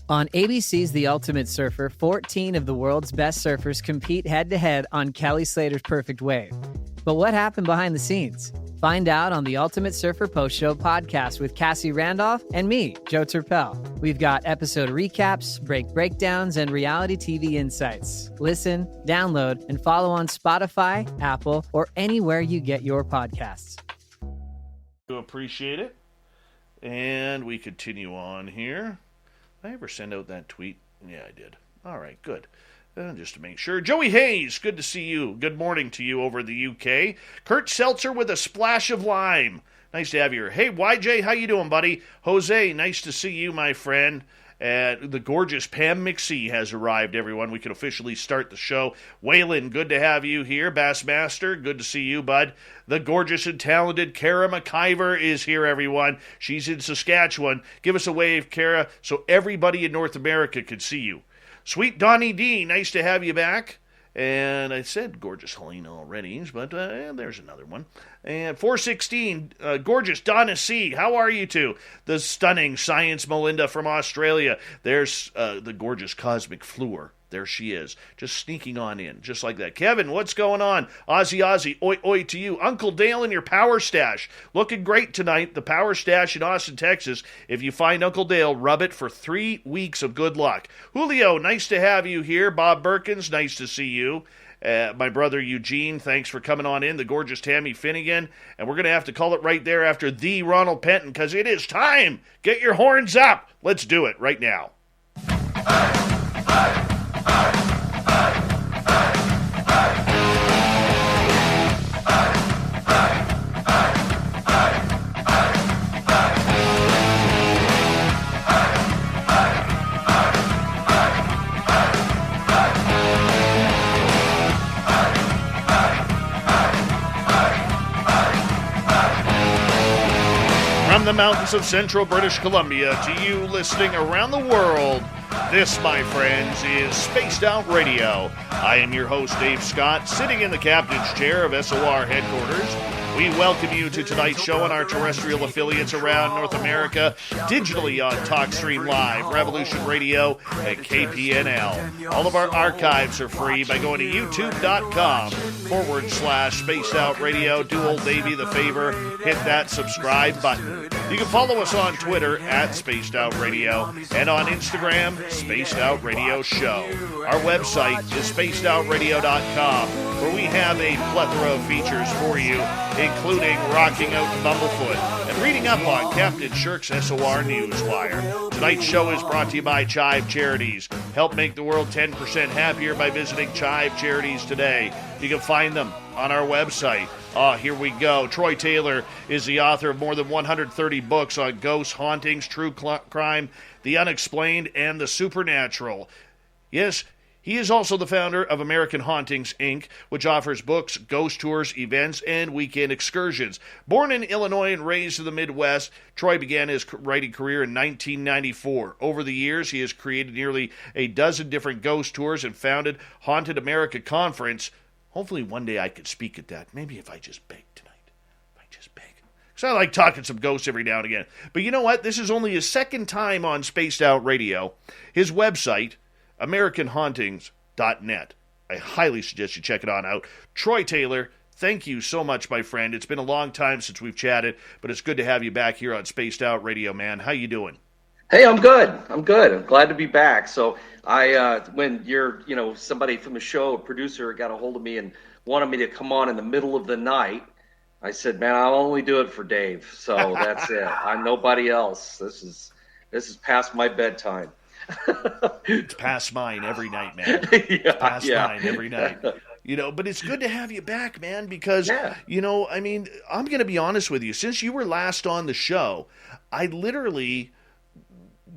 On ABC's The Ultimate Surfer, 14 of the world's best surfers compete head-to-head on Kelly Slater's Perfect Wave. But what happened behind the scenes? Find out on the Ultimate Surfer Post Show podcast with Cassie Randolph and me, Joe Turpel. We've got episode recaps, breakdowns, and reality TV insights. Listen, download, and follow on Spotify, Apple, or anywhere you get your podcasts. Appreciate it. And we continue on here. Did I ever send out that tweet? Yeah, I did. All right, good. Just to make sure. Joey Hayes, good to see you. Good morning to you over in the UK. Kurt Seltzer with a splash of lime. Nice to have you here. Hey, YJ, how you doing, buddy? Jose, nice to see you, my friend. The gorgeous Pam Mixie has arrived, everyone. We can officially start the show. Waylon, good to have you here. Bassmaster, good to see you, bud. The gorgeous and talented Kara McIver is here, everyone. She's in Saskatchewan. Give us a wave, Kara, so everybody in North America can see you. Sweet Donnie D, nice to have you back. And I said gorgeous Helena already, but there's another one. And 416, gorgeous Donna C, how are you two? The stunning Science Melinda from Australia. There's the gorgeous Cosmic Fleur. There she is, just sneaking on in, just like that. Kevin, what's going on? Ozzy, oi, oi to you. Uncle Dale and your Power Stash. Looking great tonight. The Power Stash in Austin, Texas. If you find Uncle Dale, rub it for 3 weeks of good luck. Julio, nice to have you here. Bob Berkins, nice to see you. My brother Eugene, thanks for coming on in. The gorgeous Tammy Finnegan. And we're going to have to call it right there after the Ronald Penton, because it is time. Get your horns up. Let's do it right now. From the mountains of central British Columbia to you listening around the world, this, my friends, is Spaced Out Radio. I am your host, Dave Scott, sitting in the captain's chair of SOR headquarters. We welcome you to tonight's show on our terrestrial affiliates around North America, digitally on TalkStream Live, Revolution Radio, and KPNL. All of our archives are free by going to youtube.com/Spaced Out Radio. Do old Davey the favor, hit that subscribe button. You can follow us on Twitter at Spaced Out Radio and on Instagram, Spaced Out Radio Show. Our website is spacedoutradio.com, where we have a plethora of features for you, including rocking out Bumblefoot and reading up on Captain Shirk's SOR Newswire. Tonight's show is brought to you by Chive Charities. Help make the world 10% happier by visiting Chive Charities today. You can find them on our website. Here we go. Troy Taylor is the author of more than 130 books on ghosts, hauntings, true crime, the unexplained, and the supernatural. Yes, he is also the founder of American Hauntings, Inc., which offers books, ghost tours, events, and weekend excursions. Born in Illinois and raised in the Midwest, Troy began his writing career in 1994. Over the years, he has created nearly a dozen different ghost tours and founded Haunted America Conference. Hopefully one day I could speak at that. Maybe if I just beg tonight. If I just beg. Because I like talking some ghosts every now and again. But you know what? This is only his second time on Spaced Out Radio. His website, AmericanHauntings.net. I highly suggest you check it on out. Troy Taylor, thank you so much, my friend. It's been a long time since we've chatted, but it's good to have you back here on Spaced Out Radio, man. How you doing? Hey, I'm good. I'm glad to be back. So when you're, somebody from the show, a producer got a hold of me and wanted me to come on in the middle of the night, I said, man, I'll only do it for Dave. So that's it. I'm nobody else. This is past my bedtime. It's past mine every night, man. It's past mine every night. But it's good to have you back, man, because, I'm going to be honest with you. Since you were last on the show, I literally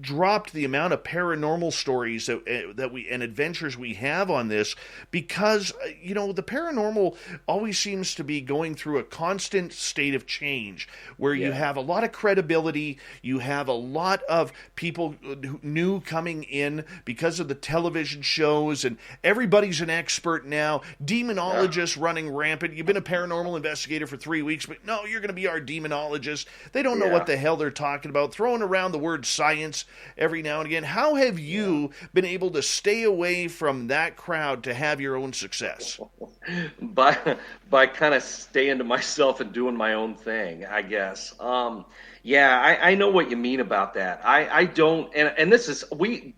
dropped the amount of paranormal stories that we and adventures we have on this because the paranormal always seems to be going through a constant state of change where you have a lot of credibility, you have a lot of people new coming in because of the television shows, and everybody's an expert now. Demonologists running rampant. You've been a paranormal investigator for 3 weeks, but no, you're going to be our demonologist. They don't know what the hell they're talking about, throwing around the word science every now and again. How have you been able to stay away from that crowd to have your own success? By kind of staying to myself and doing my own thing, I guess. I know what you mean about that. I don't, and this is we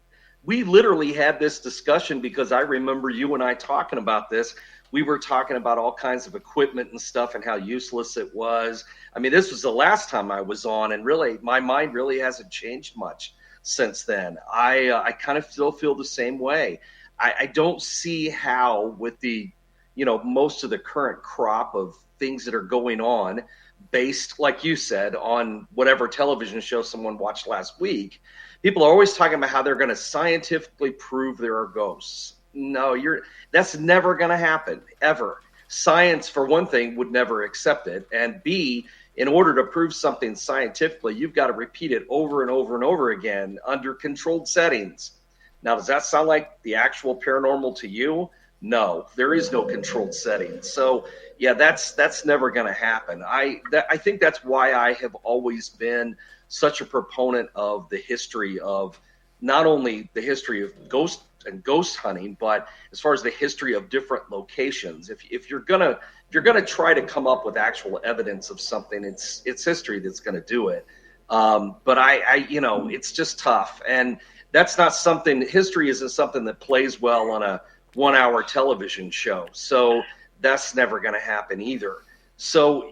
literally had this discussion because I remember you and I talking about this. We were talking about all kinds of equipment and stuff and how useless it was. I mean, this was the last time I was on, and really, my mind really hasn't changed much since then. I kind of still feel the same way. I don't see how, with the, most of the current crop of things that are going on, based, like you said, on whatever television show someone watched last week, people are always talking about how they're going to scientifically prove there are ghosts. No, that's never going to happen, ever. Science, for one thing, would never accept it. And B, in order to prove something scientifically, you've got to repeat it over and over and over again under controlled settings. Now, does that sound like the actual paranormal to you? No, there is no controlled setting. So, yeah, that's never going to happen. I think that's why I have always been such a proponent of the history of not only the history of ghost hunting, but as far as the history of different locations. If you're gonna try to come up with actual evidence of something, it's history that's going to do it. But I it's just tough, and that's not something. History isn't something that plays well on a 1-hour television show. So that's never going to happen either. So,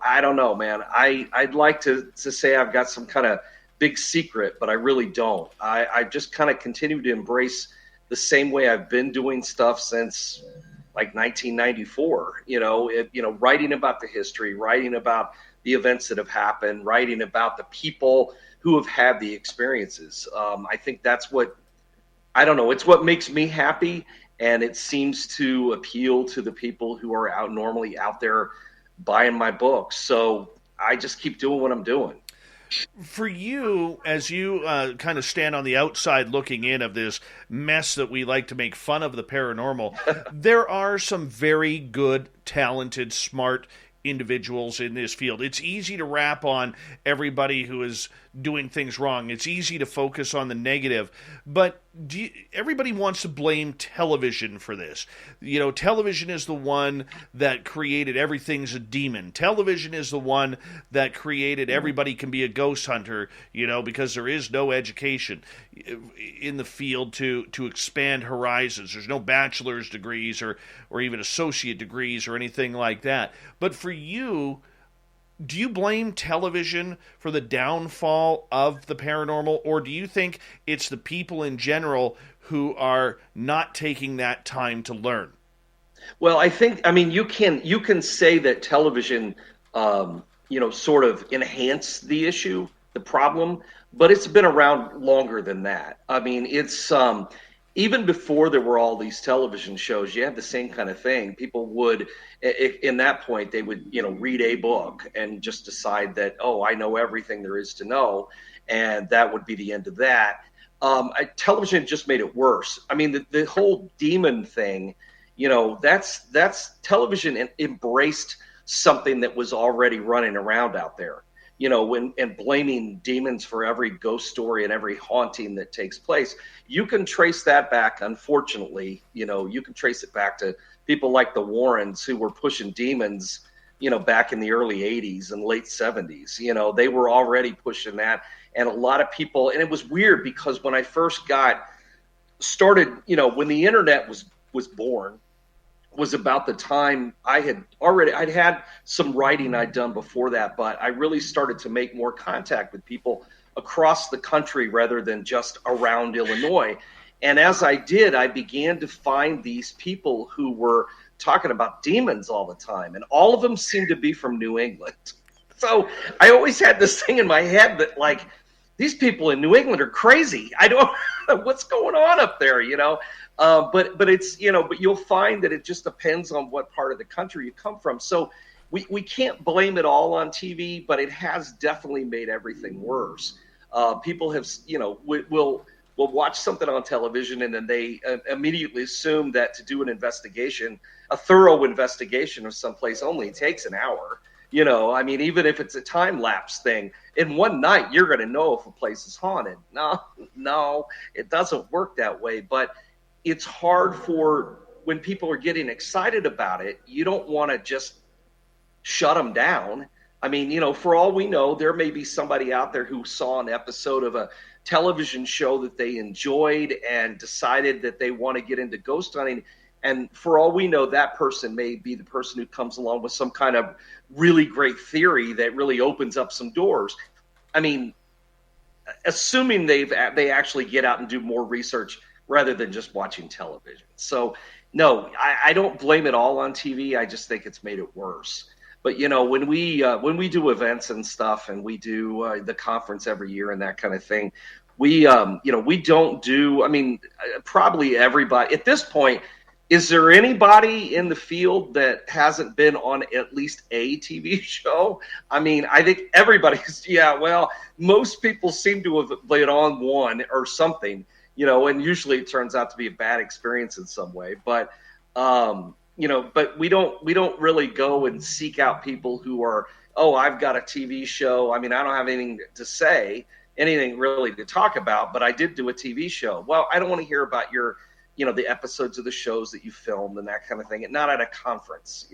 I don't know, man. I'd like to say I've got some kind of big secret, but I really don't. I just kind of continue to embrace the same way I've been doing stuff since like 1994, writing about the history, writing about the events that have happened, writing about the people who have had the experiences. I think that's what, I don't know, it's what makes me happy. And it seems to appeal to the people who are normally out there buying my books. So I just keep doing what I'm doing. For you, as you kind of stand on the outside looking in of this mess that we like to make fun of, the paranormal, there are some very good, talented, smart individuals in this field. It's easy to rap on everybody who is doing things wrong. It's easy to focus on the negative, but everybody wants to blame television for this. Television is the one that created everything's a demon. Television is the one that created everybody can be a ghost hunter, because there is no education in the field to expand horizons. There's no bachelor's degrees or even associate degrees or anything like that. But for you, do you blame television for the downfall of the paranormal, or do you think it's the people in general who are not taking that time to learn? Well, you can say that television, sort of enhanced the issue, the problem, but it's been around longer than that. I mean, it's even before there were all these television shows, you had the same kind of thing. People would, in that point, they would, read a book and just decide that, oh, I know everything there is to know, and that would be the end of that. Television just made it worse. I mean, the whole demon thing, that's television embraced something that was already running around out there. And blaming demons for every ghost story and every haunting that takes place. You can trace that back, unfortunately, you can trace it back to people like the Warrens who were pushing demons, back in the early 80s and late 70s. They were already pushing that. And a lot of people, and it was weird because when I first got started, when the internet was born, was about the time I'd had some writing I'd done before that, but I really started to make more contact with people across the country rather than just around Illinois. And as I did, I began to find these people who were talking about demons all the time, and all of them seemed to be from New England. So I always had this thing in my head that, like, these people in New England are crazy. I don't know what's going on up there, But it's, but you'll find that it just depends on what part of the country you come from. So we can't blame it all on TV, but it has definitely made everything worse. People have, will watch something on television and then they immediately assume that to do an investigation, a thorough investigation of someplace only takes an hour. I mean, even if it's a time lapse thing, in one night you're going to know if a place is haunted. No, it doesn't work that way. But it's hard for when people are getting excited about it. You don't want to just shut them down. I mean, for all we know, there may be somebody out there who saw an episode of a television show that they enjoyed and decided that they want to get into ghost hunting. And for all we know, that person may be the person who comes along with some kind of really great theory that really opens up some doors. I mean, assuming they actually get out and do more research rather than just watching television. So, no, I don't blame it all on TV. I just think it's made it worse. But when we do events and stuff, and we do the conference every year and that kind of thing, we don't do. I mean, probably everybody at this point. Is there anybody in the field that hasn't been on at least a TV show? I mean, I think everybody's. Yeah, well, most people seem to have been on one or something. And usually it turns out to be a bad experience in some way. But but we don't really go and seek out people who are, I've got a TV show. I mean, I don't have anything to say, anything really to talk about, but I did do a TV show. Well, I don't want to hear about your, the episodes of the shows that you filmed and that kind of thing. And not at a conference.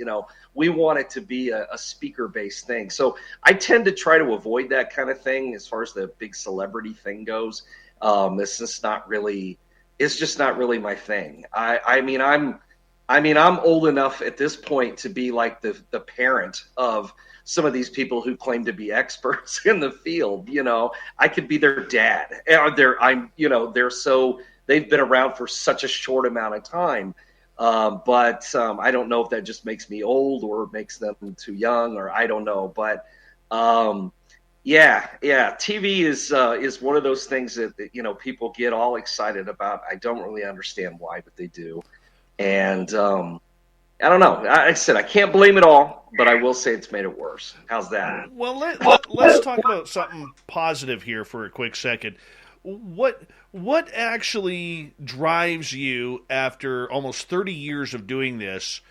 We want it to be a speaker-based thing. So I tend to try to avoid that kind of thing as far as the big celebrity thing goes. It's just not really my thing. I'm old enough at this point to be like the parent of some of these people who claim to be experts in the field. I could be their dad. They've been around for such a short amount of time. But I don't know if that just makes me old or makes them too young, or I don't know. But yeah, TV is one of those things that people get all excited about. I don't really understand why, but they do. And I don't know. I said I can't blame it all, but I will say it's made it worse. How's that? Well, let's talk about something positive here for a quick second. What actually drives you after almost 30 years of doing this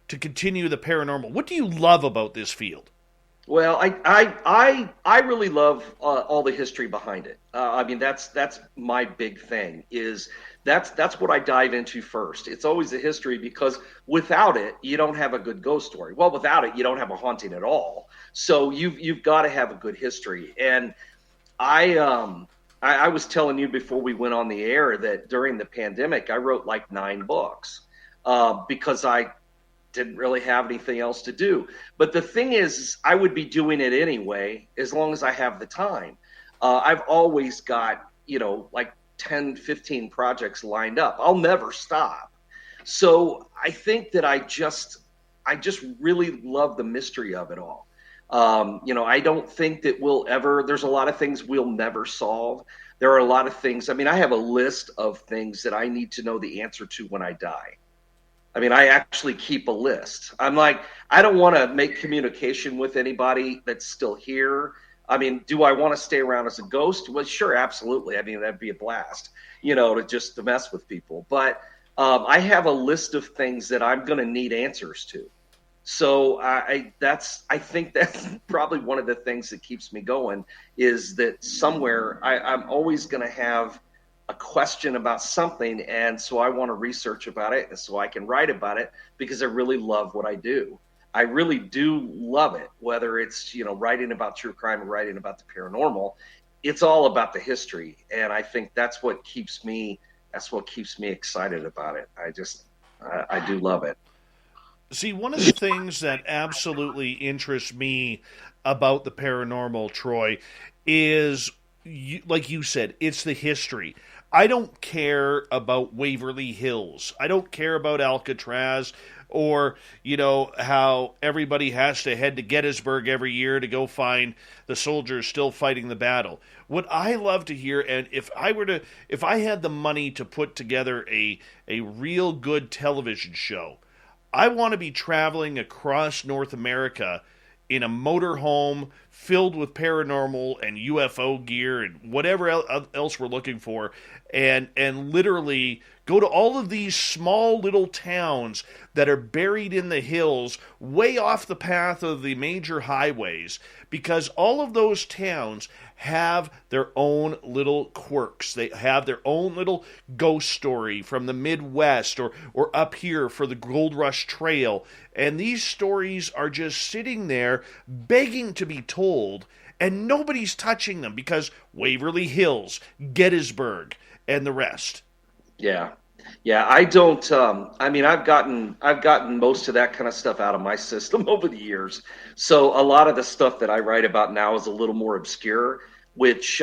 to continue the paranormal? What do you love about this field? Well, I really love all the history behind it. I mean, that's my big thing. That's what I dive into first. It's always the history, because without it, you don't have a good ghost story. Well, without it, you don't have a haunting at all. So you've got to have a good history. And I was telling you before we went on the air that during the pandemic, I wrote like 9 books because I didn't really have anything else to do. But the thing is, I would be doing it anyway, as long as I have the time. I've always got, like 10, 15 projects lined up. I'll never stop. So I think that I just really love the mystery of it all. I don't think that there's a lot of things we'll never solve. There are a lot of things. I mean, I have a list of things that I need to know the answer to when I die. I mean, I actually keep a list. I'm like, I don't want to make communication with anybody that's still here. I mean, do I want to stay around as a ghost? Well, sure, absolutely. I mean, that'd be a blast, to mess with people. But I have a list of things that I'm going to need answers to. So I think that's probably one of the things that keeps me going, is that somewhere I'm always going to have a question about something, and so I want to research about it, and so I can write about it, because I really love what I do. I really do love it, whether it's writing about true crime or writing about the paranormal. It's all about the history, and I think that's what keeps me excited about it. I do love it. See, one of the things that absolutely interests me about the paranormal, Troy, is, like you said, it's the history. I don't care about Waverly Hills. I don't care about Alcatraz, or, how everybody has to head to Gettysburg every year to go find the soldiers still fighting the battle. What I love to hear, and if I had the money to put together a real good television show, I want to be traveling across North America in a motorhome, filled with paranormal and UFO gear and whatever else we're looking for, and literally go to all of these small little towns that are buried in the hills, way off the path of the major highways, because all of those towns have their own little quirks. They have their own little ghost story from the Midwest or up here for the Gold Rush Trail. And these stories are just sitting there begging to be told, and nobody's touching them because Waverly Hills, Gettysburg, and the rest. Yeah. Yeah, I don't. I've gotten most of that kind of stuff out of my system over the years. So a lot of the stuff that I write about now is a little more obscure, which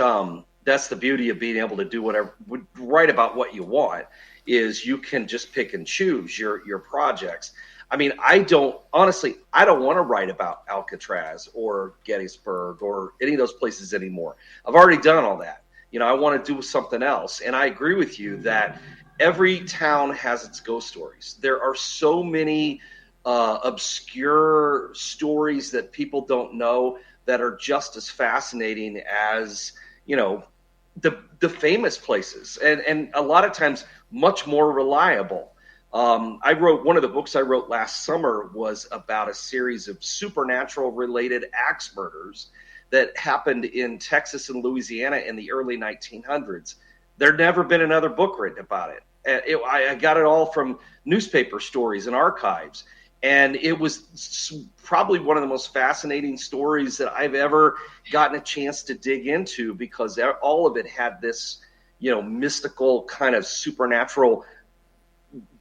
that's the beauty of being able to do whatever, write about what you want, is you can just pick and choose your projects. I mean, I don't want to write about Alcatraz or Gettysburg or any of those places anymore. I've already done all that. I want to do something else. And I agree with you that every town has its ghost stories. There are so many obscure stories that people don't know that are just as fascinating as, the famous places, and a lot of times much more reliable. One of the books I wrote last summer was about a series of supernatural related axe murders that happened in Texas and Louisiana in the early 1900s. There'd never been another book written about it. I got it all from newspaper stories and archives. And it was probably one of the most fascinating stories that I've ever gotten a chance to dig into, because all of it had this, mystical kind of supernatural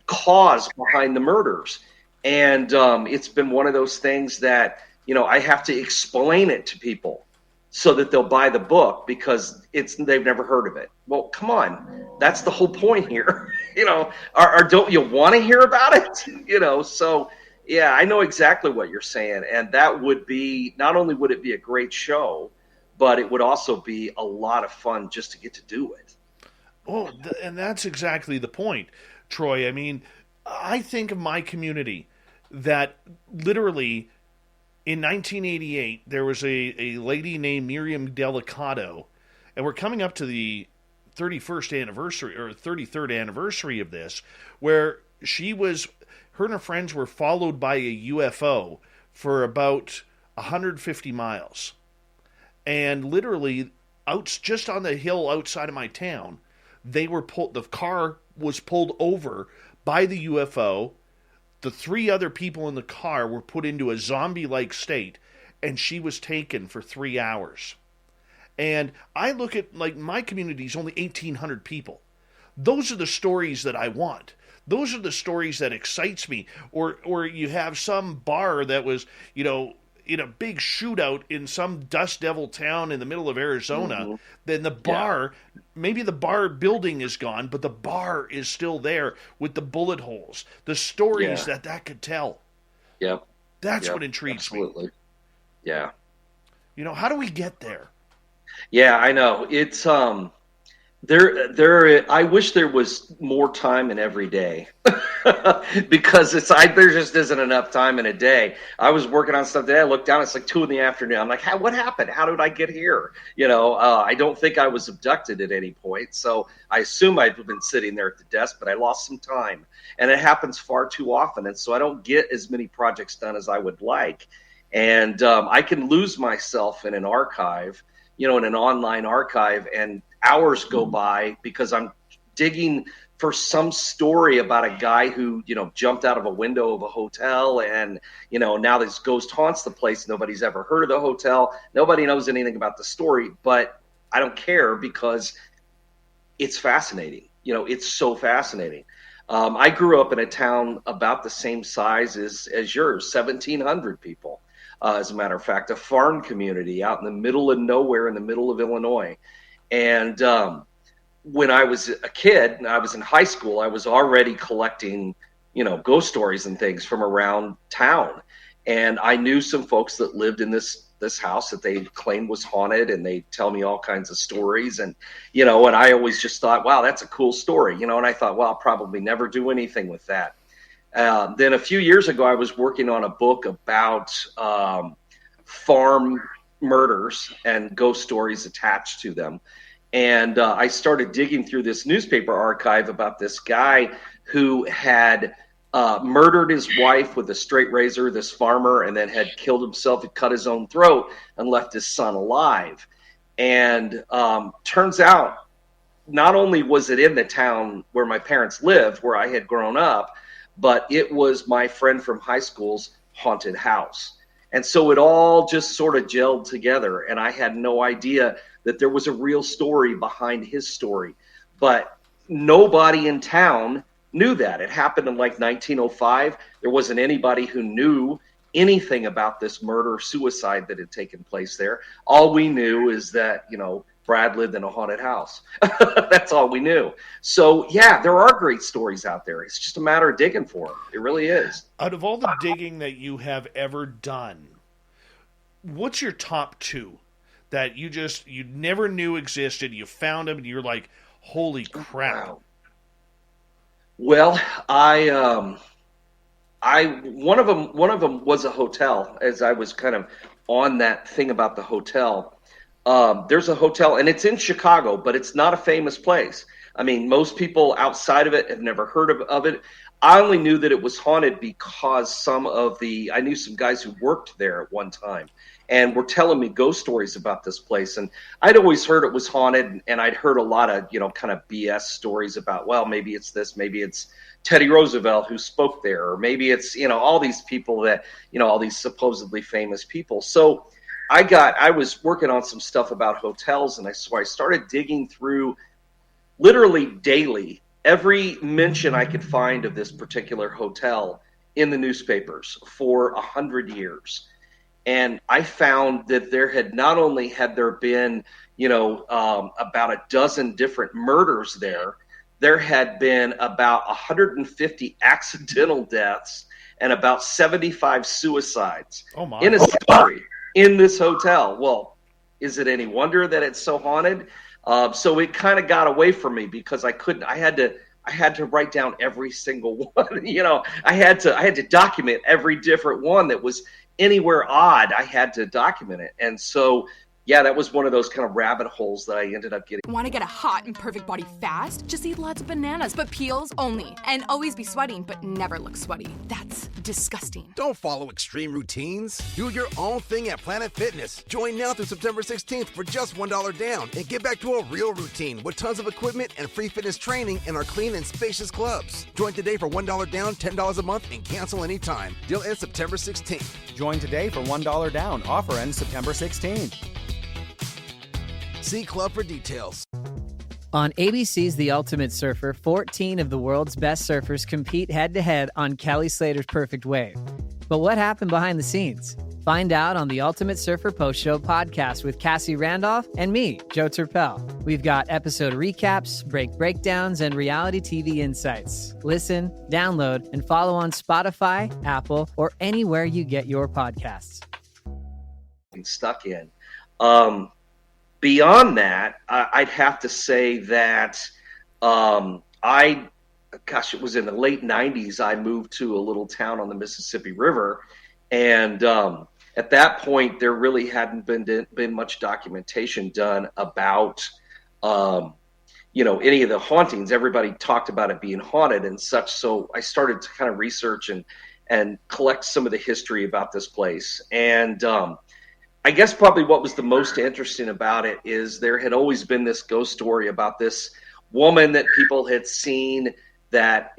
cause behind the murders. And it's been one of those things that, I have to explain it to people so that they'll buy the book, because they've never heard of it. Well, come on. That's the whole point here. Don't you want to hear about it? So yeah, I know exactly what you're saying. And that would be, not only would it be a great show, but it would also be a lot of fun just to get to do it. Oh, and that's exactly the point, Troy. I mean, I think of my community that literally in 1988, there was a lady named Miriam Delicato, and we're coming up to the 31st anniversary or 33rd anniversary of this, where her and her friends were followed by a UFO for about 150 miles. And literally, just on the hill outside of my town, the car was pulled over by the UFO. The 3 other people in the car were put into a zombie-like state, and she was taken for 3 hours. And I look at, my community's only 1,800 people. Those are the stories that I want. Those are the stories that excites me. Or you have some bar that was, in a big shootout in some dust devil town in the middle of Arizona. Mm-hmm. Then the bar, maybe the bar building is gone, but the bar is still there with the bullet holes. The stories that could tell. Yep. That's what intrigues me. Yeah. How do we get there? Yeah, I know. It's I wish there was more time in every day because there just isn't enough time in a day. I was working on stuff today. I looked down, it's like 2 PM. I'm like, what happened? How did I get here? I don't think I was abducted at any point. So I assume I've been sitting there at the desk, but I lost some time, and it happens far too often. And so I don't get as many projects done as I would like. And I can lose myself in an archive, in an online archive, and hours go by because I'm digging for some story about a guy who, jumped out of a window of a hotel, and, now this ghost haunts the place. Nobody's ever heard of the hotel. Nobody knows anything about the story, but I don't care because it's fascinating. It's so fascinating. I grew up in a town about the same size as yours, 1,700 people. As a matter of fact, a farm community out in the middle of nowhere in the middle of Illinois. And when I was a kid and I was in high school, I was already collecting, ghost stories and things from around town. And I knew some folks that lived in this house that they claimed was haunted, and they tell me all kinds of stories. And, and I always just thought, wow, that's a cool story, and I thought, well, I'll probably never do anything with that. Then a few years ago, I was working on a book about farm murders and ghost stories attached to them. And I started digging through this newspaper archive about this guy who had murdered his wife with a straight razor, this farmer, and then had killed himself, had cut his own throat, and left his son alive. And turns out, not only was it in the town where my parents lived, where I had grown up, but it was my friend from high school's haunted house. And so it all just sort of gelled together, and I had no idea that there was a real story behind his story. But nobody in town knew that. It happened in like 1905. There wasn't anybody who knew anything about this murder-suicide that had taken place there. All we knew is that, Brad lived in a haunted house. That's all we knew. So, yeah, there are great stories out there. It's just a matter of digging for them. It really is. Out of all the digging that you have ever done, what's your top two that you never knew existed? You found them and you're like, holy crap. Wow. Well, one of them was a hotel. As I was kind of on that thing about the hotel, there's a hotel, and it's in Chicago, but it's not a famous place. I mean, most people outside of it have never heard of it. I only knew that it was haunted because I knew some guys who worked there at one time and were telling me ghost stories about this place. And I'd always heard it was haunted, and I'd heard a lot of, kind of BS stories about, well, maybe it's this, maybe it's Teddy Roosevelt who spoke there, or maybe it's, all these people that, all these supposedly famous people. So I was working on some stuff about hotels, and so I started digging through literally daily every mention I could find of this particular hotel in the newspapers for 100 years. And I found that there had not only had there been, about a dozen different murders there had been about 150 accidental deaths and about 75 suicides in a century in this hotel. Well, is it any wonder that it's so haunted? So it kind of got away from me because I had to write down every single one. I had to document every different one that was anywhere odd. I had to document it. And so, yeah, that was one of those kind of rabbit holes that I ended up getting. Want to get a hot and perfect body fast? Just eat lots of bananas, but peels only. And always be sweating, but never look sweaty. That's disgusting. Don't follow extreme routines. Do your own thing at Planet Fitness. Join now through September 16th for just $1 down and get back to a real routine with tons of equipment and free fitness training in our clean and spacious clubs. Join today for $1 down, $10 a month, and cancel anytime. Deal ends September 16th. Join today for $1 down. Offer ends September 16th. See Club for details. On ABC's The Ultimate Surfer, 14 of the world's best surfers compete head-to-head on Kelly Slater's Perfect Wave. But what happened behind the scenes? Find out on the Ultimate Surfer Post Show podcast with Cassie Randolph and me, Joe Turpel. We've got episode recaps, breakdowns, and reality TV insights. Listen, download, and follow on Spotify, Apple, or anywhere you get your podcasts. Stuck in. Beyond that, I'd have to say that it was in the late 90s, I moved to a little town on the Mississippi River. And at that point, there really hadn't been much documentation done about, any of the hauntings. Everybody talked about it being haunted and such. So I started to kind of research and collect some of the history about this place. And I guess probably what was the most interesting about it is there had always been this ghost story about this woman that people had seen that,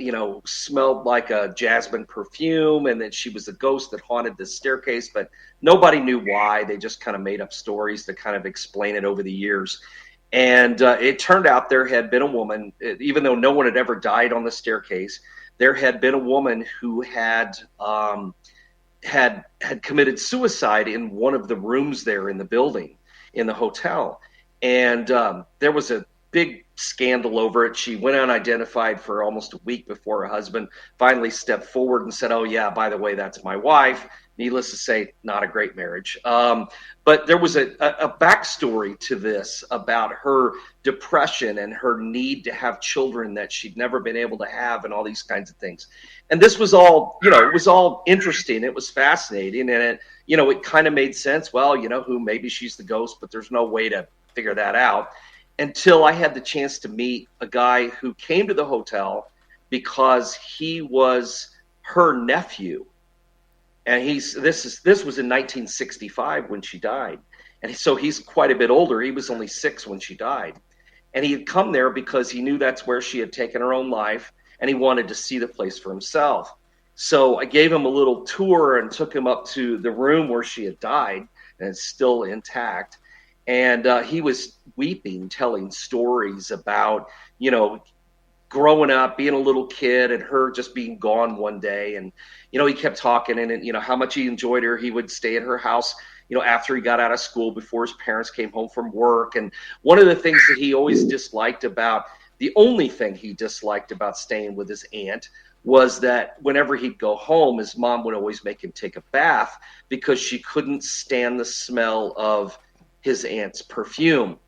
smelled like a jasmine perfume, and that she was a ghost that haunted this staircase, but nobody knew why. They just kind of made up stories to kind of explain it over the years. And it turned out there had been a woman, even though no one had ever died on the staircase, there had been a woman who had committed suicide in one of the rooms there in the building, in the hotel. And there was a big scandal over it. She went unidentified for almost a week before her husband finally stepped forward and said, "Oh yeah, by the way, that's my wife." Needless to say, not a great marriage. But there was a backstory to this about her depression and her need to have children that she'd never been able to have, and all these kinds of things. And this was all, it was all interesting. It was fascinating, and it kind of made sense. Well, maybe she's the ghost, but there's no way to figure that out until I had the chance to meet a guy who came to the hotel because he was her nephew. And this was in 1965 when she died. And so he's quite a bit older. He was only 6 when she died. And he had come there because he knew that's where she had taken her own life, and he wanted to see the place for himself. So I gave him a little tour and took him up to the room where she had died, and it's still intact. And he was weeping, telling stories about, growing up, being a little kid, and her just being gone one day. And, he kept talking and how much he enjoyed her. He would stay at her house, after he got out of school, before his parents came home from work. And one of the things that he always disliked about, the only thing he disliked about staying with his aunt was that whenever he'd go home, his mom would always make him take a bath because she couldn't stand the smell of his aunt's perfume,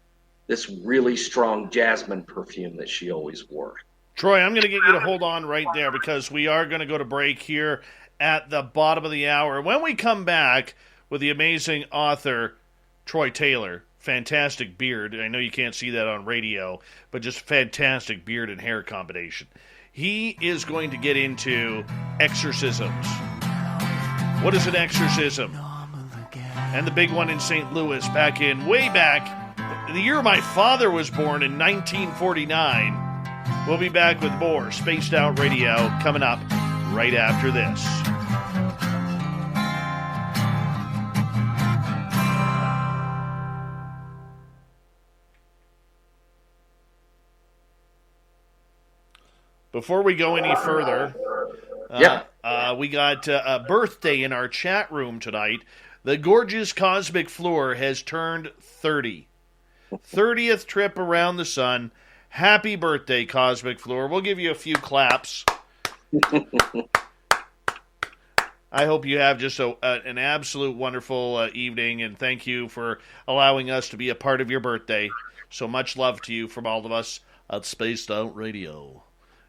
this really strong jasmine perfume that she always wore. Troy, I'm going to get you to hold on right there because we are going to go to break here at the bottom of the hour. When we come back with the amazing author, Troy Taylor, fantastic beard. I know you can't see that on radio, but just fantastic beard and hair combination. He is going to get into exorcisms. What is an exorcism? And the big one in St. Louis way back, the year my father was born in 1949. We'll be back with more Spaced Out Radio coming up right after this. Before we go any further, we got a birthday in our chat room tonight. The gorgeous Cosmic Floor has turned 30. 30th trip around the sun. Happy birthday, Cosmic Floor. We'll give you a few claps. I hope you have just an absolute wonderful evening, and thank you for allowing us to be a part of your birthday. So much love to you from all of us at Spaced Out Radio.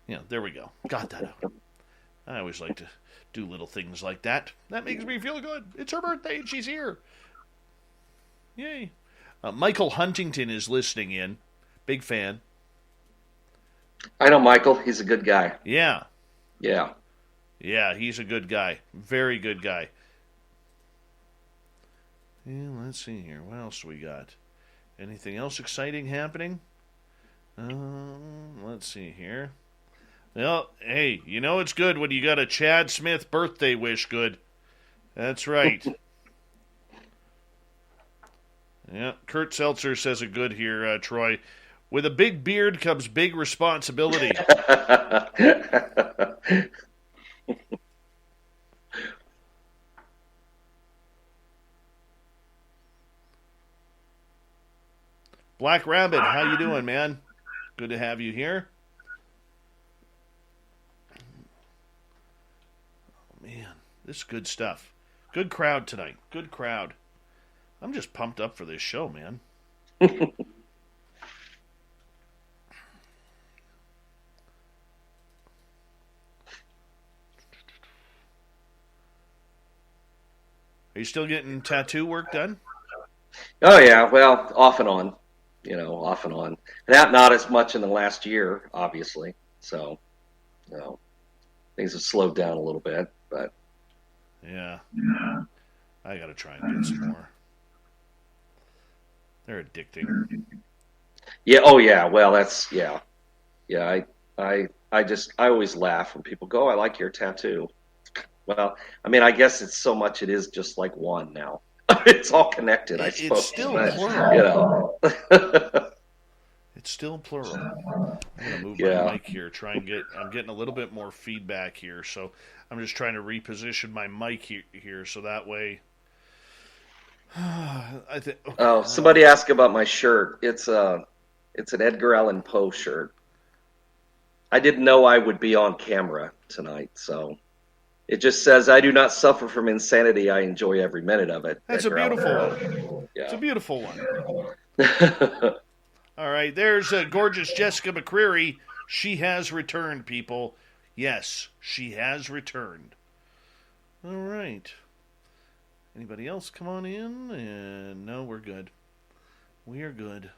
Yeah, there we go. Got that out. I always like to do little things like that. That makes me feel good. It's her birthday, and she's here. Yay. Michael Huntington is listening in. Big fan. I know Michael. He's a good guy. Yeah. Yeah. Yeah, he's a good guy. Very good guy. Yeah, let's see here. What else do we got? Anything else exciting happening? Let's see here. Well, hey, it's good when you got a Chad Smith birthday wish good. That's right. Yeah, Kurt Seltzer says it good here, Troy. With a big beard comes big responsibility. Black Rabbit, how you doing, man? Good to have you here. Oh, man, this is good stuff. Good crowd tonight. Good crowd. I'm just pumped up for this show, man. Are you still getting tattoo work done? Oh, yeah. Well, off and on. Off and on. Not as much in the last year, obviously. So, things have slowed down a little bit, but. Yeah. I got to try and get some more. They're addicting. Yeah. Oh, yeah. Well, that's, yeah. Yeah. I always laugh when people go, "I like your tattoo." Well, I guess it's so much. It is just like one now. It's all connected, I suppose. It's still plural. It's still plural. I'm going to move my mic here. I'm getting a little bit more feedback here, so I'm just trying to reposition my mic here so that way. Somebody asked about my shirt. It's It's an Edgar Allan Poe shirt. I didn't know I would be on camera tonight, so it just says, "I do not suffer from insanity. I enjoy every minute of it." That's Edgar a beautiful Allan one. Poe. It's a Yeah. beautiful one. All right, there's gorgeous Jessica McCreary. She has returned, people. Yes, she has returned. All right. Anybody else come on in? And no, we're good. We are good.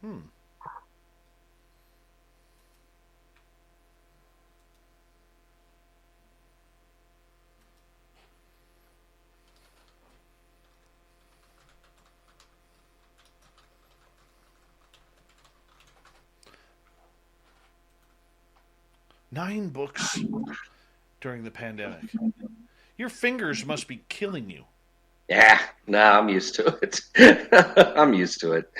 Hmm. Nine books during the pandemic. Your fingers must be killing you. Yeah, I'm used to it. I'm used to it.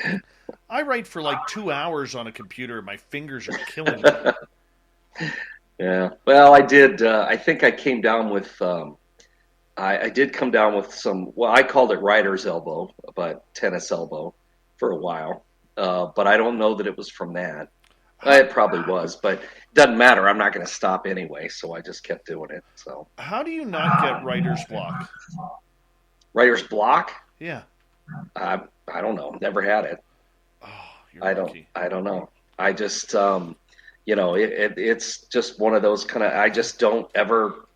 I write for like 2 hours on a computer. My fingers are killing me. Yeah. Well, I did. I think I came down with. I did come down with some. Well, I called it writer's elbow, but tennis elbow, for a while. But I don't know that it was from that. It probably was, but it doesn't matter. I'm not going to stop anyway, so I just kept doing it. So. How do you not get writer's block? Writer's block? Yeah. I don't know. Never had it. Oh, you're lucky. I don't know. I just it's just one of those kind of. I just don't ever.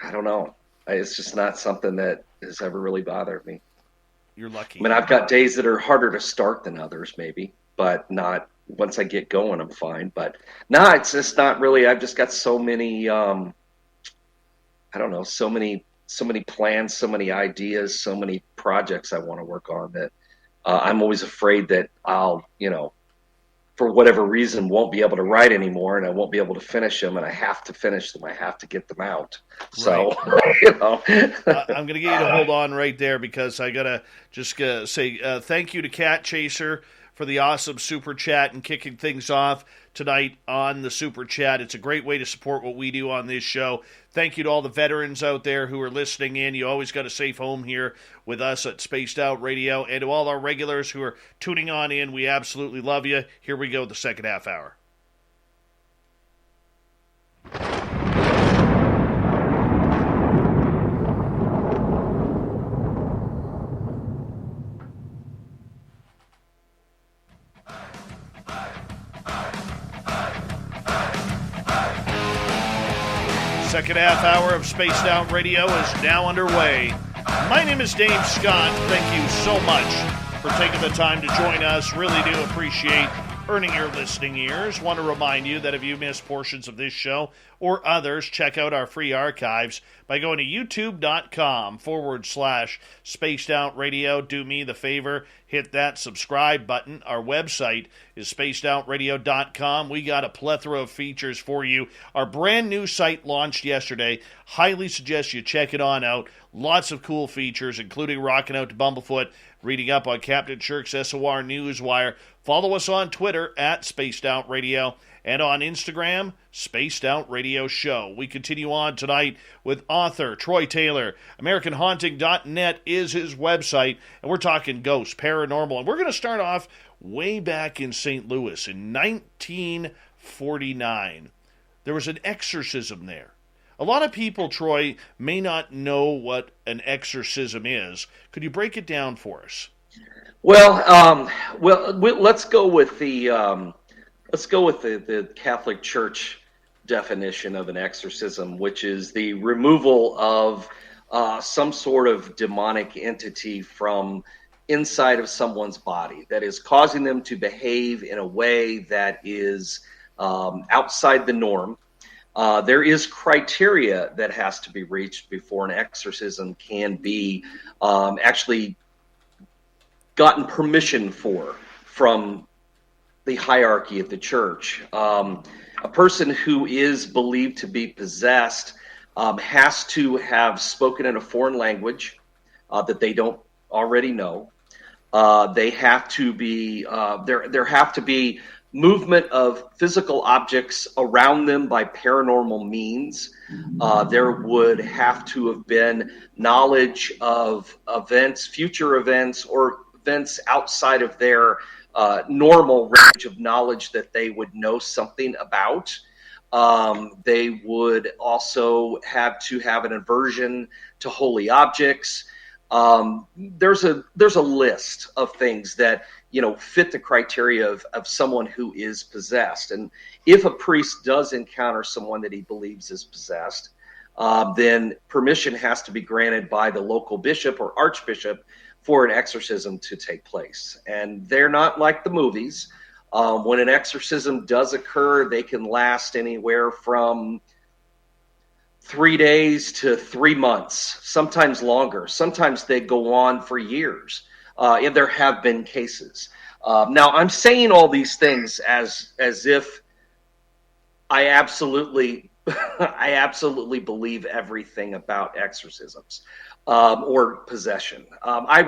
I don't know. It's just not something that has ever really bothered me. You're lucky. I mean, I've got days that are harder to start than others, maybe, but not. Once I get going, I'm fine. But no, it's just not really. I've just got so many. I don't know. So many plans, so many ideas, so many projects I want to work on that I'm always afraid that I'll, for whatever reason, won't be able to write anymore, and I won't be able to finish them, and I have to finish them. I have to get them out. So, I'm going to get you to hold on right there because I got to just say thank you to Cat Chaser for the awesome Super Chat and kicking things off tonight on the Super Chat. It's a great way to support what we do on this show. Thank you to all the veterans out there who are listening in. You always got a safe home here with us at Spaced Out Radio. And to all our regulars who are tuning on in, we absolutely love you. Here we go, the second half hour. Second half hour of Spaced Out Radio is now underway. My name is Dave Scott. Thank you so much for taking the time to join us. Really do appreciate earning your listening ears. Want to remind you that if you missed portions of this show or others, check out our free archives by going to youtube.com/Spaced Out Radio. Do me the favor, hit that subscribe button. Our website is spacedoutradio.com. We got a plethora of features for you. Our brand new site launched yesterday. Highly suggest you check it on out. Lots of cool features, including rocking out to Bumblefoot, reading up on Captain Shirk's SOR Newswire. Follow us on Twitter at Spaced Out Radio and on Instagram, Spaced Out Radio Show. We continue on tonight with author Troy Taylor. AmericanHaunting.net is his website, and we're talking ghosts, paranormal. And we're going to start off way back in St. Louis in 1949. There was an exorcism there. A lot of people, Troy, may not know what an exorcism is. Could you break it down for us? Well, let's go with the Catholic Church definition of an exorcism, which is the removal of some sort of demonic entity from inside of someone's body that is causing them to behave in a way that is outside the norm. There is criteria that has to be reached before an exorcism can be actually gotten permission from the hierarchy of the church. A person who is believed to be possessed has to have spoken in a foreign language that they don't already know. They have to be there have to be movement of physical objects around them by paranormal means. There would have to have been knowledge of events, future events, or events outside of their normal range of knowledge that they would know something about. They would also have to have an aversion to holy objects. There's a list of things that fit the criteria of someone who is possessed. And if a priest does encounter someone that he believes is possessed, then permission has to be granted by the local bishop or archbishop for an exorcism to take place. And they're not like the movies. When an exorcism does occur, they can last anywhere from 3 days to 3 months, sometimes longer. Sometimes they go on for years. And there have been cases. Now, I'm saying all these things as if I absolutely believe everything about exorcisms or possession. I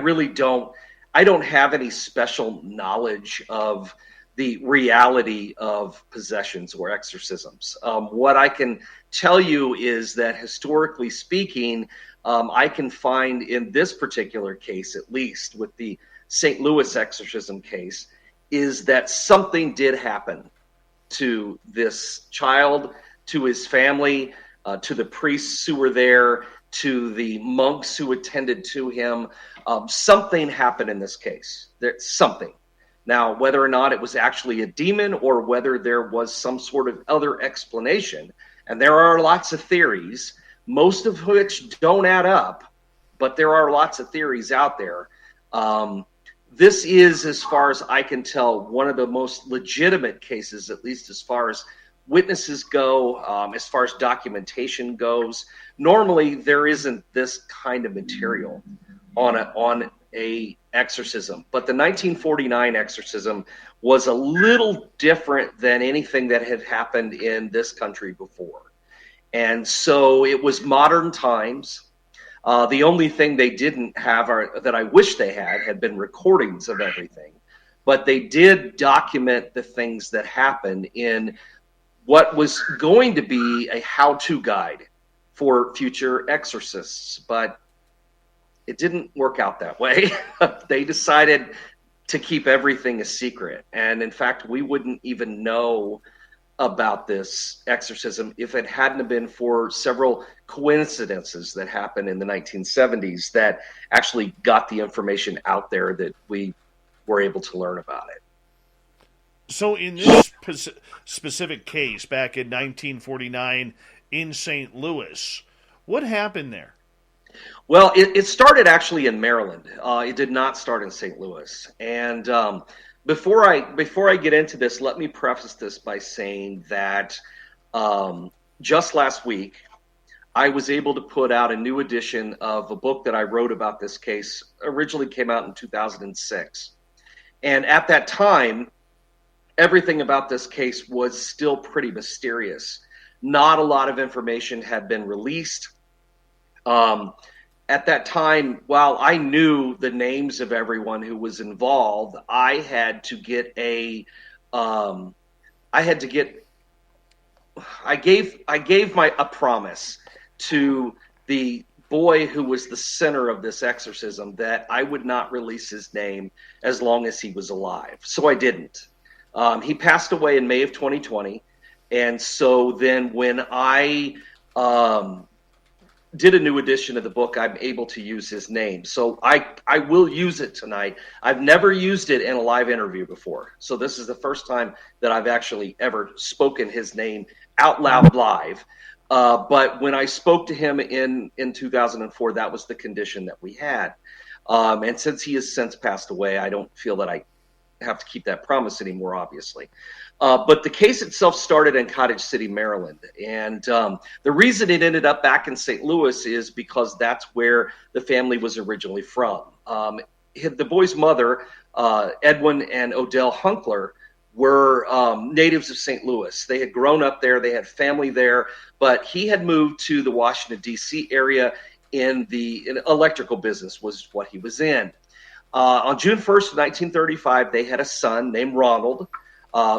don't have any special knowledge of the reality of possessions or exorcisms. What I can tell you is that historically speaking, I can find in this particular case, at least with the St. Louis exorcism case, is that something did happen to this child, to his family, to the priests who were there, to the monks who attended to him. Something happened in this case. There's something. Now, whether or not it was actually a demon or whether there was some sort of other explanation, and there are lots of theories, most of which don't add up, but there are lots of theories out there. This is, as far as I can tell, one of the most legitimate cases, at least as far as witnesses go, as far as documentation goes. Normally, there isn't this kind of material on a exorcism, but the 1949 exorcism was a little different than anything that had happened in this country before. And so it was modern times. The only thing they didn't have, or that I wish they had been recordings of everything. But they did document the things that happened in what was going to be a how-to guide for future exorcists. But it didn't work out that way. They decided to keep everything a secret. And in fact, we wouldn't even know about this exorcism if it hadn't been for several coincidences that happened in the 1970s that actually got the information out there that we were able to learn about it. So in this specific case back in 1949 in St. Louis, what happened there? Well, it started actually in Maryland. It did not start in St. Louis. And before I get into this, let me preface this by saying that just last week, I was able to put out a new edition of a book that I wrote about this case. Originally came out in 2006. And at that time, everything about this case was still pretty mysterious. Not a lot of information had been released. At that time, while I knew the names of everyone who was involved, I gave a promise to the boy who was the center of this exorcism that I would not release his name as long as he was alive. So I didn't. He passed away in May of 2020. And so then when I did a new edition of the book, I'm able to use his name. So I will use it tonight. I've never used it in a live interview before. So this is the first time that I've actually ever spoken his name out loud live. But when I spoke to him in 2004, that was the condition that we had. And since he has since passed away, I don't feel that I have to keep that promise anymore, obviously. But the case itself started in Cottage City, Maryland. And the reason it ended up back in St. Louis is because that's where the family was originally from. The boy's mother, Edwin and Odell Hunkler, were natives of St. Louis. They had grown up there. They had family there. But he had moved to the Washington, D.C. area in the electrical business was what he was in. On June 1st, 1935, they had a son named Ronald.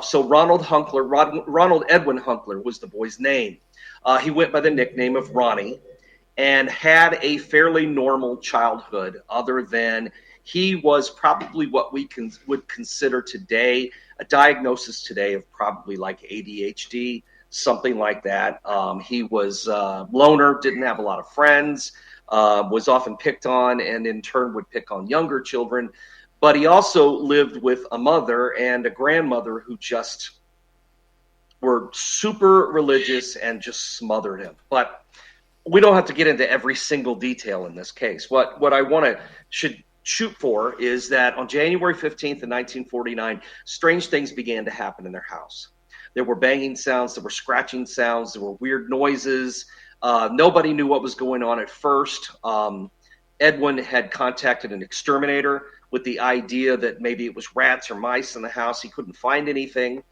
So Ronald Edwin Hunkler was the boy's name. He went by the nickname of Ronnie and had a fairly normal childhood, other than he was probably what we would consider today a diagnosis today of probably like ADHD, something like that. He was loner, didn't have a lot of friends, was often picked on, and in turn would pick on younger children. But he also lived with a mother and a grandmother who just were super religious and just smothered him. But we don't have to get into every single detail in this case. What I want to shoot for is that on January 15th of 1949, strange things began to happen in their house. There were banging sounds, there were scratching sounds, there were weird noises. Nobody knew what was going on at first. Edwin had contacted an exterminator with the idea that maybe it was rats or mice in the house. He couldn't find anything.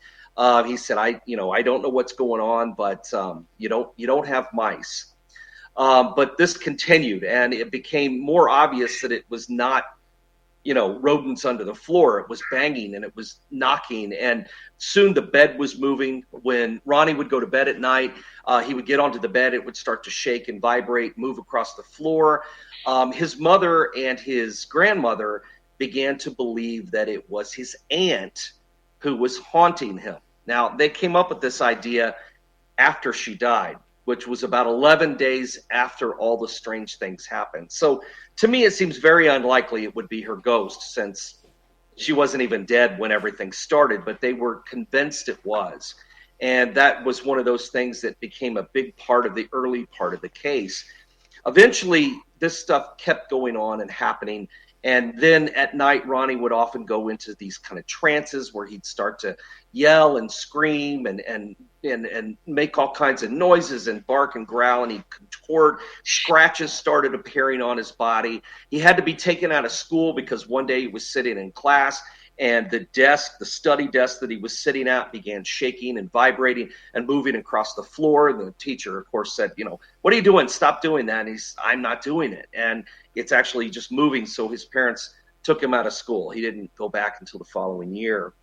He said, I don't know what's going on, but you don't have mice. But this continued, and it became more obvious that it was not, rodents under the floor. It was banging and it was knocking, and soon the bed was moving. When Ronnie would go to bed at night, he would get onto the bed. It would start to shake and vibrate, move across the floor. His mother and his grandmother began to believe that it was his aunt who was haunting him. Now, they came up with this idea after she died, which was about 11 days after all the strange things happened. So to me, it seems very unlikely it would be her ghost, since she wasn't even dead when everything started, but they were convinced it was. And that was one of those things that became a big part of the early part of the case. Eventually, this stuff kept going on and happening. And then at night, Ronnie would often go into these kind of trances where he'd start to yell and scream and make all kinds of noises and bark and growl, and he'd contort. Scratches started appearing on his body. He had to be taken out of school because one day he was sitting in class and the study desk that he was sitting at began shaking and vibrating and moving across the floor. And the teacher, of course, said, what are you doing? Stop doing that. And I'm not doing it. And it's actually just moving. So his parents took him out of school. He didn't go back until the following year.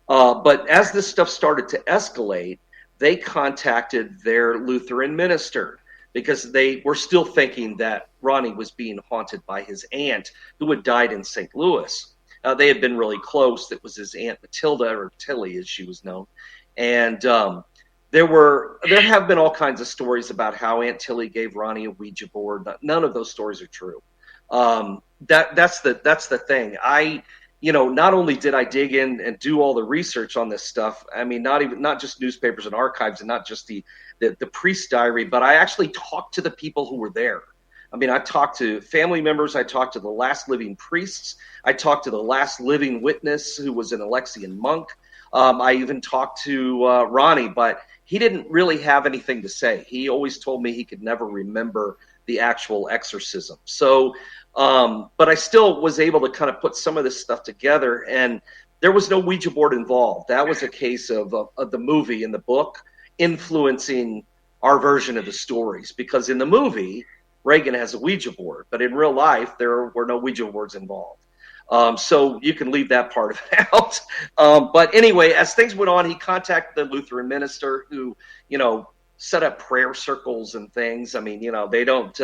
But as this stuff started to escalate, they contacted their Lutheran minister because they were still thinking that Ronnie was being haunted by his aunt who had died in St. Louis. They had been really close. It was his Aunt Matilda, or Tilly as she was known. And there have been all kinds of stories about how Aunt Tilly gave Ronnie a Ouija board. None of those stories are true. That's the thing. Not only did I dig in and do all the research on this stuff, I mean, not just newspapers and archives and not just the priest diary, but I actually talked to the people who were there. I mean, I talked to family members. I talked to the last living priests. I talked to the last living witness who was an Alexian monk. I even talked to Ronnie, but he didn't really have anything to say. He always told me he could never remember the actual exorcism. So, but I still was able to kind of put some of this stuff together, and there was no Ouija board involved. That was a case of the movie and the book influencing our version of the stories, because in the movie, Reagan has a Ouija board, but in real life, there were no Ouija boards involved. So you can leave that part of it out. But anyway, as things went on, he contacted the Lutheran minister who, set up prayer circles and things. I mean, they don't,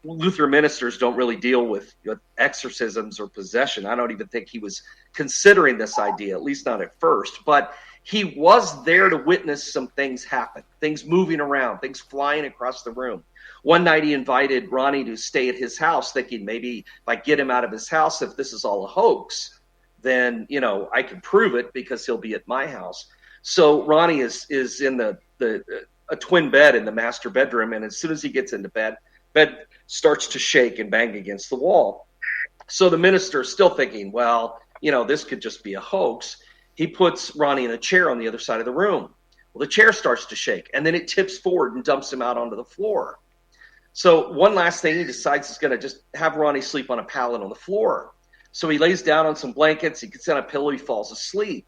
Lutheran ministers don't really deal with exorcisms or possession. I don't even think he was considering this idea, at least not at first. But he was there to witness some things happen, things moving around, things flying across the room. One night he invited Ronnie to stay at his house, thinking maybe if I get him out of his house, if this is all a hoax, then, I can prove it because he'll be at my house. So Ronnie is in a twin bed in the master bedroom, and as soon as he gets into bed starts to shake and bang against the wall. So the minister is still thinking, well, this could just be a hoax. He puts Ronnie in a chair on the other side of the room. Well, the chair starts to shake, and then it tips forward and dumps him out onto the floor. So one last thing, he decides he's going to just have Ronnie sleep on a pallet on the floor. So he lays down on some blankets, he gets on a pillow, he falls asleep.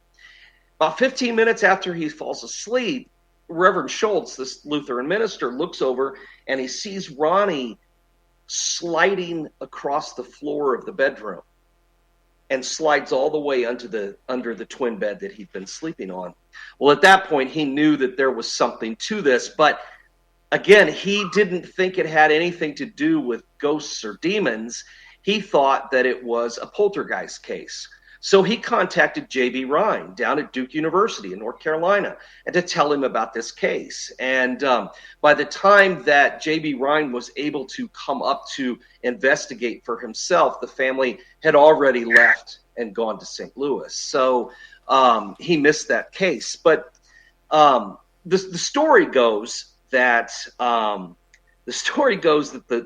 About 15 minutes after he falls asleep, Reverend Schultz, this Lutheran minister, looks over and he sees Ronnie sliding across the floor of the bedroom. and slides all the way under the twin bed that he'd been sleeping on. Well, at that point, he knew that there was something to this, but again, he didn't think it had anything to do with ghosts or demons. He thought that it was a poltergeist case. So he contacted J.B. Rhine down at Duke University in North Carolina and to tell him about this case. And by the time that J.B. Rhine was able to come up to investigate for himself, the family had already left and gone to St. Louis. So he missed that case. But the story goes that the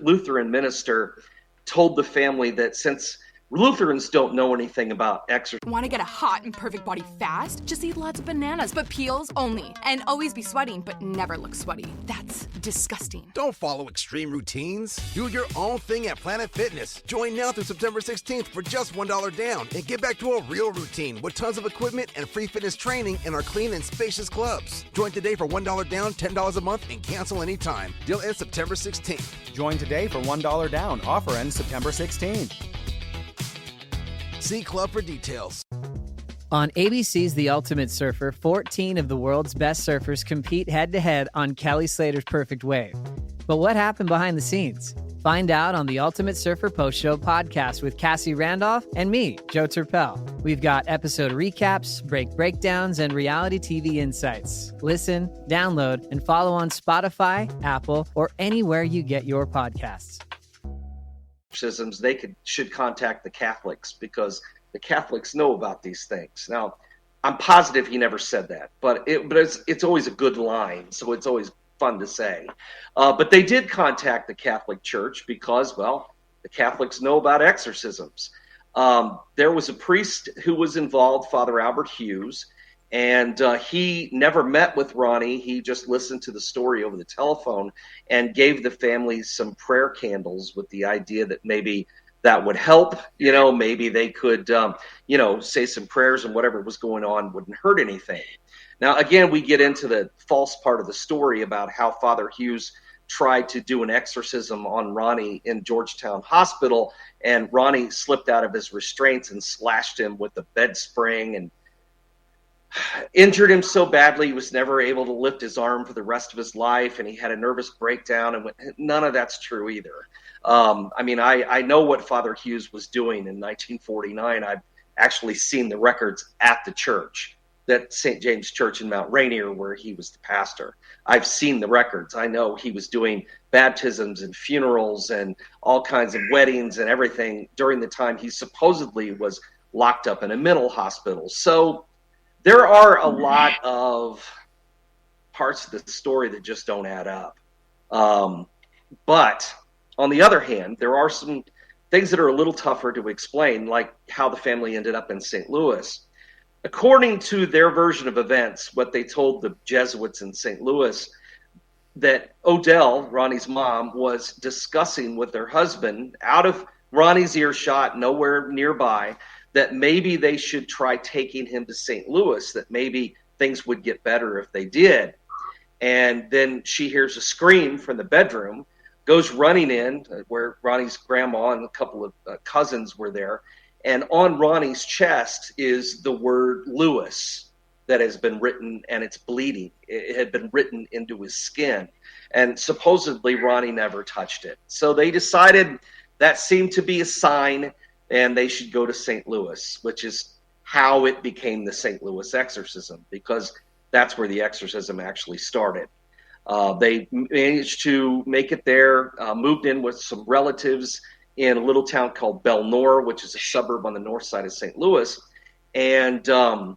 Lutheran minister told the family that since Lutherans don't know anything about exorcism. Want to get a hot and perfect body fast? Just eat lots of bananas, but peels only. And always be sweating, but never look sweaty. That's disgusting. Don't follow extreme routines. Do your own thing at Planet Fitness. Join now through September 16th for just $1 down and get back to a real routine with tons of equipment and free fitness training in our clean and spacious clubs. Join today for $1 down, $10 a month, and cancel anytime. Deal ends September 16th. Join today for $1 down. Offer ends September 16th. See club for details. On ABC's The Ultimate Surfer, 14 of the world's best surfers compete head-to-head on Kelly Slater's Perfect Wave. But what happened behind the scenes? Find out on the Ultimate Surfer Post-Show podcast with Cassie Randolph and me, Joe Turpel. We've got episode recaps, breakdowns, and reality TV insights. Listen, download, and follow on Spotify, Apple, or anywhere you get your podcasts. Exorcisms, they should contact the Catholics because the Catholics know about these things. Now, I'm positive he never said that, but it's always a good line, so it's always fun to say. But they did contact the Catholic Church because, well, the Catholics know about exorcisms. There was a priest who was involved, Father Albert Hughes, and he never met with Ronnie. He just listened to the story over the telephone and gave the family some prayer candles with the idea that maybe that would help. Maybe they could, say some prayers and whatever was going on wouldn't hurt anything. Now, again, we get into the false part of the story about how Father Hughes tried to do an exorcism on Ronnie in Georgetown Hospital, and Ronnie slipped out of his restraints and slashed him with a bed spring and injured him so badly he was never able to lift his arm for the rest of his life, and he had a nervous breakdown. And none of that's true either. I know what Father Hughes was doing in 1949. I've actually seen the records at the church, that St. James Church in Mount Rainier, where he was the pastor. I've seen the records. I know he was doing baptisms and funerals and all kinds of weddings and everything during the time he supposedly was locked up in a mental hospital. So there are a lot of parts of the story that just don't add up. But on the other hand, there are some things that are a little tougher to explain, like how the family ended up in St. Louis. According to their version of events, what they told the Jesuits in St. Louis, that Odell, Ronnie's mom, was discussing with their husband out of Ronnie's earshot, nowhere nearby, that maybe they should try taking him to St. Louis, that maybe things would get better if they did. And then she hears a scream from the bedroom, goes running in where Ronnie's grandma and a couple of cousins were there. And on Ronnie's chest is the word Lewis that has been written, and it's bleeding. It had been written into his skin. And supposedly Ronnie never touched it. So they decided that seemed to be a sign, and they should go to St. Louis, which is how it became the St. Louis exorcism, because that's where the exorcism actually started. They managed to make it there, moved in with some relatives in a little town called Belnor, which is a suburb on the north side of St. Louis, and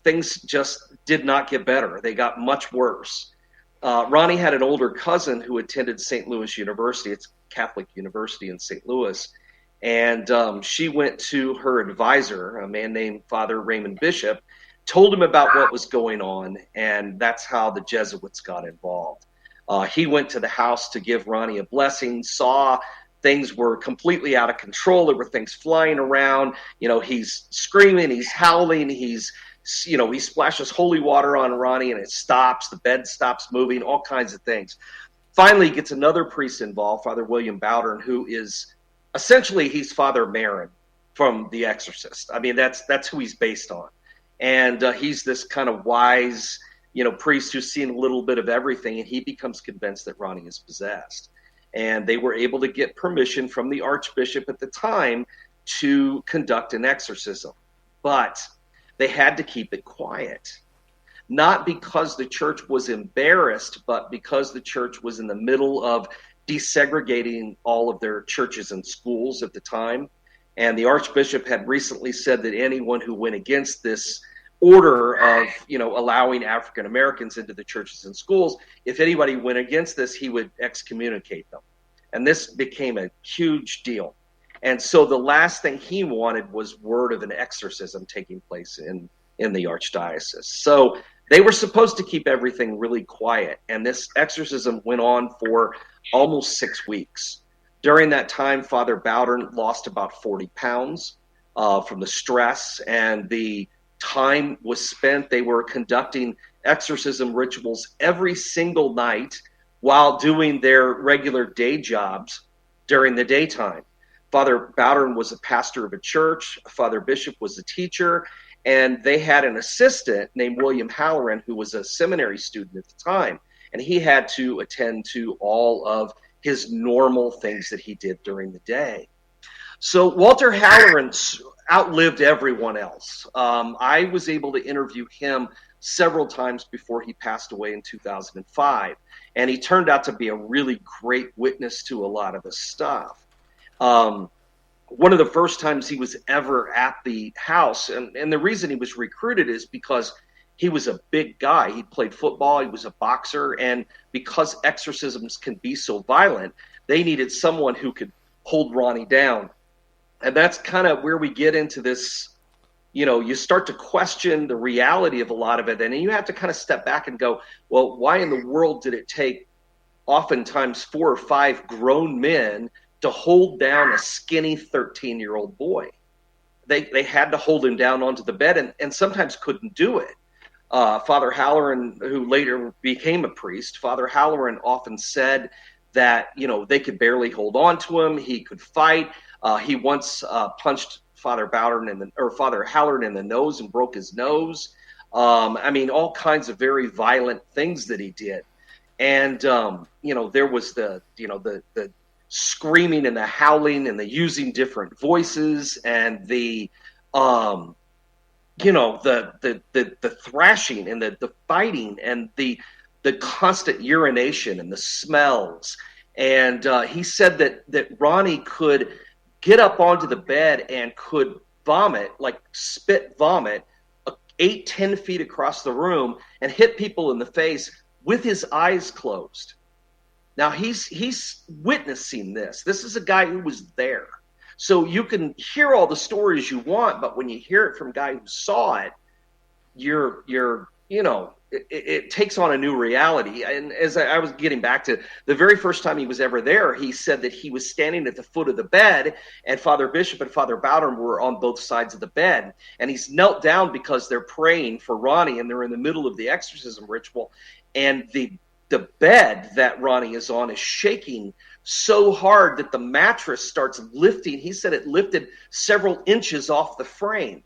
things just did not get better. They got much worse. Ronnie had an older cousin who attended St. Louis University. It's a Catholic university in St. Louis. And she went to her advisor, a man named Father Raymond Bishop, told him about what was going on, and that's how the Jesuits got involved. He went to the house to give Ronnie a blessing, saw things were completely out of control. There were things flying around. He's screaming, he's howling, he splashes holy water on Ronnie and it stops. The bed stops moving, all kinds of things. Finally, he gets another priest involved, Father William Bowdern, who is essentially, he's Father Marin from The Exorcist. I mean, that's who he's based on. And he's this kind of wise, priest who's seen a little bit of everything, and he becomes convinced that Ronnie is possessed. And they were able to get permission from the archbishop at the time to conduct an exorcism. But they had to keep it quiet. Not because the church was embarrassed, but because the church was in the middle of desegregating all of their churches and schools at the time. And the archbishop had recently said that anyone who went against this order of, allowing African Americans into the churches and schools, if anybody went against this, he would excommunicate them. And this became a huge deal. And so the last thing he wanted was word of an exorcism taking place in the archdiocese. So they were supposed to keep everything really quiet. And this exorcism went on for almost 6 weeks. During that time, Father Bowdern lost about 40 pounds from the stress, and the time was spent. They were conducting exorcism rituals every single night while doing their regular day jobs during the daytime. Father Bowdern was a pastor of a church. Father Bishop was a teacher, and they had an assistant named William Halloran, who was a seminary student at the time, and he had to attend to all of his normal things that he did during the day. So Walter Halloran outlived everyone else. I was able to interview him several times before he passed away in 2005, and he turned out to be a really great witness to a lot of the stuff. One of the first times he was ever at the house, and the reason he was recruited is because he was a big guy. He played football. He was a boxer. And because exorcisms can be so violent, they needed someone who could hold Ronnie down. And that's kind of where we get into this, you start to question the reality of a lot of it. And then you have to kind of step back and go, well, why in the world did it take oftentimes 4 or 5 grown men to hold down a skinny 13-year-old boy? They had to hold him down onto the bed and sometimes couldn't do it. Father Halloran, who later became a priest, Father Halloran often said that, they could barely hold on to him. He could fight. He once punched Father Halloran in the nose and broke his nose. All kinds of very violent things that he did. And, there was the screaming and the howling and the using different voices and the thrashing and the fighting and the constant urination and the smells. And he said that Ronnie could get up onto the bed and could vomit, like spit vomit, 8-10 feet across the room and hit people in the face with his eyes closed. Now he's witnessing this. This is a guy who was there. So you can hear all the stories you want, but when you hear it from a guy who saw it, it takes on a new reality. And as I was getting back to the very first time he was ever there, he said that he was standing at the foot of the bed, and Father Bishop and Father Bowdern were on both sides of the bed. And he's knelt down because they're praying for Ronnie, and they're in the middle of the exorcism ritual. And the bed that Ronnie is on is shaking so hard that the mattress starts lifting. He said it lifted several inches off the frame.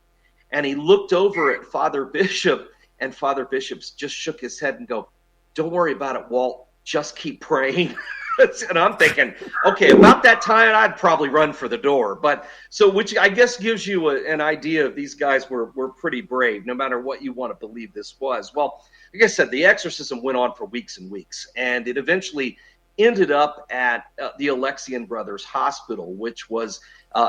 And he looked over at Father Bishop, and Father Bishop just shook his head and go, "Don't worry about it, Walt. Just keep praying." And I'm thinking, okay, about that time, I'd probably run for the door. But so, which I guess gives you an idea of these guys were pretty brave, no matter what you want to believe this was. Well, like I said, the exorcism went on for weeks and weeks, and it eventually ended up at the Alexian Brothers Hospital, which was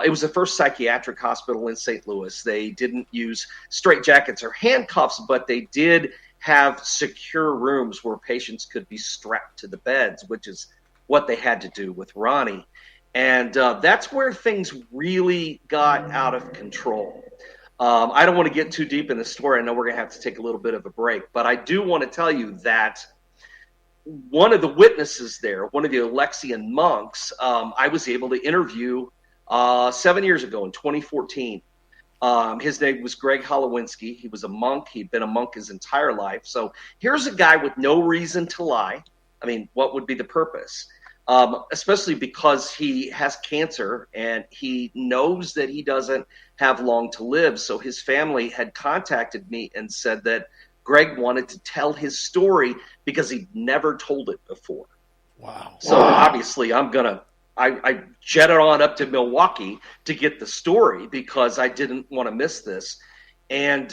it was the first psychiatric hospital in St. Louis. They didn't use straitjackets or handcuffs, but they did have secure rooms where patients could be strapped to the beds, which is what they had to do with Ronnie. And that's where things really got out of control. I don't want to get too deep in the story. I know we're going to have to take a little bit of a break, but I do want to tell you that one of the witnesses there, one of the Alexian monks, I was able to interview 7 years ago in 2014. His name was Greg Holowinski. He was a monk. He'd been a monk his entire life. So here's a guy with no reason to lie. I mean, what would be the purpose? especially because he has cancer and he knows that he doesn't have long to live. So his family had contacted me and said that Greg wanted to tell his story because he'd never told it before. Wow. So obviously I jetted on up to Milwaukee to get the story because I didn't want to miss this. And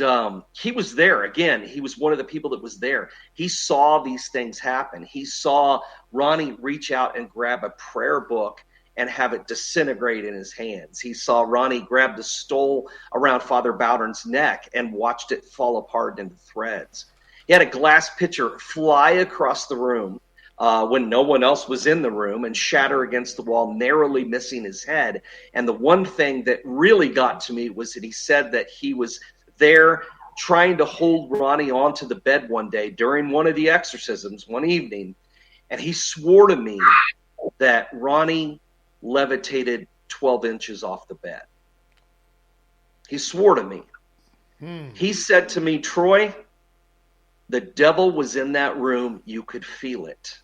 he was there. Again, he was one of the people that was there. He saw these things happen. He saw Ronnie reach out and grab a prayer book and have it disintegrate in his hands. He saw Ronnie grab the stole around Father Bowden's neck and watched it fall apart into threads. He had a glass pitcher fly across the room when no one else was in the room and shatter against the wall, narrowly missing his head. And the one thing that really got to me was that he said that he was there trying to hold Ronnie onto the bed one day during one of the exorcisms one evening, and he swore to me that Ronnie levitated 12 inches off the bed. He swore to me. He said to me, Troy, the devil was in that room. You could feel it.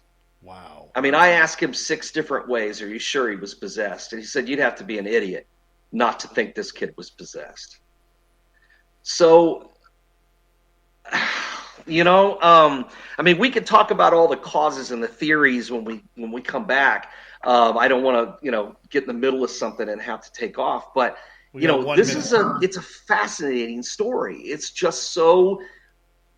Wow. I mean, I asked him 6 different ways, are you sure he was possessed? And he said, you'd have to be an idiot not to think this kid was possessed. So, you know, I mean, we could talk about all the causes and the theories when we come back. I don't want to, you know, get in the middle of something and have to take off. But, you know, this is it's a fascinating story. It's just so,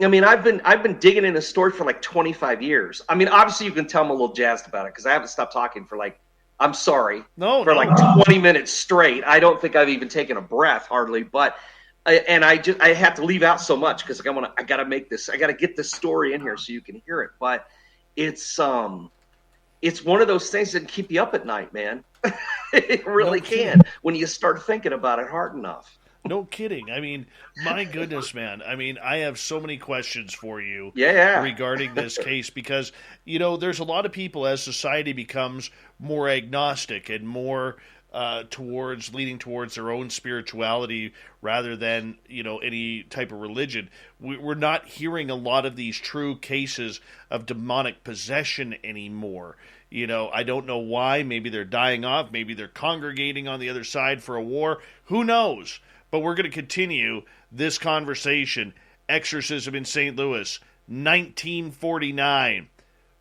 I mean, I've been digging in this story for like 25 years. I mean, obviously you can tell I'm a little jazzed about it because I haven't stopped talking for like, I'm sorry, for like 20 minutes straight. I don't think I've even taken a breath hardly, but I have to leave out so much because I got to get this story in here so you can hear it. But it's one of those things that can keep you up at night, man. It really can when you start thinking about it hard enough. No kidding. I mean, my goodness, man. I mean, I have so many questions for you regarding this case because, you know, there's a lot of people as society becomes more agnostic and more leaning towards their own spirituality rather than, you know, any type of religion. We're not hearing a lot of these true cases of demonic possession anymore. You know, I don't know why. Maybe they're dying off. Maybe they're congregating on the other side for a war. Who knows? But we're going to continue this conversation. Exorcism in St. Louis, 1949.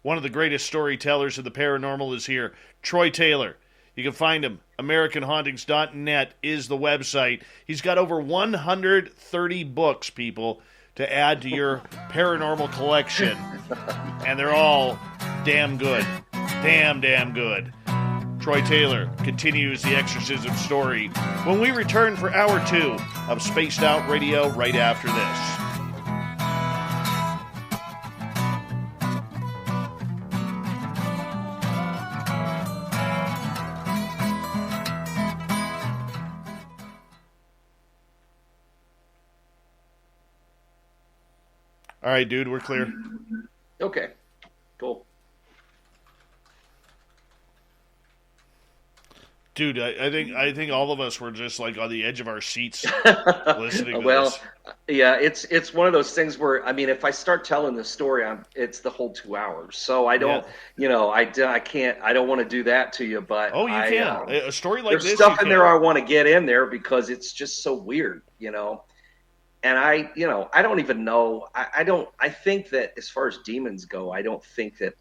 One of the greatest storytellers of the paranormal is here, Troy Taylor. You can find him. AmericanHauntings.net is the website. He's got over 130 books, people, to add to your paranormal collection. And they're all damn good. Damn good. Troy Taylor continues the exorcism story when we return for Hour 2 of Spaced Out Radio right after this. All right, dude, we're clear. Okay, cool. Dude, I think all of us were just like on the edge of our seats listening to this. Yeah, it's one of those things where, I mean, if I start telling the story, it's the whole 2 hours. So I don't, you know, I don't want to do that to you. But you can. A story like this, there's stuff in there I want to get in there because it's just so weird, you know. And I don't even know. I think that as far as demons go, I think that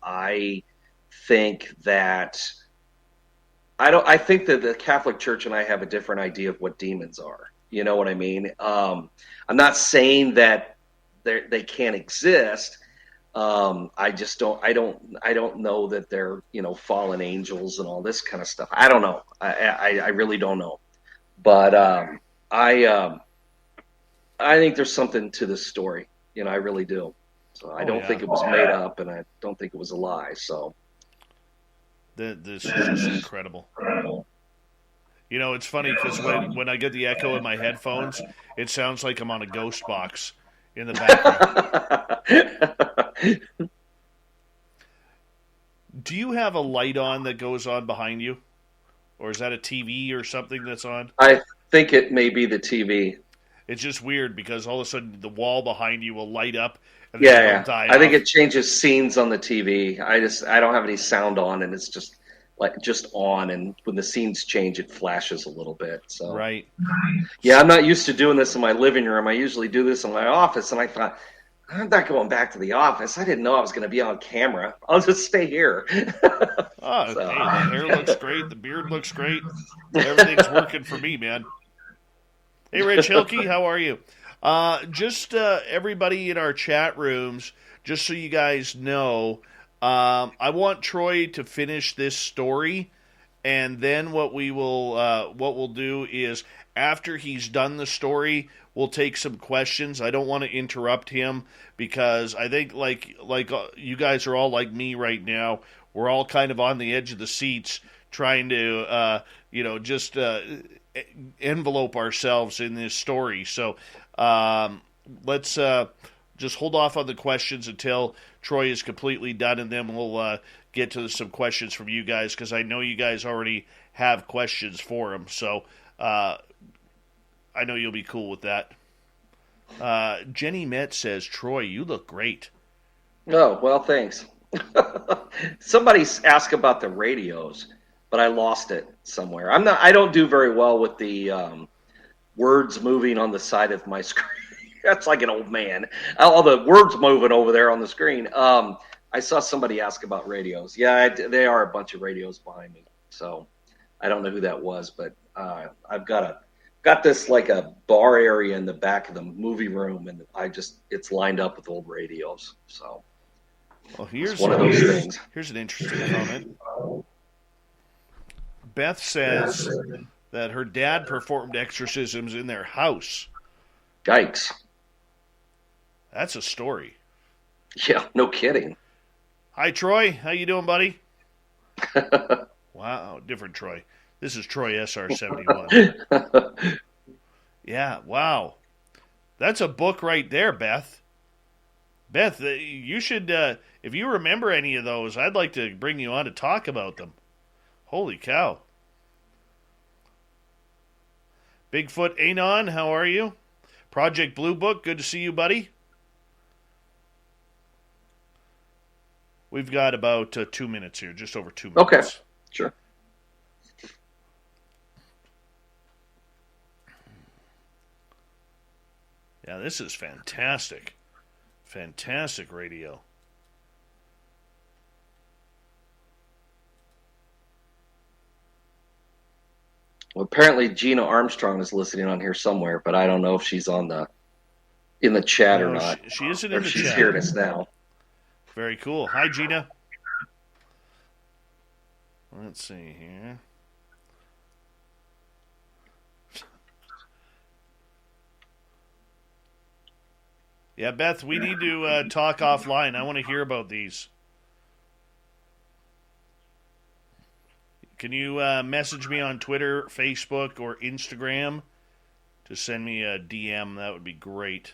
the Catholic Church and I have a different idea of what demons are. You know what I mean? I'm not saying that they can't exist. I just don't. I don't know that they're, you know, fallen angels and all this kind of stuff. I don't know. I really don't know. But I think there's something to this story. You know, I really do. So I don't think it was made up, and I don't think it was a lie. So this is just incredible. You know, it's funny because when I get the echo in my headphones, it sounds like I'm on a ghost box in the background. Do you have a light on that goes on behind you? Or is that a TV or something that's on? I think it may be the TV. It's just weird because all of a sudden the wall behind you will light up. And I think it changes scenes on the TV. I don't have any sound on, and it's just like just on, and when the scenes change, it flashes a little bit. So Right. yeah, I'm not used to doing this in my living room. I usually do this in my office, and I thought, I'm not going back to the office. I didn't know I was going to be on camera. I'll just stay here. Oh, So- hey, the hair looks great. The beard looks great. Everything's working for me, man. Hey, Rich Hilke, how are you? Just everybody in our chat rooms, just so you guys know, I want Troy to finish this story, and then what we'll do is after he's done the story, we'll take some questions. I don't want to interrupt him because I think like you guys are all like me right now. We're all kind of on the edge of the seats trying to just envelope ourselves in this story. So let's just hold off on the questions until Troy is completely done, and then we'll get to some questions from you guys, because I know you guys already have questions for him. So I know you'll be cool with that. Jenny Met says, Troy, you look great. Oh, well, thanks. Somebody asked about the radios, but I lost it somewhere. I don't do very well with the words moving on the side of my screen. That's like an old man. All the words moving over there on the screen. I saw somebody ask about radios. Yeah, they are a bunch of radios behind me. So I don't know who that was, but I've got this like a bar area in the back of the movie room, and it's lined up with old radios. So well, here's one of those things. Here's an interesting comment. Beth says that her dad performed exorcisms in their house. Yikes. That's a story. Yeah, no kidding. Hi, Troy. How you doing, buddy? Wow, different Troy. This is Troy SR 71. Yeah, wow. That's a book right there, Beth. Beth, you should, if you remember any of those, I'd like to bring you on to talk about them. Holy cow. Bigfoot Anon, how are you? Project Blue Book, good to see you, buddy. We've got about 2 minutes here, just over 2 minutes. Okay, sure. Yeah, this is fantastic. Fantastic radio. Well, apparently Gina Armstrong is listening on here somewhere, but I don't know if she's in the chat or not. She isn't or in the if she's chat. hearing us now. Very cool. Hi, Gina. Let's see here. Yeah, Beth, we need to talk offline. I want to hear about these. Can you message me on Twitter, Facebook, or Instagram to send me a DM? That would be great.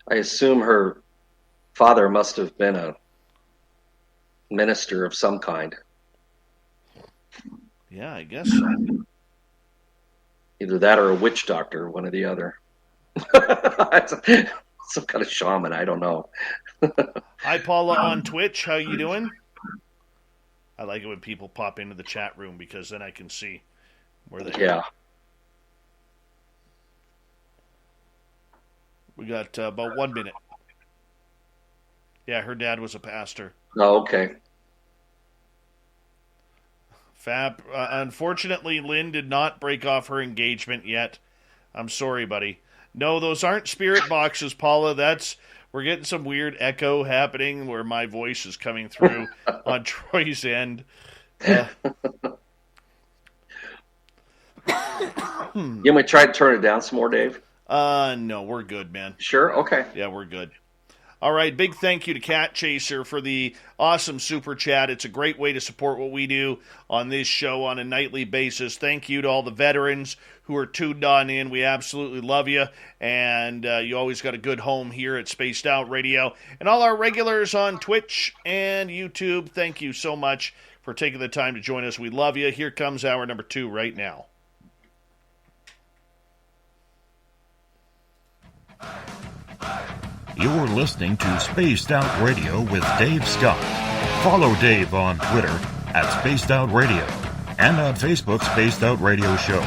I assume her father must have been a minister of some kind. Yeah, I guess so. Either that or a witch doctor, one or the other. Some kind of shaman, I don't know. Hi, Paula on Twitch. How you doing? I like it when people pop into the chat room because then I can see where they Yeah. are. We got about 1 minute. Yeah, her dad was a pastor. Oh, okay. Fab. Unfortunately, Lynn did not break off her engagement yet. I'm sorry, buddy. No, those aren't spirit boxes, Paula. We're getting some weird echo happening where my voice is coming through on Troy's end. You want me to try to turn it down some more, Dave? No, we're good, man. Sure? Okay. Yeah, we're good. All right, big thank you to Cat Chaser for the awesome super chat. It's a great way to support what we do on this show on a nightly basis. Thank you to all the veterans who are tuned on in. We absolutely love you, and you always got a good home here at Spaced Out Radio. And all our regulars on Twitch and YouTube, thank you so much for taking the time to join us. We love you. Here comes hour number 2 right now. You're listening to Spaced Out Radio with Dave Scott. Follow Dave on Twitter @Spaced Out Radio and on Facebook, Spaced Out Radio Show.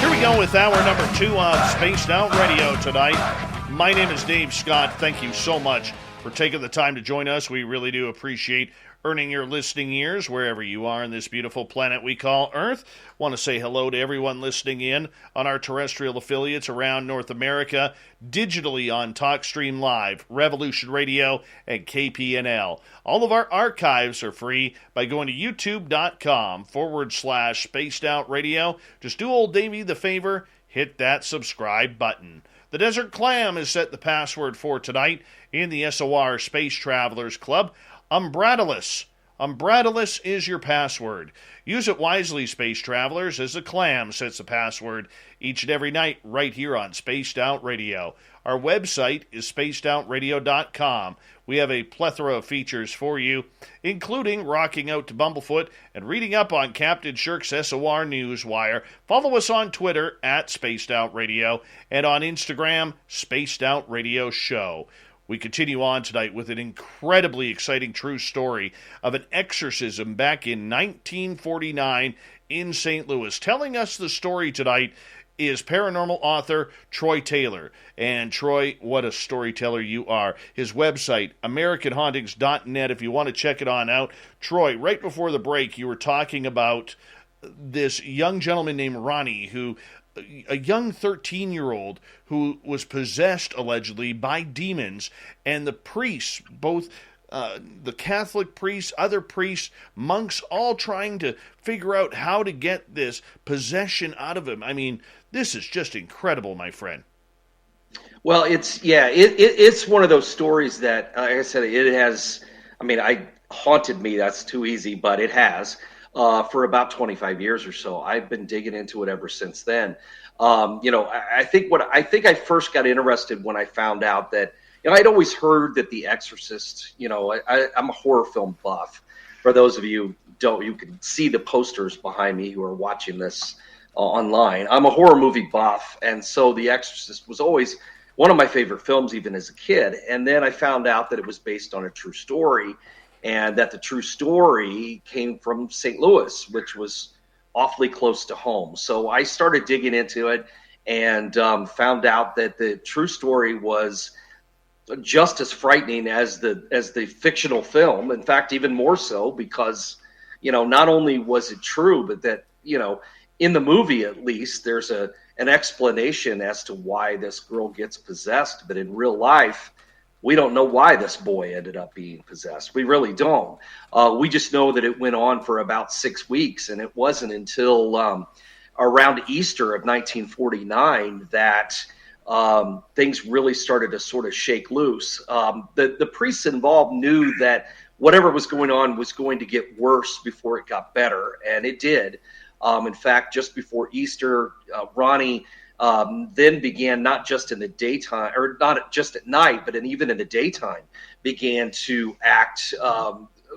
Here we go with hour number 2 on Spaced Out Radio tonight. My name is Dave Scott. Thank you so much for taking the time to join us. We really do appreciate earning your listening ears wherever you are in this beautiful planet we call Earth. Want to say hello to everyone listening in on our terrestrial affiliates around North America, digitally on TalkStream Live, Revolution Radio, and KPNL. All of our archives are free by going to youtube.com/Spaced Out Radio. Just do old Davey the favor, hit that subscribe button. The Desert Clam has set the password for tonight in the SOR Space Travelers Club. Umbradalus. Umbradalus is your password. Use it wisely, space travelers, as the Clam sets the password each and every night right here on Spaced Out Radio. Our website is spacedoutradio.com. We have a plethora of features for you, including rocking out to Bumblefoot and reading up on Captain Shirk's SOR Newswire. Follow us on Twitter @SpacedOutRadio and on Instagram, Spaced Out Radio Show. We continue on tonight with an incredibly exciting true story of an exorcism back in 1949 in St. Louis. Telling us the story tonight is paranormal author Troy Taylor. And Troy, what a storyteller you are. His website, AmericanHauntings.net, if you want to check it on out. Troy, right before the break, you were talking about this young gentleman named Ronnie who... a young 13-year-old who was possessed, allegedly, by demons, and the priests, both the Catholic priests, other priests, monks, all trying to figure out how to get this possession out of him. I mean, this is just incredible, my friend. Well, it's one of those stories that, like I said, it has, haunted me, that's too easy, but it has. For about 25 years or so. I've been digging into it ever since then. I think I first got interested when I found out that, I'd always heard that The Exorcist, I'm a horror film buff. For those of you you can see the posters behind me who are watching this online. I'm a horror movie buff, and so The Exorcist was always one of my favorite films, even as a kid. And then I found out that it was based on a true story, and that the true story came from St. Louis, which was awfully close to home. So I started digging into it and found out that the true story was just as frightening as the fictional film. In fact, even more so, because not only was it true, but that in the movie at least there's an explanation as to why this girl gets possessed. But in real life, we don't know why this boy ended up being possessed. We really don't. We just know that it went on for about 6 weeks, and it wasn't until around Easter of 1949 that things really started to sort of shake loose. The priests involved knew that whatever was going on was going to get worse before it got better, and it did. In fact, just before Easter, Ronnie then began, not just in the daytime, or not just at night, but even in the daytime, began to act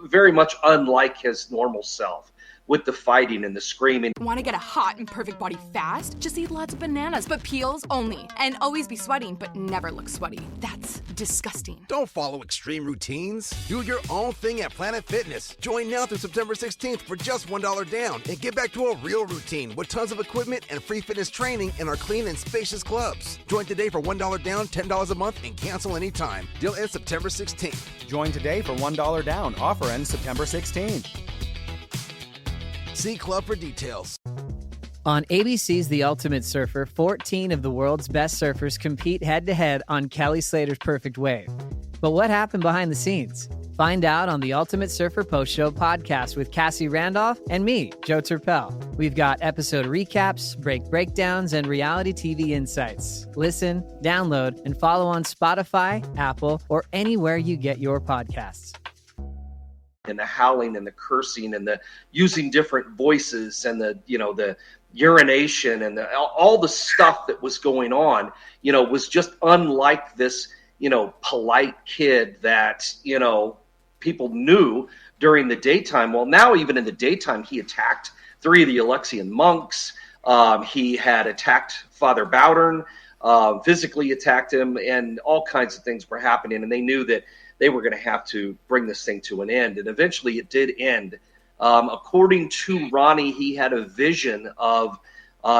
very much unlike his normal self, with the fighting and the screaming. Want to get a hot and perfect body fast? Just eat lots of bananas, but peels only. And always be sweating, but never look sweaty. That's disgusting. Don't follow extreme routines. Do your own thing at Planet Fitness. Join now through September 16th for just $1 down and get back to a real routine with tons of equipment and free fitness training in our clean and spacious clubs. Join today for $1 down, $10 a month, and cancel anytime. Deal ends September 16th. Join today for $1 down. Offer ends September 16th. See club for details. On ABC's The Ultimate Surfer, 14 of the world's best surfers compete head-to-head on Kelly Slater's Perfect Wave. But what happened behind the scenes? Find out on the Ultimate Surfer Post-Show podcast with Cassie Randolph and me, Joe Turpel. We've got episode recaps, breakdowns, and reality TV insights. Listen, download, and follow on Spotify, Apple, or anywhere you get your podcasts. And the howling and the cursing and the using different voices and the urination and all the stuff that was going on, was just unlike this, polite kid that, people knew during the daytime. Well, now even in the daytime, he attacked 3 of the Alexian monks. He had attacked Father Bowdern. physically attacked him, and all kinds of things were happening. And they knew that they were going to have to bring this thing to an end. And eventually it did end. According to Ronnie, he had a vision of,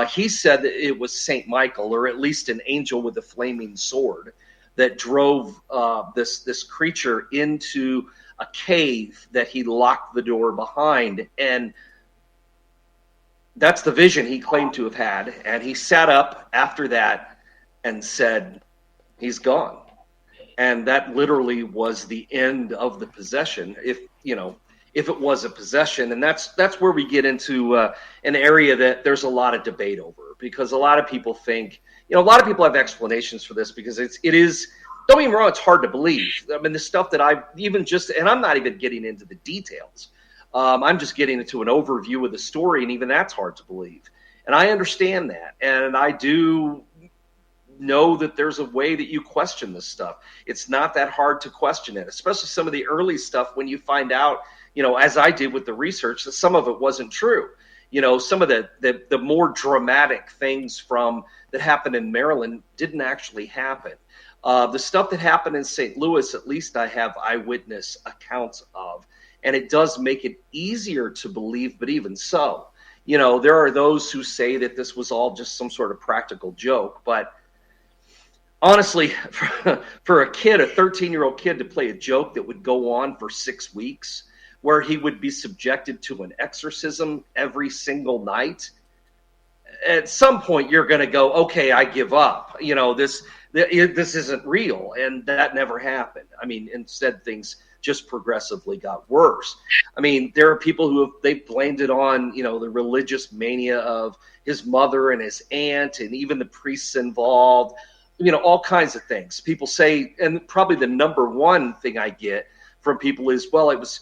he said that it was St. Michael, or at least an angel with a flaming sword, that drove this creature into a cave that he locked the door behind. And that's the vision he claimed to have had. And he sat up after that and said, he's gone. And that literally was the end of the possession, if it was a possession. And that's where we get into an area that there's a lot of debate over, because a lot of people think, a lot of people have explanations for this, because it is, don't get me wrong, it's hard to believe. I mean, the stuff that I've even and I'm not even getting into the details. I'm just getting into an overview of the story, and even that's hard to believe. And I understand that. And I do know that there's a way that you question this stuff. It's not that hard to question it, especially some of the early stuff when you find out, as I did with the research, that some of it wasn't true. Some of the more dramatic things that happened in Maryland didn't actually happen. The stuff that happened in St. Louis, at least I have eyewitness accounts of, and it does make it easier to believe. But even so, there are those who say that this was all just some sort of practical joke. But honestly, for a 13-year-old kid to play a joke that would go on for 6 weeks, where he would be subjected to an exorcism every single night, at some point you're going to go, okay, I give up. This isn't real. And that never happened. I mean, instead things just progressively got worse. I mean, there are people they blamed it on, the religious mania of his mother and his aunt, and even the priests involved, all kinds of things. People say, and probably the number one thing I get from people is, well, it was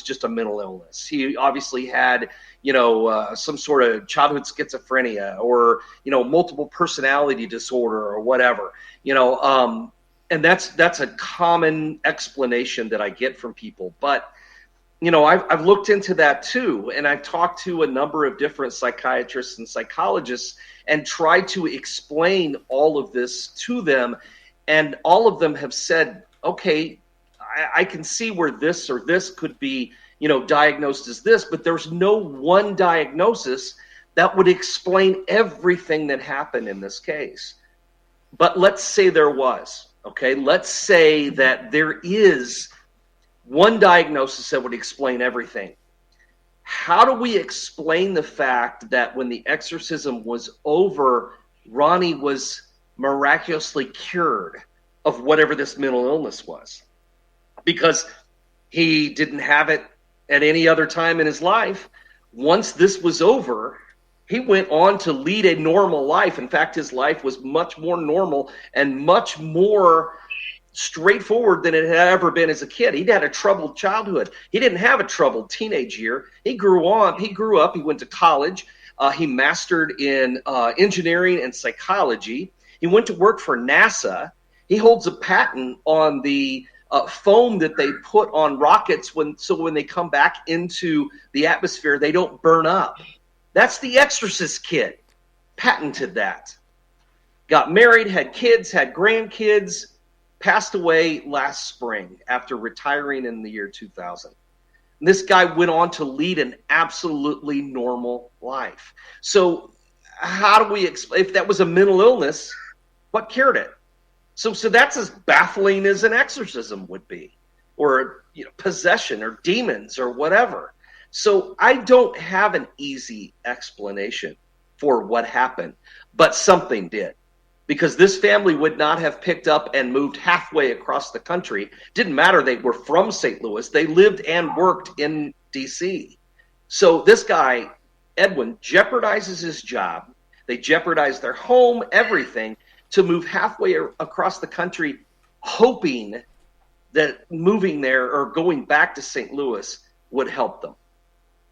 just a mental illness. He obviously had, some sort of childhood schizophrenia, or, multiple personality disorder, or whatever, and that's a common explanation that I get from people. But, I've looked into that too. And I've talked to a number of different psychiatrists and psychologists and tried to explain all of this to them. And all of them have said, okay, I can see where this or this could be, diagnosed as this, but there's no one diagnosis that would explain everything that happened in this case. But let's say there was, okay? Let's say that there is one diagnosis that would explain everything. How do we explain the fact that when the exorcism was over, Ronnie was miraculously cured of whatever this mental illness was? Because he didn't have it at any other time in his life. Once this was over, he went on to lead a normal life. In fact, his life was much more normal and much more straightforward than it had ever been as a kid. He'd had a troubled childhood. He didn't have a troubled teenage year. He grew up, he went to college. He mastered in engineering and psychology. He went to work for NASA. He holds a patent on the foam that they put on rockets when they come back into the atmosphere, they don't burn up. That's the Exorcist kid. Patented that. Got married, had kids, had grandkids, passed away last spring after retiring in the year 2000. And this guy went on to lead an absolutely normal life. So how do we explain, if that was a mental illness, what cured it? So that's as baffling as an exorcism would be, or possession, or demons, or whatever. So I don't have an easy explanation for what happened, but something did, because this family would not have picked up and moved halfway across the country. Didn't matter, they were from St. Louis. They lived and worked in D.C. So this guy, Edwin, jeopardizes his job. They jeopardize their home, everything, to move halfway across the country, hoping that moving there or going back to St. Louis would help them.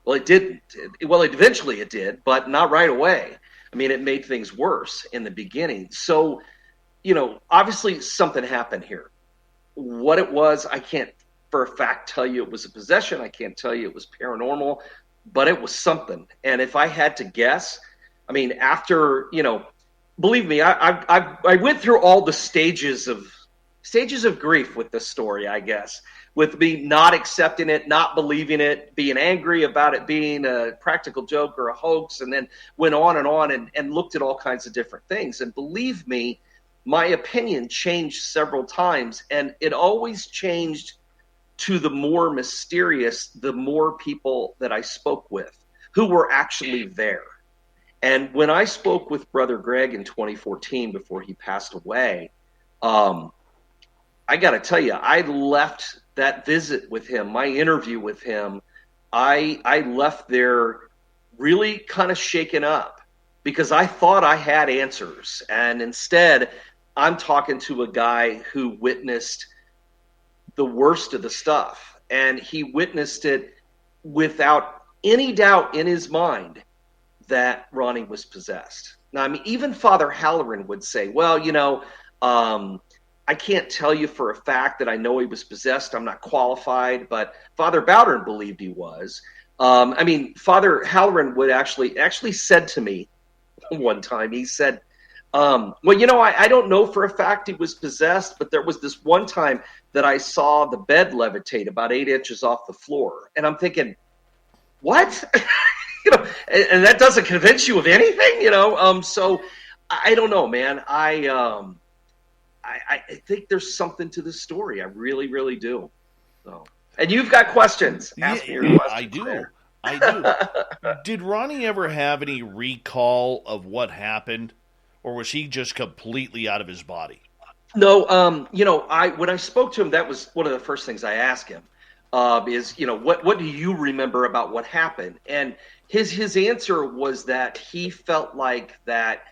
Well, it didn't. Eventually it did, but not right away. I mean, it made things worse in the beginning. So, obviously something happened here. What it was, I can't for a fact tell you it was a possession. I can't tell you it was paranormal, but it was something. And if I had to guess, I mean, after, believe me, I went through all the stages of grief with this story, I guess, with me not accepting it, not believing it, being angry about it being a practical joke or a hoax, and then went on and looked at all kinds of different things. And believe me, my opinion changed several times, and it always changed to the more mysterious, the more people that I spoke with who were actually there. And when I spoke with Brother Greg in 2014 before he passed away, I got to tell you, I left that visit with him, my interview with him, I left there really kind of shaken up because I thought I had answers. And instead, I'm talking to a guy who witnessed the worst of the stuff. And he witnessed it without any doubt in his mind that Ronnie was possessed. Now, I mean, even Father Halloran would say, well, I can't tell you for a fact that I know he was possessed. I'm not qualified, but Father Bowdern believed he was. Father Halloran would actually said to me one time, he said, I don't know for a fact he was possessed, but there was this one time that I saw the bed levitate about 8 inches off the floor. And I'm thinking, what? And that doesn't convince you of anything, So I don't know, man. I think there's something to this story. I really, really do. So, and you've got questions. Ask me your questions. I do. Did Ronnie ever have any recall of what happened, or was he just completely out of his body? No. When I spoke to him, that was one of the first things I asked him. What do you remember about what happened? And his answer was that he felt like that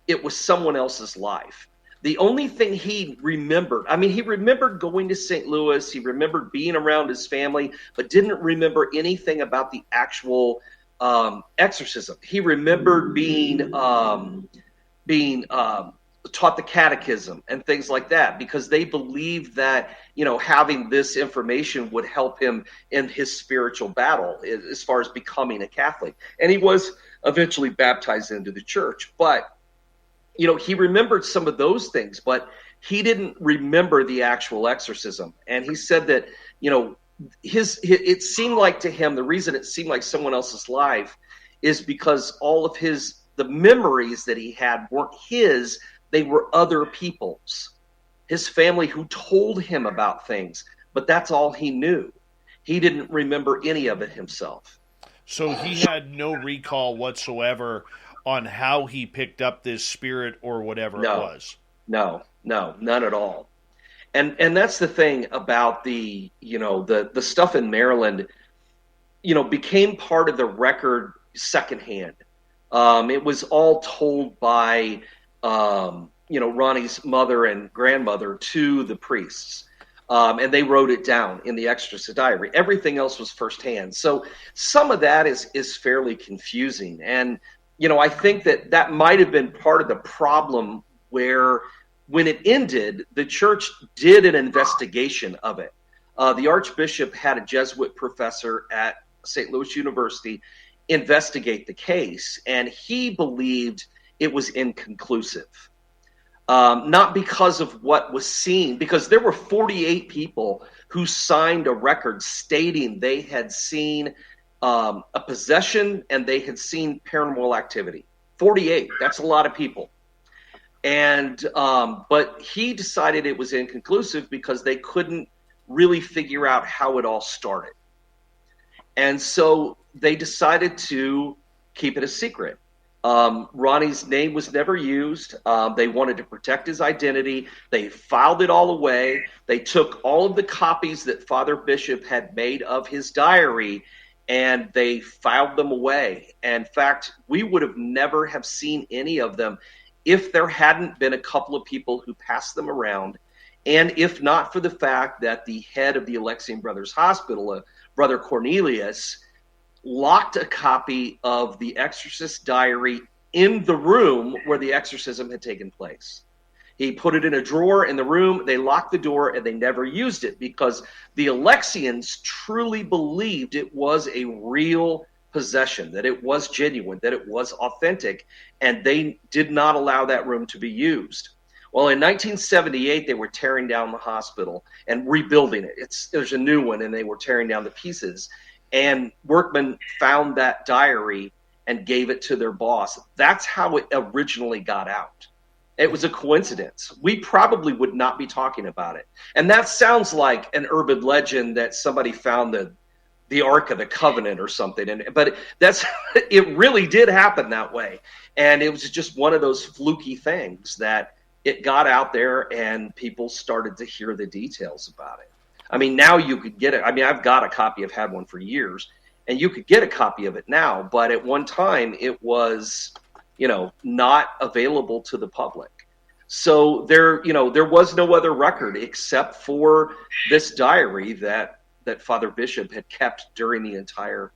it was someone else's life. The only thing he remembered, he remembered going to St. Louis, he remembered being around his family, but didn't remember anything about the actual exorcism. He remembered being taught the catechism and things like that, because they believed that, having this information would help him in his spiritual battle as far as becoming a Catholic. And he was eventually baptized into the church. But he remembered some of those things, but he didn't remember the actual exorcism. And he said that, it seemed like to him, the reason it seemed like someone else's life is because all of the memories that he had weren't his, they were other people's. His family who told him about things, but that's all he knew. He didn't remember any of it himself. So he had no recall whatsoever on how he picked up this spirit or whatever it was. No, none at all. And that's the thing about the stuff in Maryland, became part of the record secondhand. It was all told by, Ronnie's mother and grandmother to the priests. And they wrote it down in the Exorcist diary. Everything else was firsthand. So some of that is fairly confusing. And I think that might have been part of the problem where when it ended, the church did an investigation of it. The Archbishop had a Jesuit professor at St. Louis University investigate the case, and he believed it was inconclusive. Not because of what was seen, because there were 48 people who signed a record stating they had seen a possession and they had seen paranormal activity. 48, that's a lot of people. And but he decided it was inconclusive because they couldn't really figure out how it all started. And so they decided to keep it a secret. Ronnie's name was never used. They wanted to protect his identity. They filed it all away. They took all of the copies that Father Bishop had made of his diary and they filed them away. In fact, we would have never have seen any of them if there hadn't been a couple of people who passed them around, and if not for the fact that the head of the Alexian Brothers Hospital, Brother Cornelius, locked a copy of the Exorcist diary in the room where the exorcism had taken place. He put it in a drawer in the room, they locked the door, and they never used it because the Alexians truly believed it was a real possession, that it was genuine, that it was authentic, and they did not allow that room to be used. Well, in 1978, they were tearing down the hospital and rebuilding it. There's a new one, and they were tearing down the pieces. And workmen found that diary and gave it to their boss. That's how it originally got out. It was a coincidence. We probably would not be talking about it. And that sounds like an urban legend that somebody found the Ark of the Covenant or something. But it really did happen that way. And it was just one of those fluky things that it got out there and people started to hear the details about it. I mean, now you could get it. I mean, I've got a copy. I've had one for years, and you could get a copy of it now. But at one time, it was, not available to the public. So there was no other record except for this diary that Father Bishop had kept during the entire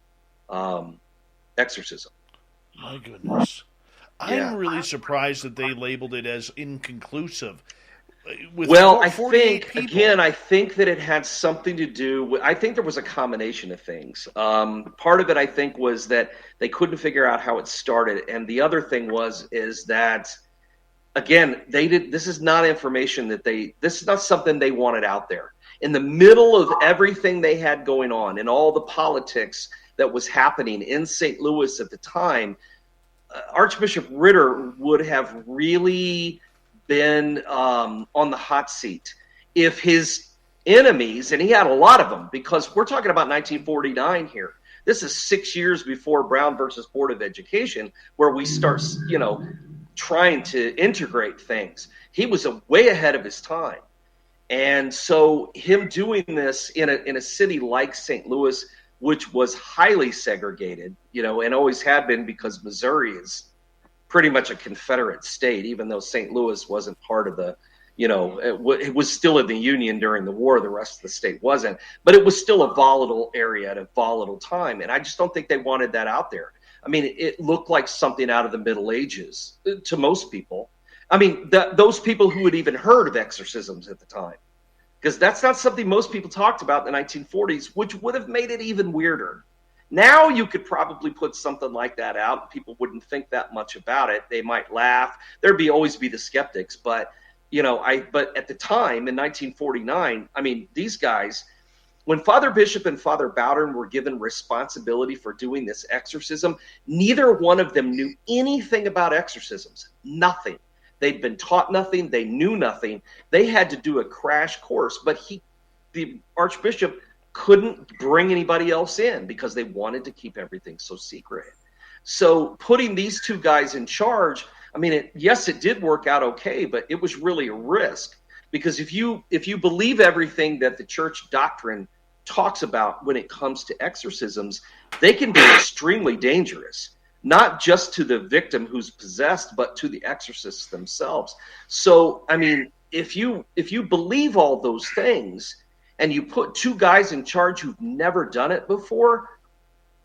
exorcism. My goodness. Yeah. I'm really surprised that they labeled it as inconclusive. I think that it had something to do with, I think there was a combination of things. Part of it, I think, was that they couldn't figure out how it started. And the other thing is that, again, this is not information this is not something they wanted out there. In the middle of everything they had going on and all the politics that was happening in St. Louis at the time, Archbishop Ritter would have really been on the hot seat if his enemies, and he had a lot of them, because we're talking about 1949 here. This is 6 years before Brown versus Board of Education, where we start, trying to integrate things. He was way ahead of his time. And so him doing this in a city like St. Louis, which was highly segregated, and always had been, because Missouri is pretty much a Confederate state, even though St. Louis wasn't part of the, it was still in the Union during the war. The rest of the state wasn't, but it was still a volatile area at a volatile time. And I just don't think they wanted that out there. I mean, it looked like something out of the Middle Ages to most people. I mean, those people who had even heard of exorcisms at the time, because that's not something most people talked about in the 1940s, which would have made it even weirder. Now you could probably put something like that out. People wouldn't think that much about it. They might laugh. There'd always be the skeptics. But, but at the time in 1949, I mean, these guys, when Father Bishop and Father Bowden were given responsibility for doing this exorcism, neither one of them knew anything about exorcisms. Nothing. They'd been taught nothing. They knew nothing. They had to do a crash course. But the Archbishop couldn't bring anybody else in because they wanted to keep everything so secret. So putting these two guys in charge, I mean, yes, it did work out okay, but it was really a risk, because if you believe everything that the church doctrine talks about when it comes to exorcisms, they can be extremely dangerous, not just to the victim who's possessed, but to the exorcists themselves. So, I mean, if you believe all those things, and you put two guys in charge who've never done it before,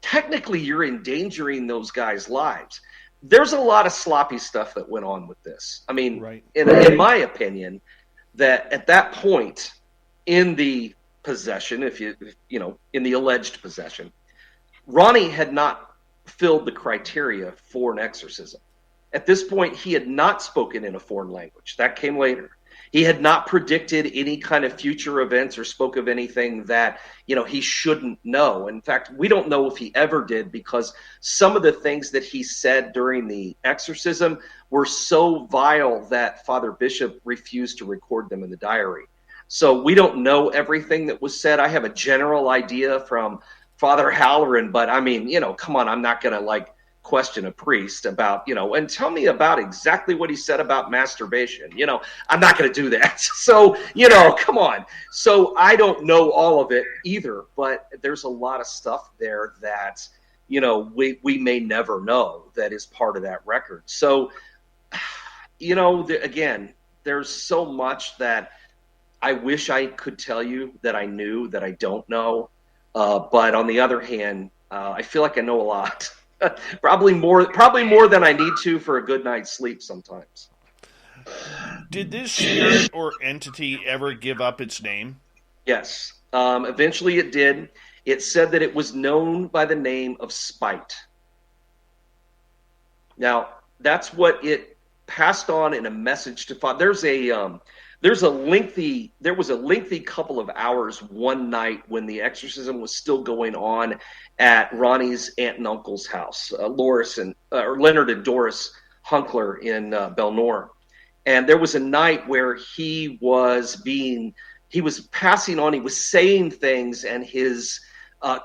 technically you're endangering those guys' lives. There's a lot of sloppy stuff that went on with this. I mean, right. In my opinion, that at that point in the possession, in the alleged possession, Ronnie had not filled the criteria for an exorcism. At this point, he had not spoken in a foreign language. That came later. He had not predicted any kind of future events or spoke of anything that, he shouldn't know. In fact, we don't know if he ever did, because some of the things that he said during the exorcism were so vile that Father Bishop refused to record them in the diary. So we don't know everything that was said. I have a general idea from Father Halloran, but I mean, come on, I'm not going to question a priest about, and tell me about exactly what he said about masturbation. I'm not going to do that. So, come on. So I don't know all of it either, but there's a lot of stuff there that, we may never know that is part of that record. So, again, there's so much that I wish I could tell you that I knew that I don't know. But on the other hand, I feel like I know a lot. Probably more than I need to for a good night's sleep sometimes. Did this spirit or entity ever give up its name? Yes. Eventually it did. it said that it was known by the name of Spite. Now, that's what it passed on in a message to Father. There was a lengthy couple of hours one night when the exorcism was still going on at Ronnie's aunt and uncle's house, Leonard and Doris Hunkler in Belnor. And there was a night where he was passing on, he was saying things, and his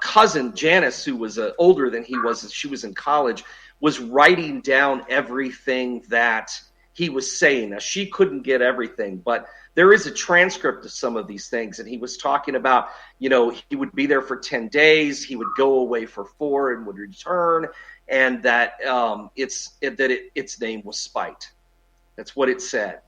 cousin Janice, who was older than he was, she was in college, was writing down everything that he was saying. Now, she couldn't get everything, but there is a transcript of some of these things. And he was talking about, he would be there for 10 days. He would go away for 4 and would return. And that its name was Spite. That's what it said.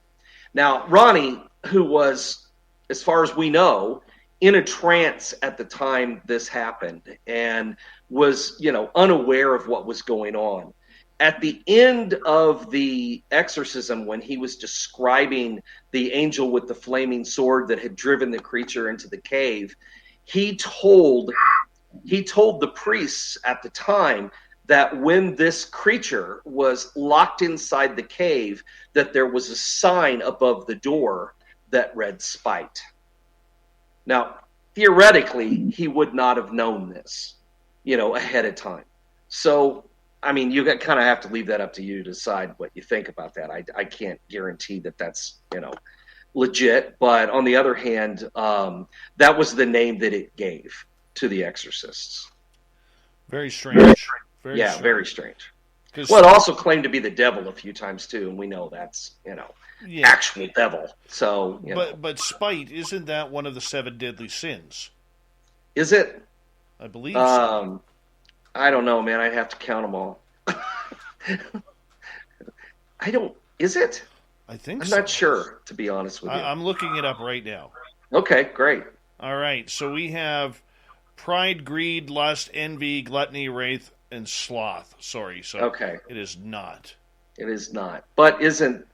Now, Ronnie, who was, as far as we know, in a trance at the time this happened and was, unaware of what was going on. At the end of the exorcism, when he was describing the angel with the flaming sword that had driven the creature into the cave, he told the priests at the time that when this creature was locked inside the cave, that there was a sign above the door that read Spite. Now, theoretically, he would not have known this, ahead of time. So, I mean, you kind of have to leave that up to you to decide what you think about that. I can't guarantee that that's, legit. But on the other hand, that was the name that it gave to the exorcists. Very strange. Very strange. Well, it also claimed to be the devil a few times, too. And we know that's, actual devil. So, But spite, isn't that one of the 7 deadly sins? Is it? I believe so. I don't know, man. I'd have to count them all. Is it? I think I'm so. not sure, to be honest with you. I'm looking it up right now. Okay, great. All right, so we have pride, greed, lust, envy, gluttony, wrath, and sloth. Sorry, so okay. It is not. It is not. But is that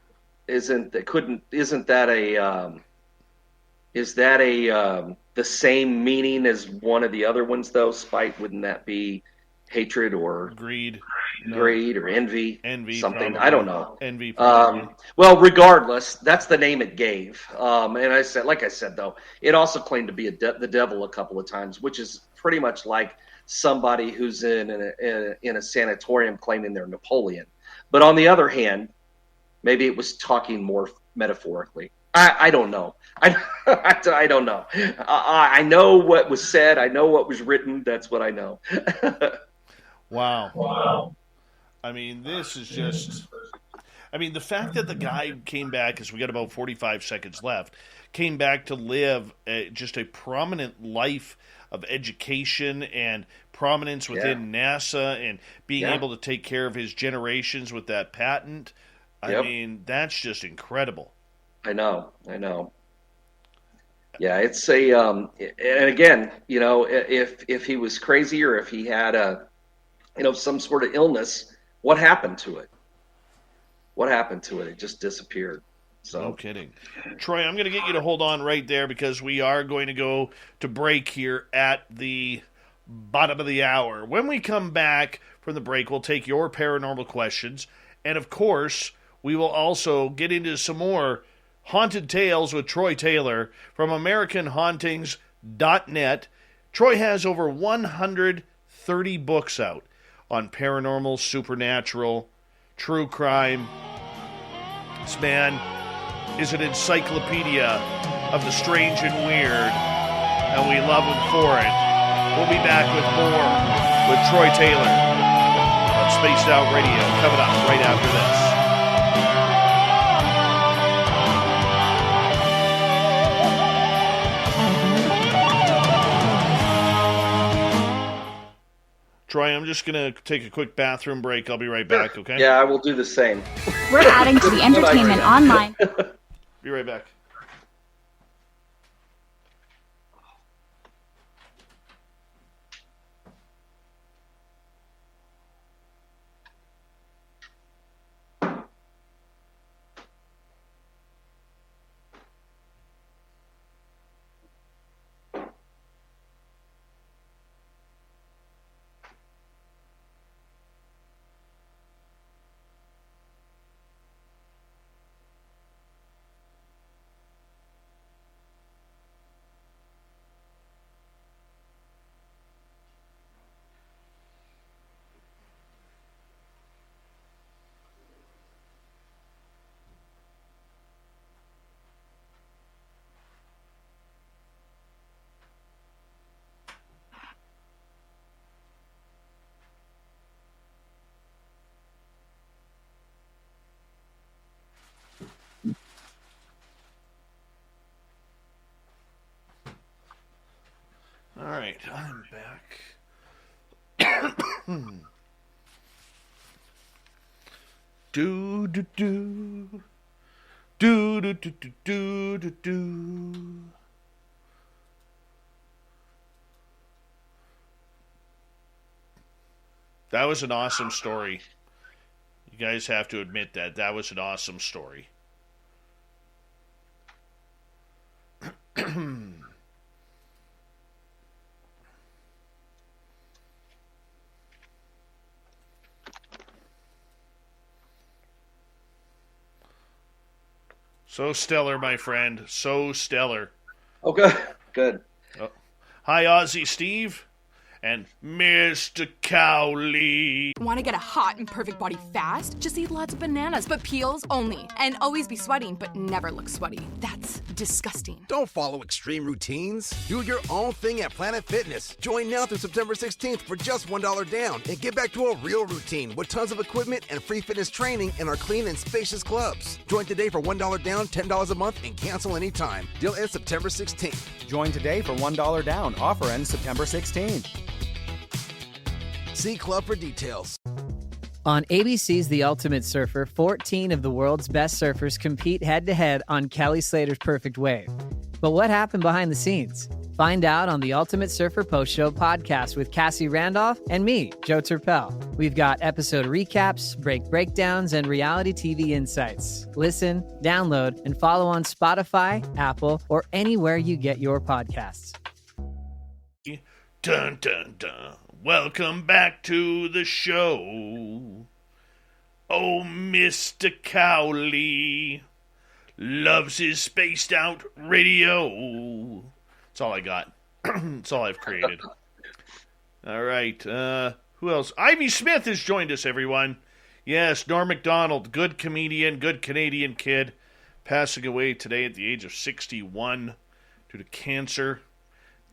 the same meaning as one of the other ones though? Spite, wouldn't that be hatred or greed or envy something? probably. I don't know. Envy probably. Well, regardless, that's the name it gave. And I said though, it also claimed to be the devil a couple of times, which is pretty much like somebody who's in a sanatorium claiming they're Napoleon. But on the other hand, maybe it was talking more metaphorically. I don't know. I don't know. I know what was said. I know what was written. That's what I know. Wow. I mean, this is just... I mean, the fact that the guy came back, because we got about 45 seconds left, came back to live just a prominent life of education and prominence within NASA and being able to take care of his generations with that patent. I mean, that's just incredible. I know. Yeah, it's and again, if he was crazy or if he had some sort of illness, what happened to it? It just disappeared. So. No kidding. Troy, I'm going to get you to hold on right there because we are going to go to break here at the bottom of the hour. When we come back from the break, we'll take your paranormal questions. And, of course, we will also get into some more Haunted Tales with Troy Taylor from AmericanHauntings.net. Troy has over 130 books out on paranormal, supernatural, true crime. This man is an encyclopedia of the strange and weird, and we love him for it. We'll be back with more with Troy Taylor on Spaced Out Radio coming up right after this. Troy, I'm just going to take a quick bathroom break. I'll be right back, okay? Yeah, I will do the same. We're adding to the entertainment online. Be right back. right, I'm back. Do do do do do do do do do do. That was an awesome story. You guys have to admit that was an awesome story. So stellar, my friend. So stellar. Oh, good. Good. Oh. Hi, Aussie Steve and Mr. Cowley. Want to get a hot and perfect body fast? Just eat lots of bananas, but peels only. And always be sweating, but never look sweaty. That's disgusting. Don't follow extreme routines. Do your own thing at Planet Fitness. Join now through September 16th for just $1 down and get back to a real routine with tons of equipment and free fitness training in our clean and spacious clubs. Join today for $1 down, $10 a month, and cancel anytime. Deal ends September 16th. Join today for $1 down. Offer ends September 16th. See club for details. On ABC's The Ultimate Surfer, 14 of the world's best surfers compete head-to-head on Kelly Slater's Perfect Wave. But what happened behind the scenes? Find out on the Ultimate Surfer Post-Show podcast with Cassie Randolph and me, Joe Turpel. We've got episode recaps, breakdowns, and reality TV insights. Listen, download, and follow on Spotify, Apple, or anywhere you get your podcasts. Dun, dun, dun. Welcome back to the show. Oh, Mr. Cowley loves his spaced out radio. That's all I got. That's all I've created. All right. Who else? Ivy Smith has joined us, everyone. Yes, Norm MacDonald, good comedian, good Canadian kid, passing away today at the age of 61 due to cancer.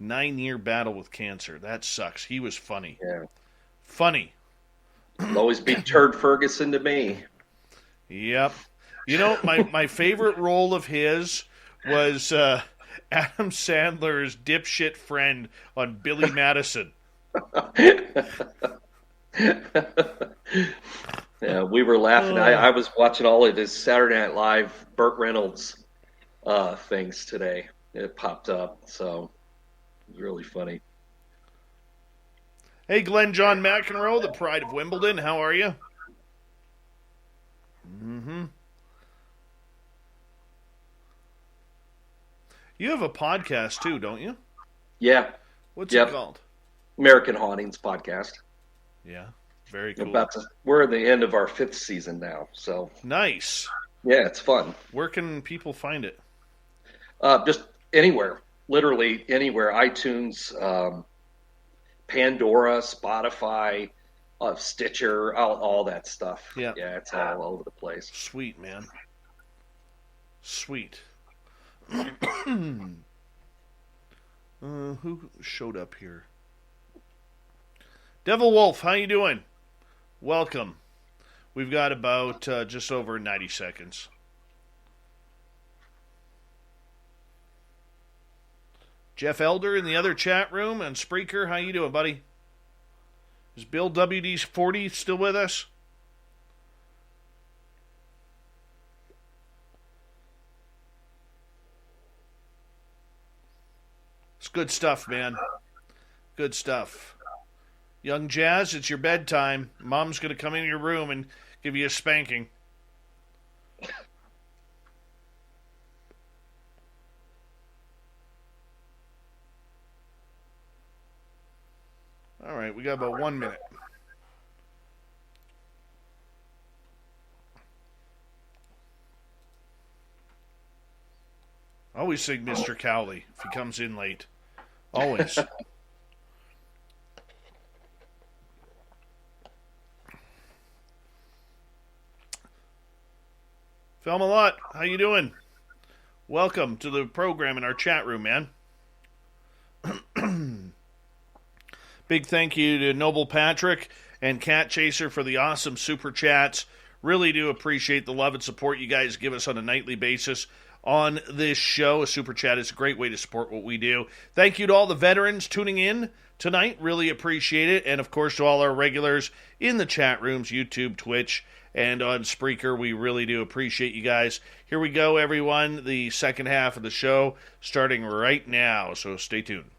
9-year battle with cancer. That sucks. He was funny. Yeah. Funny. It'll always be Turd Ferguson to me. Yep. You know, my favorite role of his was Adam Sandler's dipshit friend on Billy Madison. Yeah, we were laughing. I was watching all of his Saturday Night Live Burt Reynolds things today. It popped up, so it was really funny. Hey, Glenn John McEnroe, the pride of Wimbledon. How are you? Mm-hmm. You have a podcast, too, don't you? Yeah. What's it called? American Hauntings Podcast. Yeah, very cool. We're at the end of our 5th season now, so. Nice. Yeah, it's fun. Where can people find it? Just anywhere. Literally anywhere. iTunes, Pandora, Spotify, Stitcher, all that stuff. Yeah, it's all over the place. Sweet, man. Sweet. Who showed up here? Devil Wolf, how you doing? Welcome. We've got about just over 90 seconds. Jeff Elder in the other chat room and Spreaker, how you doing, buddy? Is Bill WD-40 still with us? It's good stuff, man. Good stuff. Young Jazz, it's your bedtime. Mom's going to come in your room and give you a spanking. All right, we got about 1 minute. Always sing Mr. Cowley if he comes in late. Always. Film a lot. How you doing? Welcome to the program in our chat room, man. Big thank you to Noble Patrick and Cat Chaser for the awesome super chats. Really do appreciate the love and support you guys give us on a nightly basis on this show. A super chat is a great way to support what we do. Thank you to all the veterans tuning in tonight. Really appreciate it. And, of course, to all our regulars in the chat rooms, YouTube, Twitch, and on Spreaker. We really do appreciate you guys. Here we go, everyone. The second half of the show starting right now, so stay tuned.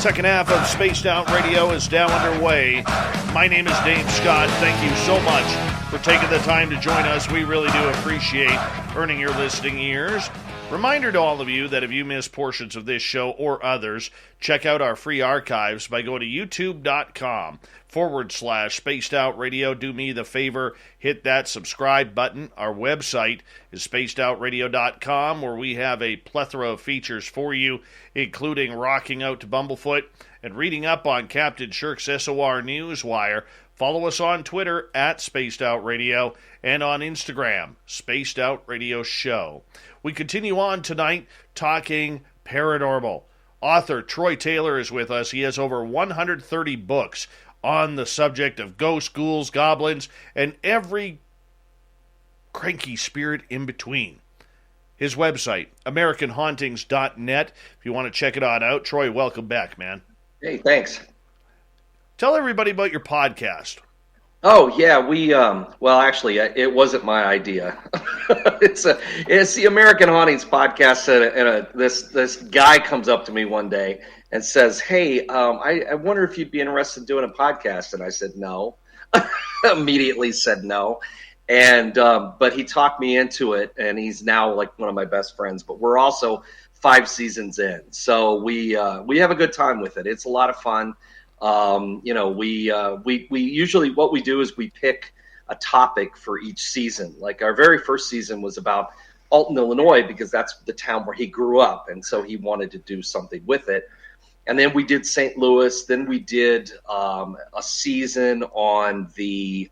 Second half of Spaced Out Radio is now underway. My name is Dave Scott. Thank you so much for taking the time to join us. We really do appreciate earning your listening ears. Reminder to all of you that if you miss portions of this show or others, check out our free archives by going to youtube.com/Spaced Out Radio. Do me the favor, hit that subscribe button. Our website is spacedoutradio.com, where we have a plethora of features for you, including rocking out to Bumblefoot and reading up on Captain Shirk's SOR Newswire. Follow us on Twitter at Spaced Out Radio and on Instagram, Spaced Out Radio Show. We continue on tonight talking paranormal. Author Troy Taylor is with us. He has over 130 books on the subject of ghosts, ghouls, goblins, and every cranky spirit in between. His website, AmericanHauntings.net, if you want to check it on out. Troy, welcome back, man. Hey, thanks. Tell everybody about your podcast. Oh yeah, well actually it wasn't my idea. it's the American Hauntings podcast, and this guy comes up to me one day and says, "Hey, I wonder if you'd be interested in doing a podcast." And I said no. Immediately said no. And but he talked me into it, and he's now like one of my best friends. But we're also 5 seasons in, so we have a good time with it. It's a lot of fun. We usually, what we do is we pick a topic for each season. Like our very first season was about Alton, Illinois, because that's the town where he grew up. And so he wanted to do something with it. And then we did St. Louis. Then we did a season on the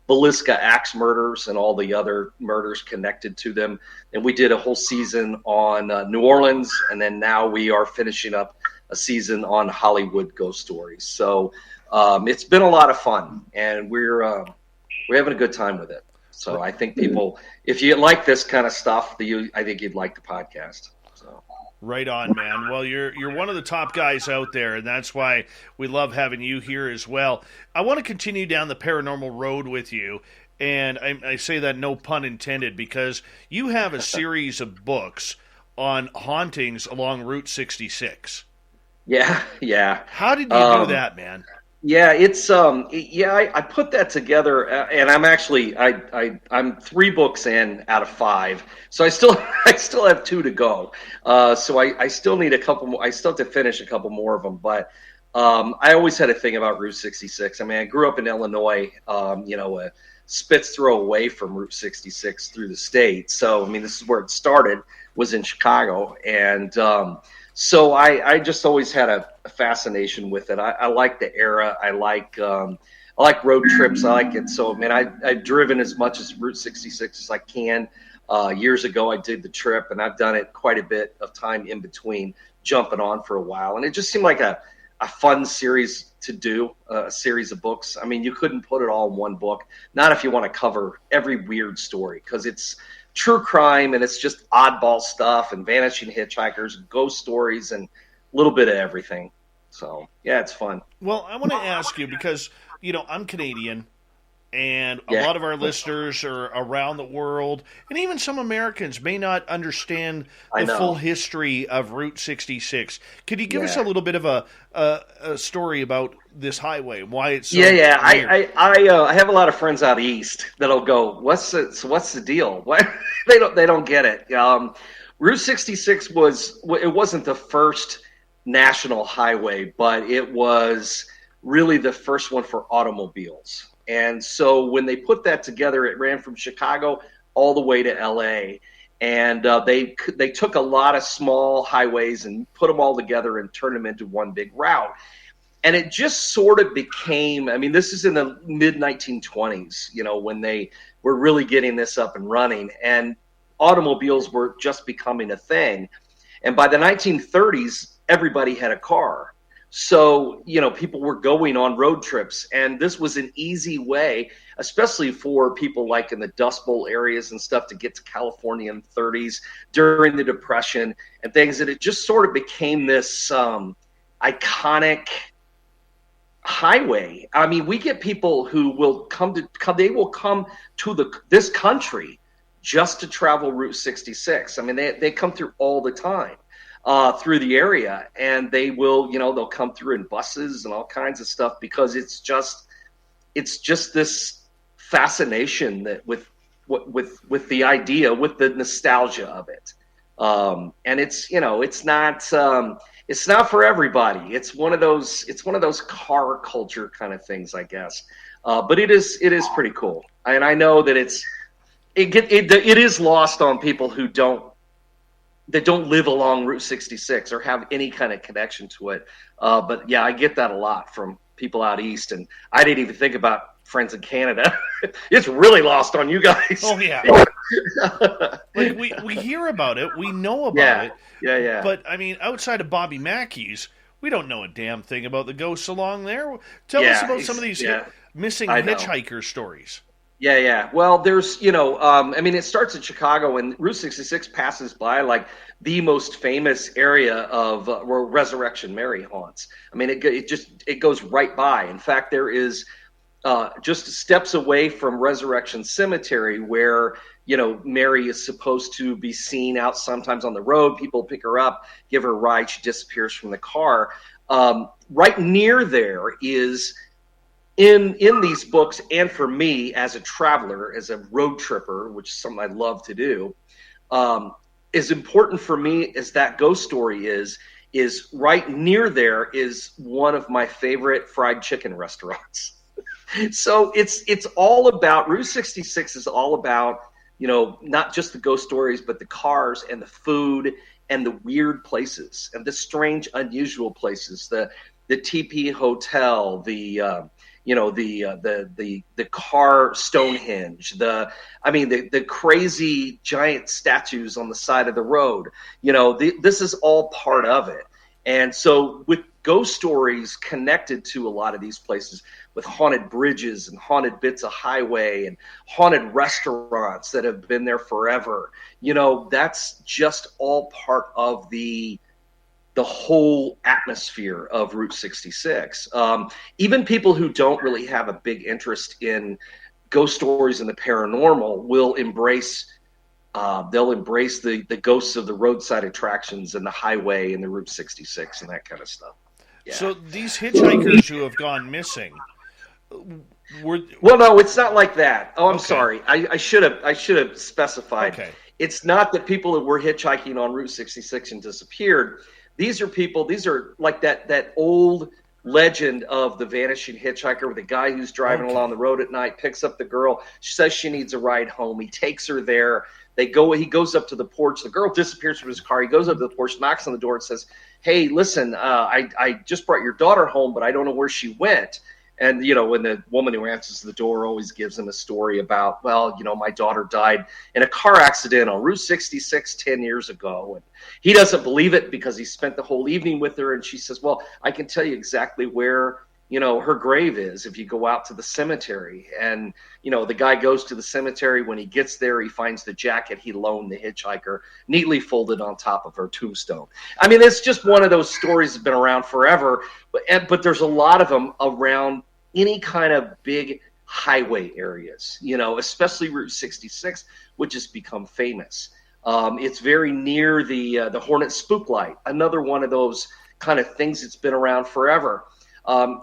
Villisca axe murders and all the other murders connected to them. And we did a whole season on New Orleans. And then now we are finishing up a season on Hollywood ghost stories. So it's been a lot of fun, and we're having a good time with it. So I think people, if you like this kind of stuff, I think you'd like the podcast. So. Right on, man. Well, you're one of the top guys out there, and that's why we love having you here as well. I want to continue down the paranormal road with you, and I say that no pun intended, because you have a series of books on hauntings along Route 66. Yeah. How did you do that, man? Yeah, it's I put that together, and I'm actually I'm 3 books in out of 5, so I still have 2 to go. So I still need a couple more. I still have to finish a couple more of them, but I always had a thing about Route 66. I mean, I grew up in Illinois, a spit's throw away from Route 66 through the state. So I mean, this is where it started, was in Chicago, and so I just always had a fascination with it. I like the era. I like road trips. I like it. So, man, I've driven as much as Route 66 as I can. Years ago, I did the trip, and I've done it quite a bit of time in between, jumping on for a while. And it just seemed like a fun series to do, a series of books. I mean, you couldn't put it all in one book, not if you want to cover every weird story, because it's true crime, and it's just oddball stuff and vanishing hitchhikers, ghost stories, and a little bit of everything. So, yeah, it's fun. Well, I want to ask you, because, I'm Canadian, and a lot of our listeners are around the world, and even some Americans may not understand the full history of Route 66. Could you give us a little bit of a story about this highway, why it's so weird? I have a lot of friends out east that'll go, what's the deal? What? They don't get it. Route 66 wasn't the first national highway, but it was really the first one for automobiles. And so when they put that together, it ran from Chicago all the way to LA. And they took a lot of small highways and put them all together and turned them into one big route. And it just sort of became, I mean, this is in the mid-1920s, when they were really getting this up and running. And automobiles were just becoming a thing. And by the 1930s, everybody had a car. So, people were going on road trips. And this was an easy way, especially for people like in the Dust Bowl areas and stuff, to get to California in the 30s during the Depression and things. And it just sort of became this iconic highway. I mean, we get people who will come to this country just to travel Route 66. I mean, they come through all the time through the area, and they will, they'll come through in buses and all kinds of stuff, because it's just this fascination that with the idea, with the nostalgia of it. And it's not for everybody. It's one of those car culture kind of things, I guess. But it is pretty cool. And I know that it is lost on people who don't live along Route 66 or have any kind of connection to it. But yeah, I get that a lot from people out east, and I didn't even think about friends in Canada. It's really lost on you guys. Oh yeah. Like we hear about it, we know about it. Yeah. But I mean, outside of Bobby Mackey's, we don't know a damn thing about the ghosts along there. Tell us about some of these missing hitchhiker stories. Yeah. Well, there's, I mean, it starts in Chicago, and Route 66 passes by like the most famous area of where Resurrection Mary haunts. I mean, it goes right by. In fact, there is just steps away from Resurrection Cemetery where, Mary is supposed to be seen out sometimes on the road. People pick her up, give her a ride. She disappears from the car. Right near there is, in these books, and for me as a traveler, as a road tripper, which is something I love to do, as important for me as that ghost story is right near there is one of my favorite fried chicken restaurants. So it's all about, Route 66 is all about, not just the ghost stories, but the cars and the food and the weird places and the strange, unusual places, the TP Hotel, the car Stonehenge, the crazy giant statues on the side of the road. This is all part of it. And so with ghost stories connected to a lot of these places, with haunted bridges and haunted bits of highway and haunted restaurants that have been there forever, that's just all part of the whole atmosphere of Route 66. Even people who don't really have a big interest in ghost stories and the paranormal will embrace the ghosts of the roadside attractions and the highway and the Route 66 and that kind of stuff. Yeah. So these hitchhikers who have gone missing, well, no, it's not like that. Oh, I'm Okay. sorry. I should have specified. Okay. It's not that people that were hitchhiking on Route 66 and disappeared. These are like that old legend of the vanishing hitchhiker, with the guy who's driving along the road at night, picks up the girl. She says she needs a ride home. He takes her there. He goes up to the porch. The girl disappears from his car. He goes up to the porch, knocks on the door, and says, "Hey, listen, I just brought your daughter home, but I don't know where she went." And, when the woman who answers the door always gives him a story about, well, my daughter died in a car accident on Route 66 10 years ago. And he doesn't believe it because he spent the whole evening with her. And she says, well, I can tell you exactly where, her grave is if you go out to the cemetery. And, the guy goes to the cemetery. When he gets there, he finds the jacket he loaned the hitchhiker neatly folded on top of her tombstone. I mean, it's just one of those stories that's been around forever, but there's a lot of them around any kind of big highway areas, especially Route 66, which has become famous. It's very near the Hornet Spook Light, another one of those kind of things that's been around forever.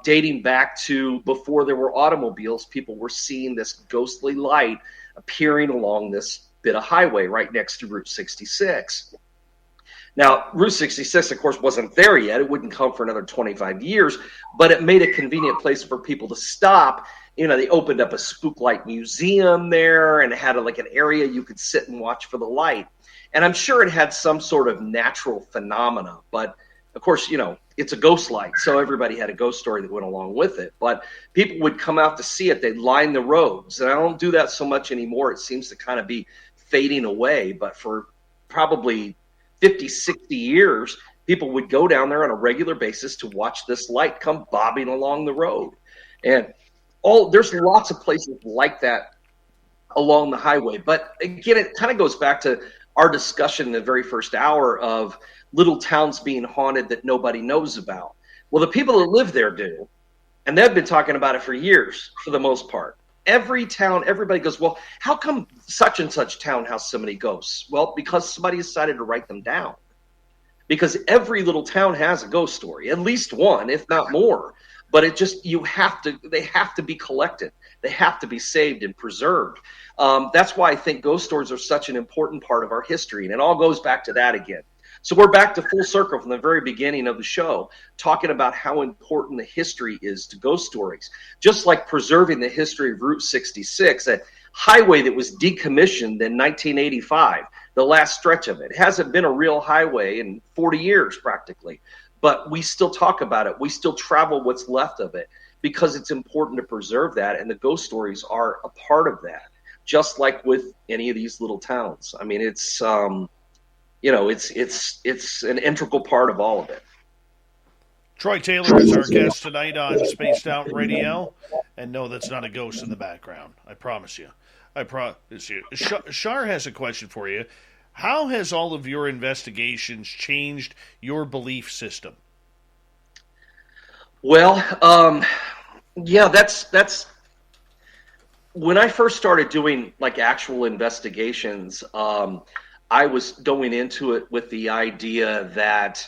Dating back to before there were automobiles, people were seeing this ghostly light appearing along this bit of highway right next to Route 66. Now, Route 66, of course, wasn't there yet. It wouldn't come for another 25 years, but it made a convenient place for people to stop. They opened up a spook light museum there, and it had an area you could sit and watch for the light. And I'm sure it had some sort of natural phenomena, but of course, it's a ghost light. So everybody had a ghost story that went along with it. But people would come out to see it. They'd line the roads. And I don't do that so much anymore. It seems to kind of be fading away. But for probably 50, 60 years, people would go down there on a regular basis to watch this light come bobbing along the road. And there's lots of places like that along the highway. But again, it kind of goes back to our discussion in the very first hour of little towns being haunted that nobody knows about. Well, the people that live there do, and they've been talking about it for years for the most part. Every town, everybody goes, well, how come such and such town has so many ghosts? Well, because somebody decided to write them down. Because every little town has a ghost story, at least one, if not more. But they have to be collected. They have to be saved and preserved. That's why I think ghost stories are such an important part of our history. And it all goes back to that again. So we're back to full circle from the very beginning of the show, talking about how important the history is to ghost stories. Just like preserving the history of Route 66, a highway that was decommissioned in 1985, the last stretch of it. It hasn't been a real highway in 40 years practically, but we still talk about it. We still travel what's left of it because it's important to preserve that, and the ghost stories are a part of that, just like with any of these little towns. I mean, it's it's an integral part of all of it. Troy Taylor is our guest tonight on Spaced Out Radio. And no, that's not a ghost in the background. I promise you. Shar has a question for you. How has all of your investigations changed your belief system? Well, that's when I first started doing like actual investigations. I was going into it with the idea that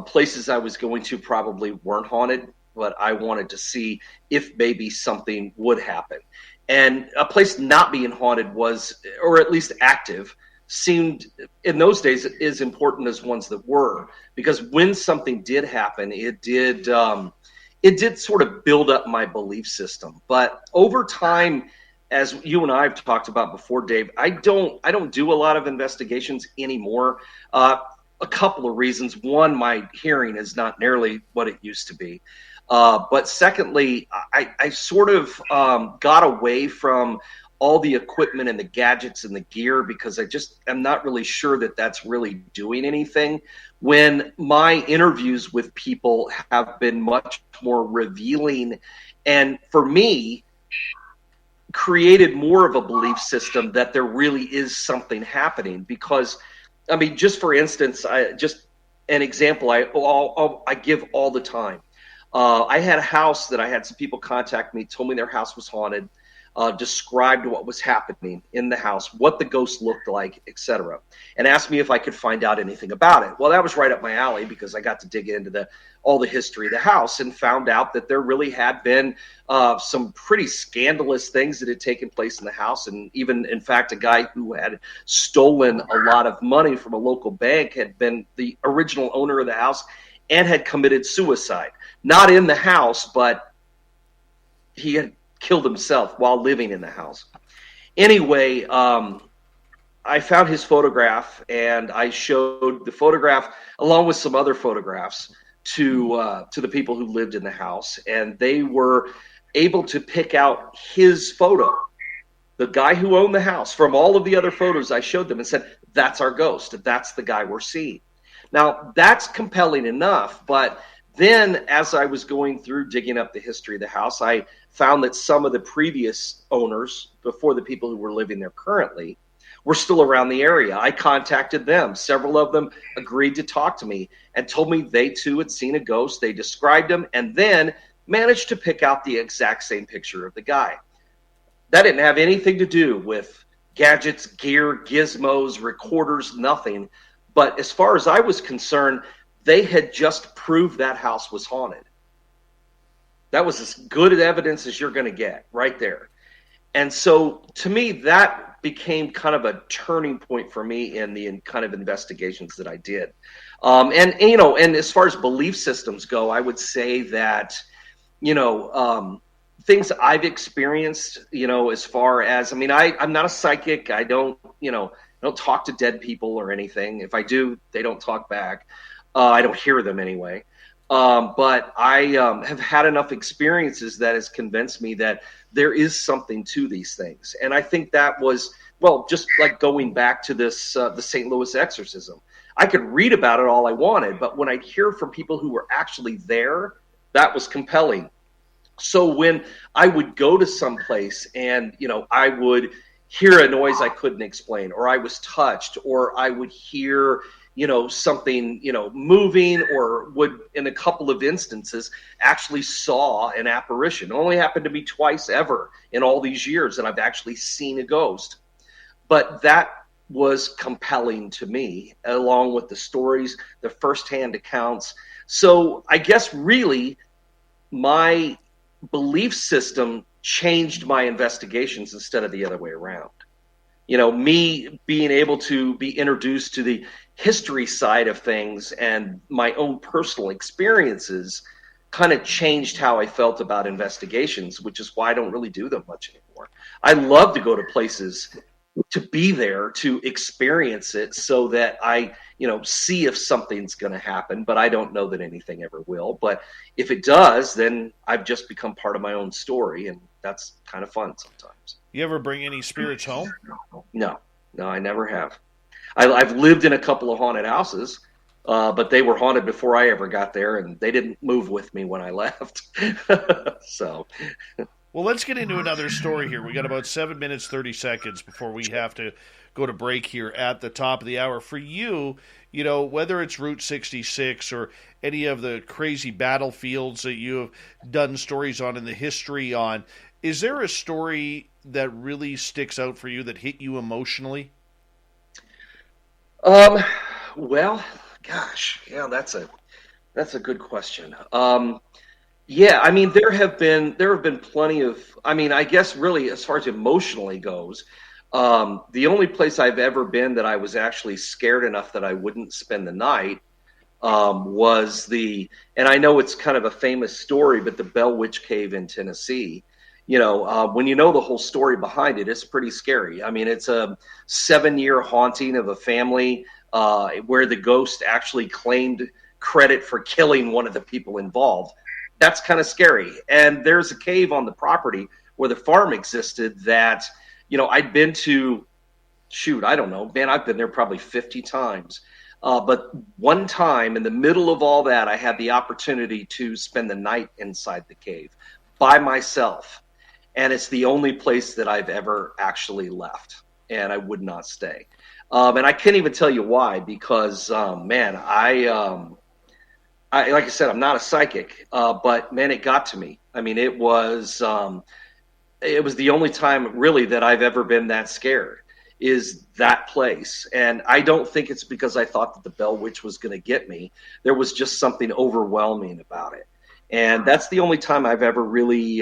places I was going to probably weren't haunted, but I wanted to see if maybe something would happen. And a place not being haunted was, or at least active, seemed in those days as important as ones that were, because when something did happen, it did sort of build up my belief system. But over time, as you and I have talked about before, Dave, I don't do a lot of investigations anymore. A couple of reasons. One, my hearing is not nearly what it used to be. But secondly, I sort of got away from all the equipment and the gadgets and the gear because I'm not really sure that that's really doing anything, when my interviews with people have been much more revealing, and for me, created more of a belief system that there really is something happening. Because, I mean, just for instance, just an example I give all the time. I had a house that I had some people contact me, told me their house was haunted, described what was happening in the house, what the ghost looked like, etc., and asked me if I could find out anything about it. Well, that was right up my alley because I got to dig into all the history of the house and found out that there really had been some pretty scandalous things that had taken place in the house. And even, in fact, a guy who had stolen a lot of money from a local bank had been the original owner of the house and had committed suicide. Not in the house, but he had killed himself while living in the house. Anyway, I found his photograph, and I showed the photograph along with some other photographs to the people who lived in the house, and they were able to pick out his photo, the guy who owned the house, from all of the other photos I showed them, and said, that's our ghost. That's the guy we're seeing. Now, that's compelling enough, but then as I was going through digging up the history of the house, I found that some of the previous owners, before the people who were living there currently, were still around the area. I contacted them. Several of them agreed to talk to me and told me they too had seen a ghost. They described him and then managed to pick out the exact same picture of the guy. That didn't have anything to do with gadgets, gear, gizmos, recorders, nothing. But as far as I was concerned, they had just proved that house was haunted. That was as good evidence as you're going to get right there. And so to me, that became kind of a turning point for me in the kind of investigations that I did. And as far as belief systems go, I would say that, things I've experienced, as far as, I'm not a psychic. I don't talk to dead people or anything. If I do, they don't talk back. I don't hear them anyway. But I have had enough experiences that has convinced me that there is something to these things. And I think that was, well, just like going back to this, the St. Louis exorcism. I could read about it all I wanted, but when I'd hear from people who were actually there, that was compelling. So when I would go to some place and, I would hear a noise I couldn't explain, or I was touched, or I would hear, something, moving, or would, in a couple of instances, actually saw an apparition. It only happened to me twice ever in all these years that I've actually seen a ghost. But that was compelling to me, along with the stories, the firsthand accounts. So I guess really my belief system changed my investigations instead of the other way around. Me being able to be introduced to the history side of things and my own personal experiences kind of changed how I felt about investigations, which is why I don't really do them much anymore. I love to go to places to be there, to experience it so that I, see if something's going to happen, but I don't know that anything ever will. But if it does, then I've just become part of my own story, and that's kind of fun sometimes. You ever bring any spirits home? No, I never have. I've lived in a couple of haunted houses, but they were haunted before I ever got there, and they didn't move with me when I left. So... Well, let's get into another story here. We got about 7 minutes, 30 seconds before we have to go to break here at the top of the hour. For you, whether it's Route 66 or any of the crazy battlefields that you have done stories on and the history on, is there a story that really sticks out for you that hit you emotionally? Well, gosh, yeah, that's a good question. Yeah, I mean, there have been plenty of, I guess really as far as emotionally goes, the only place I've ever been that I was actually scared enough that I wouldn't spend the night was and I know it's kind of a famous story, but the Bell Witch Cave in Tennessee. When you know the whole story behind it, it's pretty scary. It's a 7-year haunting of a family where the ghost actually claimed credit for killing one of the people involved. That's kind of scary. And there's a cave on the property where the farm existed that, I'd been to, I don't know, man, I've been there probably 50 times. But one time in the middle of all that, I had the opportunity to spend the night inside the cave by myself. And it's the only place that I've ever actually left. And I would not stay. And I can't even tell you why, because, man, like I said, I'm not a psychic, but man, it got to me. It was the only time really that I've ever been that scared, is that place. And I don't think it's because I thought that the Bell Witch was going to get me. There was just something overwhelming about it. And that's the only time I've ever really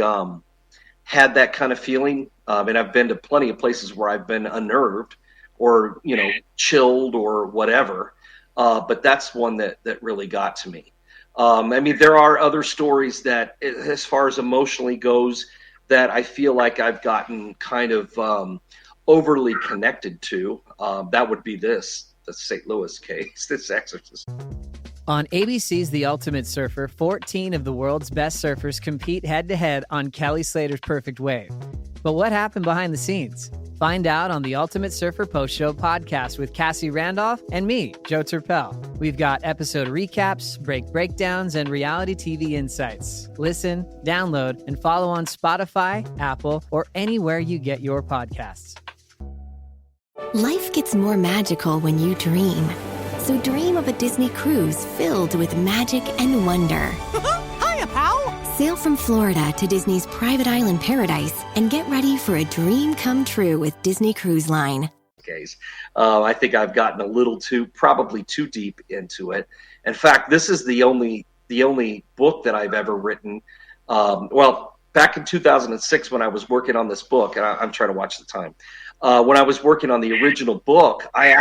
had that kind of feeling. And I've been to plenty of places where I've been unnerved or, chilled or whatever. But that's one that really got to me. There are other stories that, as far as emotionally goes, that I feel like I've gotten kind of overly connected to. That would be the St. Louis case, this exorcism. On ABC's The Ultimate Surfer, 14 of the world's best surfers compete head-to-head on Kelly Slater's Perfect Wave. But what happened behind the scenes? Find out on the Ultimate Surfer Post Show podcast with Cassie Randolph and me, Joe Turpel. We've got episode recaps, breakdowns, and reality TV insights. Listen, download, and follow on Spotify, Apple, or anywhere you get your podcasts. Life gets more magical when you dream. So dream of a Disney cruise filled with magic and wonder. Hiya, pal! Sail from Florida to Disney's private island paradise and get ready for a dream come true with Disney Cruise Line. I think I've gotten probably too deep into it. In fact, this is the only book that I've ever written. Back in 2006 when I was working on this book, and I'm trying to watch the time. When I was working on the original book, I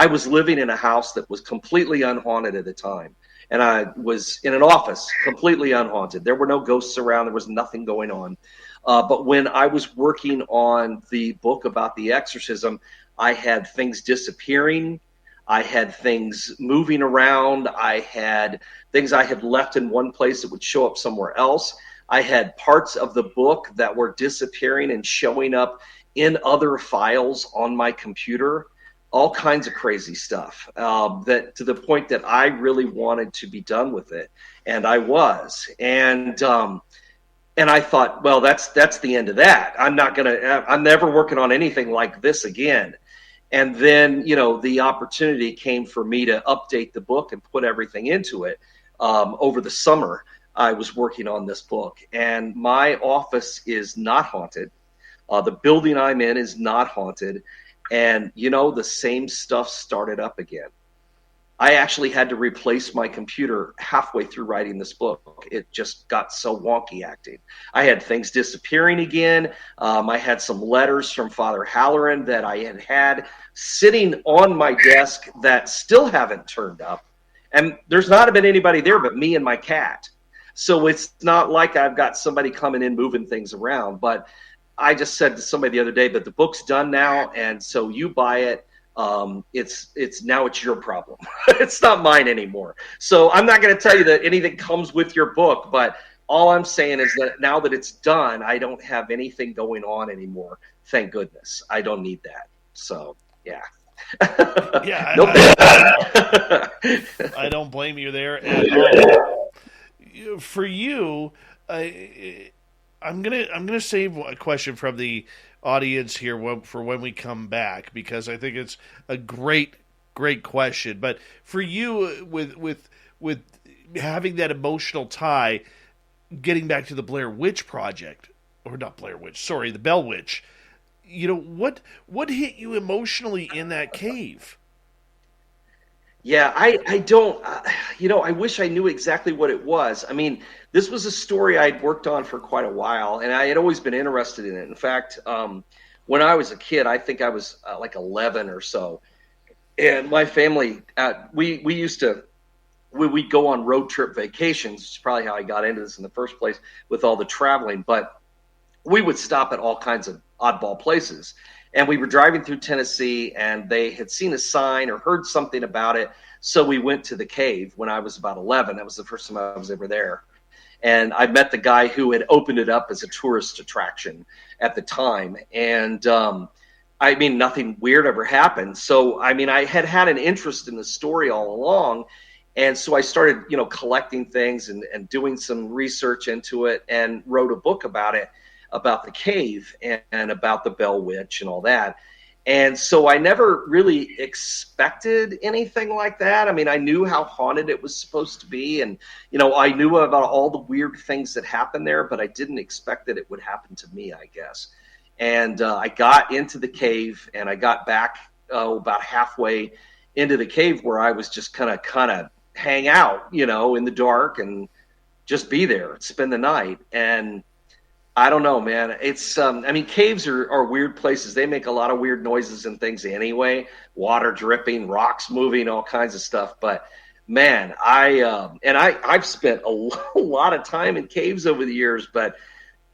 was living in a house that was completely unhaunted at the time. And I was in an office, completely unhaunted. There were no ghosts around. There was nothing going on. But when I was working on the book about the exorcism, I had things disappearing. I had things moving around. I had things I had left in one place that would show up somewhere else. I had parts of the book that were disappearing and showing up in other files on my computer. All kinds of crazy stuff, that to the point that I really wanted to be done with it, and I was. And I thought, well, that's the end of that. I'm never working on anything like this again. And then, the opportunity came for me to update the book and put everything into it. Over the summer, I was working on this book, and my office is not haunted. The building I'm in is not haunted. And, the same stuff started up again. I actually had to replace my computer halfway through writing this book. It just got so wonky acting. I had things disappearing again. I had some letters from Father Halloran that I had sitting on my desk that still haven't turned up. And there's not been anybody there but me and my cat. So it's not like I've got somebody coming in moving things around. But I just said to somebody the other day that the book's done now, and so you buy it. It's your problem. It's not mine anymore. So I'm not going to tell you that anything comes with your book, but all I'm saying is that now that it's done, I don't have anything going on anymore. Thank goodness. I don't need that. So yeah. Yeah, I don't blame you there at all. For you, I'm gonna save a question from the audience here for when we come back, because I think it's a great question. But for you, with having that emotional tie, getting back to the Blair Witch Project, or not Blair Witch, sorry, the Bell Witch. What hit you emotionally in that cave? Yeah, I don't, I wish I knew exactly what it was. I mean, this was a story I'd worked on for quite a while, and I had always been interested in it. In fact, when I was a kid, I think I was like 11 or so, and my family, we'd go on road trip vacations, which is probably how I got into this in the first place with all the traveling, but we would stop at all kinds of oddball places. And we were driving through Tennessee, and they had seen a sign or heard something about it. So we went to the cave when I was about 11. That was the first time I was ever there. And I met the guy who had opened it up as a tourist attraction at the time. And nothing weird ever happened. So, I had an interest in the story all along. And so I started, collecting things and doing some research into it, and wrote a book about it, about the cave and about the Bell Witch and all that. And so I never really expected anything like that. I knew how haunted it was supposed to be, and I knew about all the weird things that happened there, but I didn't expect that it would happen to me, I guess. And I got into the cave, and I got back about halfway into the cave, where I was just kind of hang out, in the dark and just be there, spend the night. And I don't know, man. It's caves are weird places. They make a lot of weird noises and things anyway. Water dripping, rocks moving, all kinds of stuff. But man, I've spent a lot of time in caves over the years, but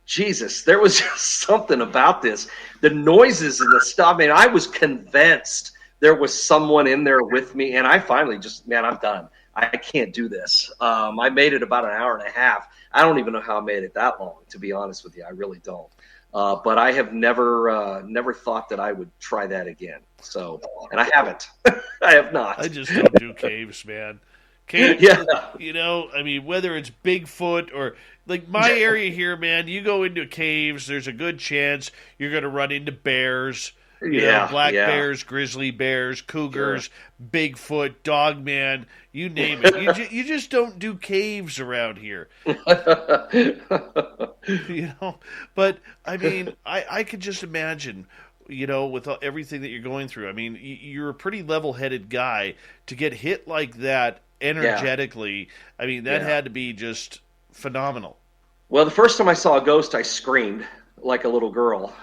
Jesus, there was just something about this. The noises and the stuff. I was convinced there was someone in there with me, and I finally just, man, I'm done. I can't do this. I made it about an hour and a half. I don't even know how I made it that long, to be honest with you. I really don't. But I have never thought that I would try that again. So, and I haven't. I have not. I just don't do caves, man. Caves, yeah. Whether it's Bigfoot or like my area here, man, you go into caves, there's a good chance you're going to run into bears. Black bears, grizzly bears, cougars, Bigfoot, Dogman, you name it. You just don't do caves around here. But I could just imagine, with everything that you're going through. You're a pretty level-headed guy to get hit like that energetically. That had to be just phenomenal. Well, the first time I saw a ghost, I screamed like a little girl.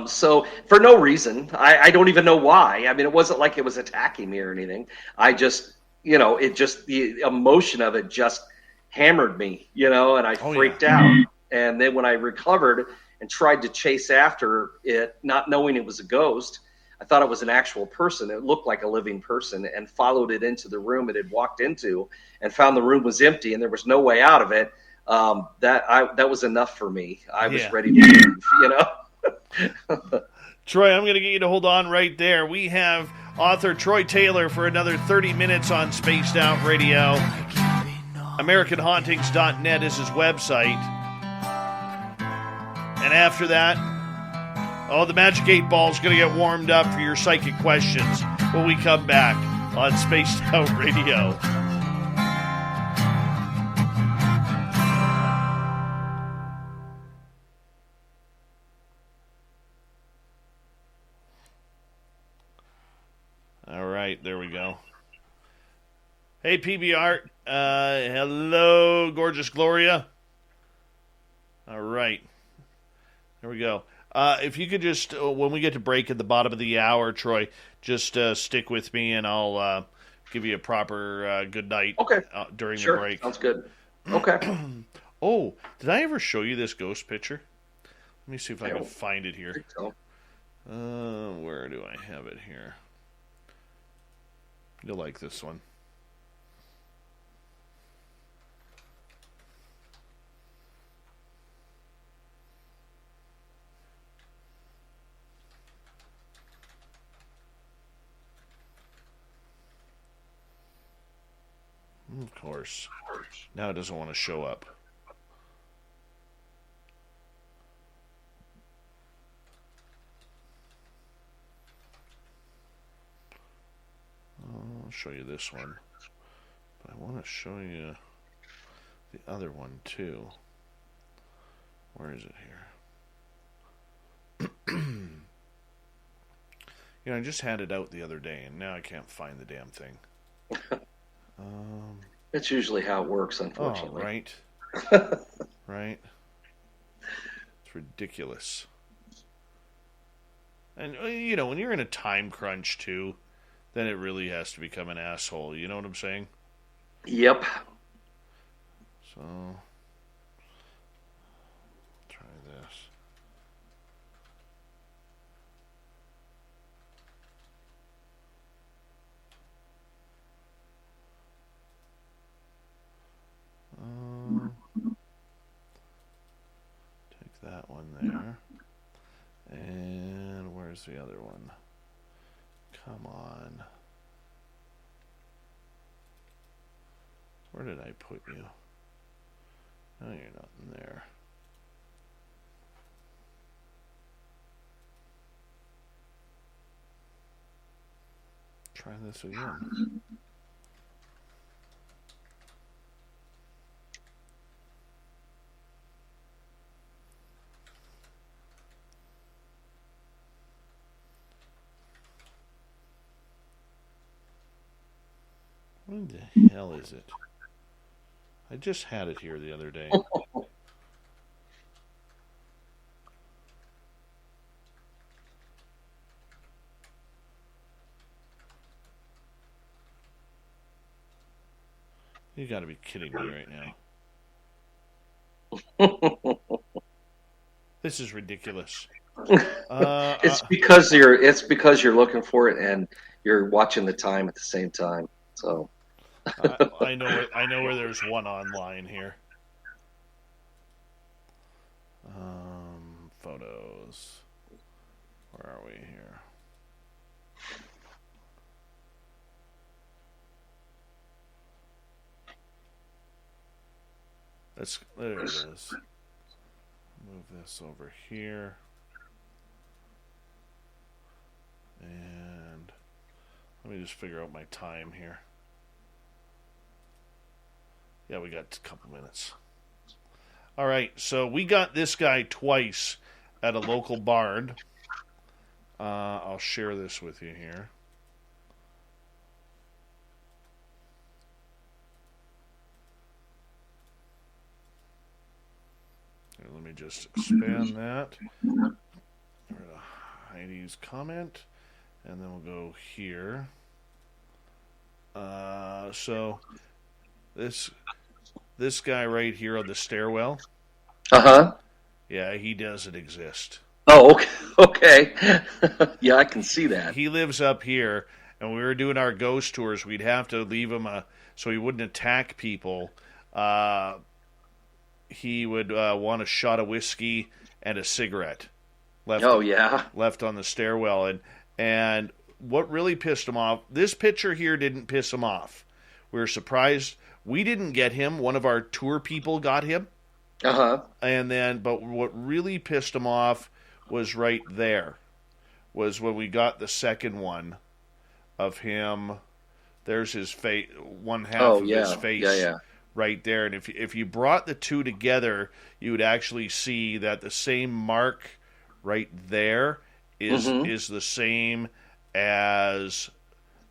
So for no reason, I don't even know why. It wasn't like it was attacking me or anything. I just, the emotion of it just hammered me, and I freaked out. And then when I recovered and tried to chase after it, not knowing it was a ghost, I thought it was an actual person. It looked like a living person, and followed it into the room it had walked into, and found the room was empty and there was no way out of it. That was enough for me. I was ready to leave, Troy, I'm going to get you to hold on right there. We have author Troy Taylor for another 30 minutes on Spaced Out Radio. AmericanHauntings.net is his website. And after that, the Magic 8 Ball is going to get warmed up for your psychic questions when we come back on Spaced Out Radio. All right, there we go. Hey, PBR. Hello, gorgeous Gloria. All right. There we go. If you could just, when we get to break at the bottom of the hour, Troy, just stick with me and I'll give you a proper good night during the break. Sounds good. Okay. Oh, did I ever show you this ghost picture? Let me see if I can find it here. I think so. Where do I have it here? You'll like this one. Of course. Now it doesn't want to show up. I'll show you this one. But I want to show you the other one too. Where is it here? I just had it out the other day and now I can't find the damn thing. That's usually how it works, unfortunately. Right. Right. It's ridiculous. And, when you're in a time crunch, too, then it really has to become an asshole. You know what I'm saying? Yep. So, try this. Take that one there. And where's the other one? Come on. Where did I put you? No, you're not in there. Try this again. What the hell is it? I just had it here the other day. You gotta be kidding me right now. This is ridiculous. It's because you're looking for it and you're watching the time at the same time. So I know where there's one online here. Photos. Where are we here? There it is. Move this over here. And let me just figure out my time here. Yeah, we got a couple minutes. All right, so we got this guy twice at a local bard. I'll share this with you here. Here, let me just expand that. Heidi's comment, and then we'll go here. So this guy right here on the stairwell. Uh-huh. Yeah, he doesn't exist. Oh, okay. Okay. Yeah, I can see that. He lives up here, and when we were doing our ghost tours, we'd have to leave him so he wouldn't attack people. He would want a shot of whiskey and a cigarette left. Oh, yeah. Left on the stairwell, and what really pissed him off. This picture here didn't piss him off. We were surprised. We didn't get him. One of our tour people got him. But what really pissed him off was right there. Was when we got the second one of him. There's his face, one half of his face right there. And if you brought the two together, you would actually see that the same mark right there is the same as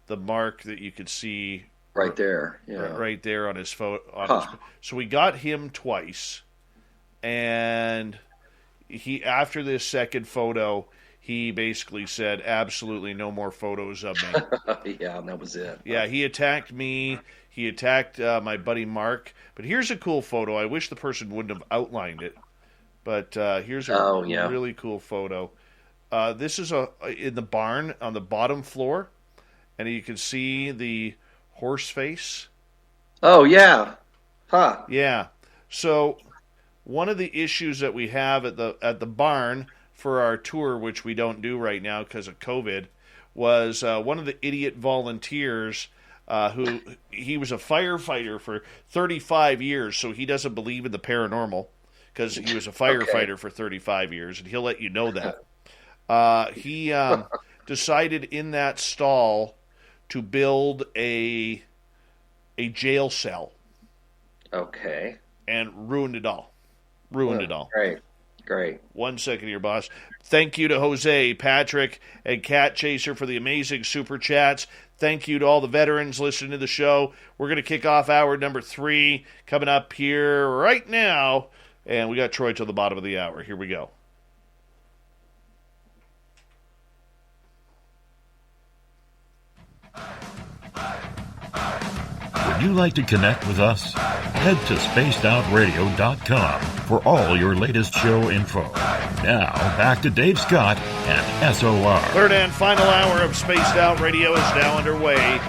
the mark that you could see right there. Yeah. Right there on his photo. So we got him twice. And he, after this second photo, he basically said, absolutely no more photos of me. Yeah, and that was it. Yeah, he attacked me. He attacked my buddy Mark. But here's a cool photo. I wish the person wouldn't have outlined it. But here's a really cool photo. This is in the barn on the bottom floor. And you can see the horse face. Oh, yeah. Yeah. So one of the issues that we have at the barn for our tour, which we don't do right now because of COVID, was one of the idiot volunteers who he was a firefighter for 35 years, so he doesn't believe in the paranormal because he was a firefighter for 35 years, and he'll let you know that. He decided in that stall to build a jail cell. Okay. And ruined it all. Ruined it all. Great. 1 second here, boss. Thank you to Jose, Patrick, and Cat Chaser for the amazing super chats. Thank you to all the veterans listening to the show. We're going to kick off hour number 3 coming up here right now. And we got Troy till the bottom of the hour. Here we go. Would you like to connect with us? Head to spacedoutradio.com for all your latest show info. Now, back to Dave Scott and SOR. Third and final hour of Spaced Out Radio is now underway.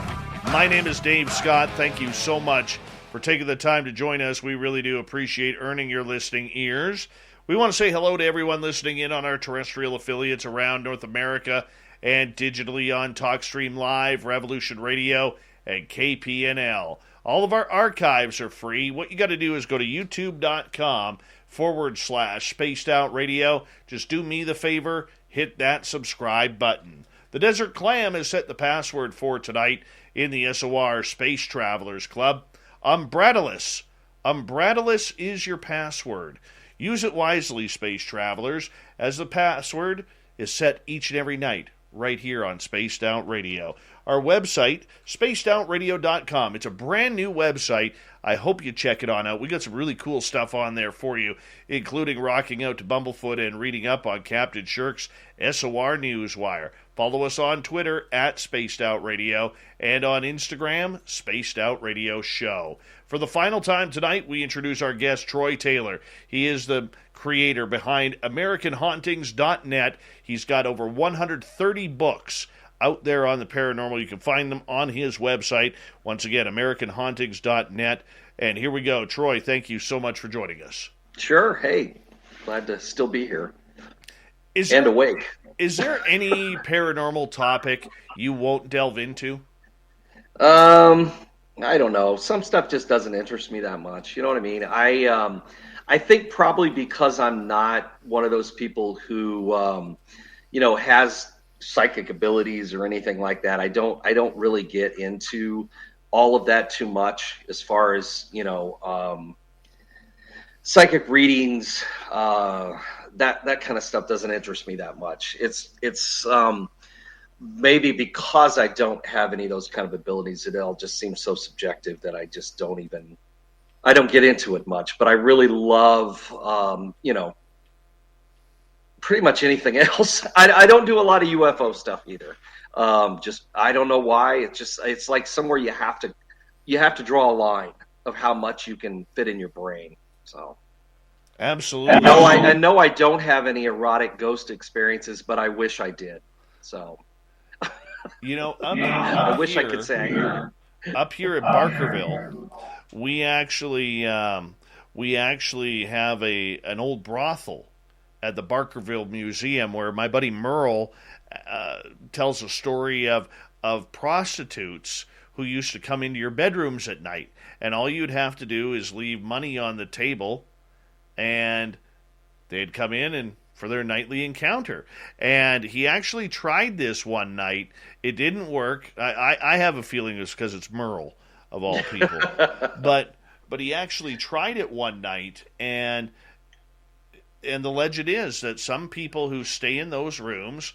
My name is Dave Scott. Thank you so much for taking the time to join us. We really do appreciate earning your listening ears. We want to say hello to everyone listening in on our terrestrial affiliates around North America and digitally on TalkStream Live, Revolution Radio, and KPNL. All of our archives are free. What you got to do is go to youtube.com/Spaced Out Radio. Just do me the favor, hit that subscribe button. The Desert Clam has set the password for tonight in the SOR Space Travelers Club. Umbratilus. Umbratilus is your password. Use it wisely, Space Travelers, as the password is set each and every night right here on Spaced Out Radio. Our website, spacedoutradio.com. It's a brand new website. I hope you check it on out. We got some really cool stuff on there for you, including rocking out to Bumblefoot and reading up on Captain Shirk's SOR Newswire. Follow us on Twitter at Spaced Out Radio and on Instagram, Spaced Out Radio Show. For the final time tonight, we introduce our guest, Troy Taylor. He is the creator behind AmericanHauntings.net. He's got over 130 books out there on the paranormal. You can find them on his website. Once again, AmericanHauntings.net. And here we go. Troy, thank you so much for joining us. Sure. Hey, glad to still be here. And awake. Is there any paranormal topic you won't delve into? I don't know. Some stuff just doesn't interest me that much. You know what I mean? I think probably because I'm not one of those people who, has psychic abilities or anything like that. I don't really get into all of that too much as far as, psychic readings, that kind of stuff doesn't interest me that much. It's maybe because I don't have any of those kind of abilities, it all just seems so subjective that I just don't get into it much. But I really love, pretty much anything else. I don't do a lot of UFO stuff either. I don't know why. It's like somewhere you have to draw a line of how much you can fit in your brain. So Absolutely. No, I don't have any erotic ghost experiences, but I wish I did. So, I wish I could say. Up here at Barkerville, we actually have an old brothel at the Barkerville Museum where my buddy Merle tells a story of prostitutes who used to come into your bedrooms at night, and all you'd have to do is leave money on the table, and they'd come in and for their nightly encounter. And he actually tried this one night. It didn't work. I have a feeling it's because it's Merle, of all people. but he actually tried it one night, and the legend is that some people who stay in those rooms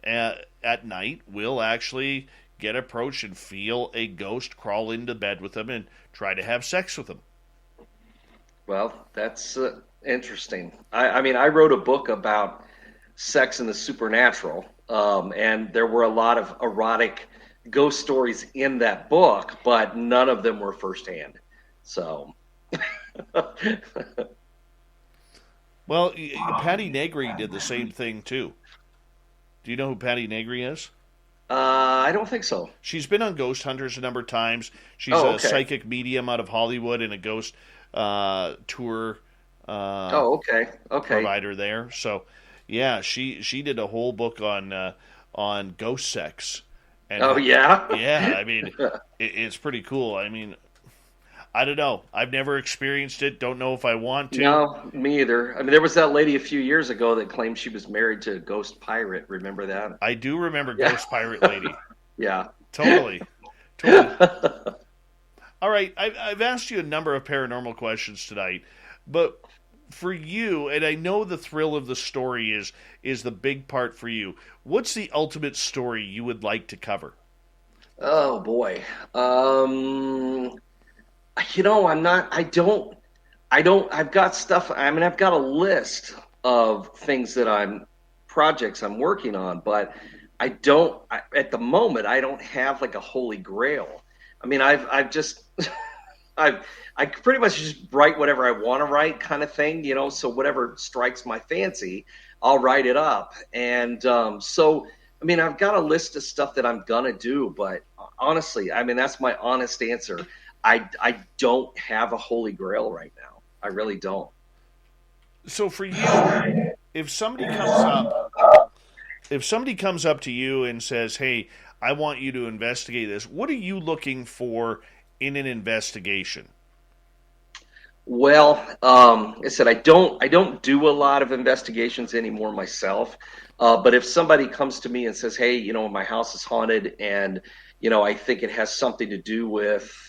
at night will actually get approached and feel a ghost crawl into bed with them and try to have sex with them. Well, that's interesting. I wrote a book about sex and the supernatural, and there were a lot of erotic ghost stories in that book, but none of them were firsthand. So, well, Patty Negri did the same thing too. Do you know who Patty Negri is? I don't think so. She's been on Ghost Hunters a number of times. She's a psychic medium out of Hollywood and a ghost tour provider there. So, yeah, she did a whole book on ghost sex. And, yeah? Yeah, I mean, it's pretty cool. I mean, I don't know. I've never experienced it. Don't know if I want to. No, me either. I mean, there was that lady a few years ago that claimed she was married to a ghost pirate. Remember that? I do remember Ghost Pirate Lady. Yeah. Totally. All right. I've asked you a number of paranormal questions tonight, but for you, and I know the thrill of the story is the big part for you, what's the ultimate story you would like to cover? Oh, boy. I've got stuff. I mean, I've got a list of projects I'm working on, but at the moment, I don't have like a holy grail. I mean, I pretty much just write whatever I want to write kind of thing, so whatever strikes my fancy, I'll write it up. And, so, I mean, I've got a list of stuff that I'm going to do, but honestly, I mean, that's my honest answer. I don't have a holy grail right now. I really don't. So for you, if somebody comes up to you and says, "Hey, I want you to investigate this," what are you looking for in an investigation? Well, I said I don't do a lot of investigations anymore myself. But if somebody comes to me and says, "Hey, my house is haunted, and I think it has something to do with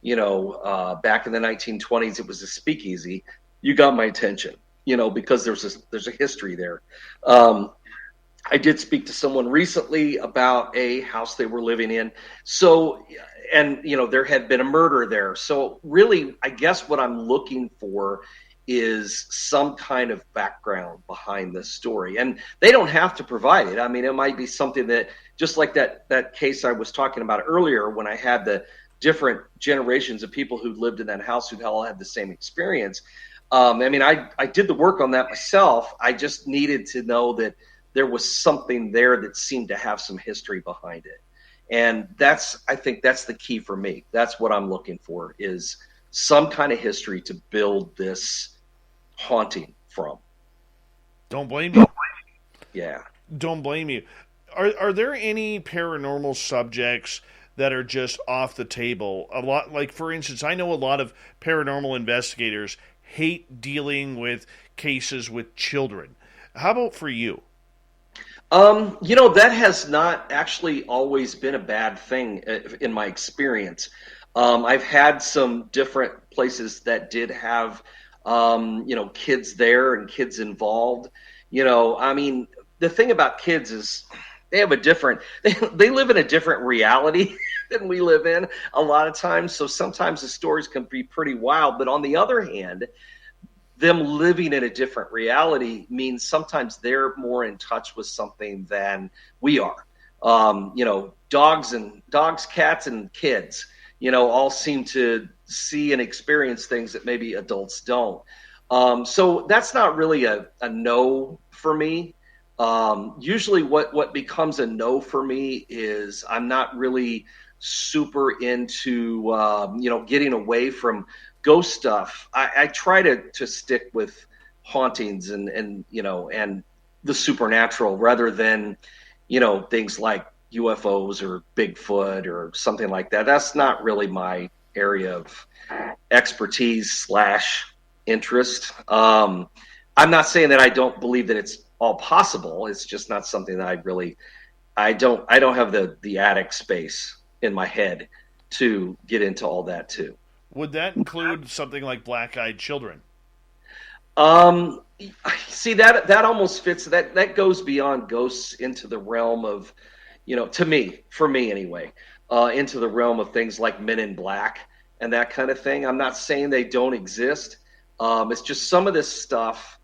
back in the 1920s, it was a speakeasy," you got my attention, because there's a history there. I did speak to someone recently about a house they were living in. So, and, there had been a murder there. So really, I guess what I'm looking for is some kind of background behind this story. And they don't have to provide it. I mean, it might be something that, just like that case I was talking about earlier, when I had the different generations of people who lived in that house who all had the same experience. I mean, I did the work on that myself. I just needed to know that there was something there that seemed to have some history behind it. And I think that's the key for me. That's what I'm looking for, is some kind of history to build this haunting from. Don't blame you. Yeah. Don't blame you. Are there any paranormal subjects that are just off the table? A lot, like, for instance, I know a lot of paranormal investigators hate dealing with cases with children. How about for you? That has not actually always been a bad thing in my experience. I've had some different places that did have, kids there and kids involved. I mean, the thing about kids is they live in a different reality than we live in a lot of times. So sometimes the stories can be pretty wild, but on the other hand, them living in a different reality means sometimes they're more in touch with something than we are. Dogs, cats, and kids, all seem to see and experience things that maybe adults don't. So that's not really a no for me. Usually what becomes a no for me is I'm not really super into, getting away from ghost stuff. I try to stick with hauntings and the supernatural rather than, things like UFOs or Bigfoot or something like that. That's not really my area of expertise / interest. I'm not saying that I don't believe that it's all possible. It's just not something that I don't have the attic space in my head to get into all that too. Would that include something like black-eyed children? See, that almost fits. That goes beyond ghosts into the realm of, for me anyway, into the realm of things like Men in Black and that kind of thing. I'm not saying they don't exist. It's just some of this stuff.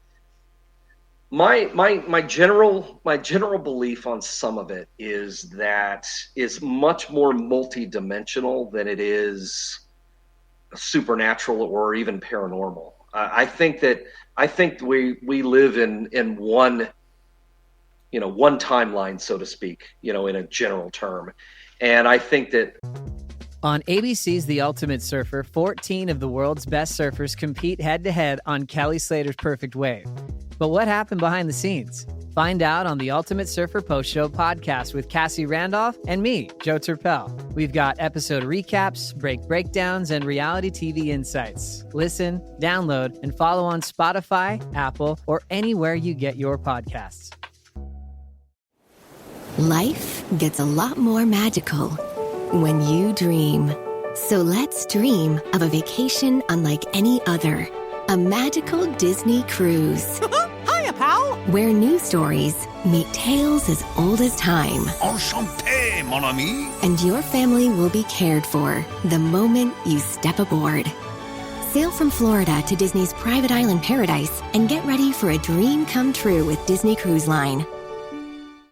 My general belief on some of it is that it's much more multidimensional than it is supernatural or even paranormal. I think we live in one timeline, so to speak, in a general term, and I think that. On ABC's The Ultimate Surfer, 14 of the world's best surfers compete head-to-head on Kelly Slater's Perfect Wave. But what happened behind the scenes? Find out on the Ultimate Surfer Post Show podcast with Cassie Randolph and me, Joe Turpel. We've got episode recaps, breakdowns, and reality TV insights. Listen, download, and follow on Spotify, Apple, or anywhere you get your podcasts. Life gets a lot more magical when you dream. So let's dream of a vacation unlike any other. A magical Disney cruise. Hiya, pal! Where new stories meet tales as old as time. Enchanté, mon ami! And your family will be cared for the moment you step aboard. Sail from Florida to Disney's private island paradise and get ready for a dream come true with Disney Cruise Line.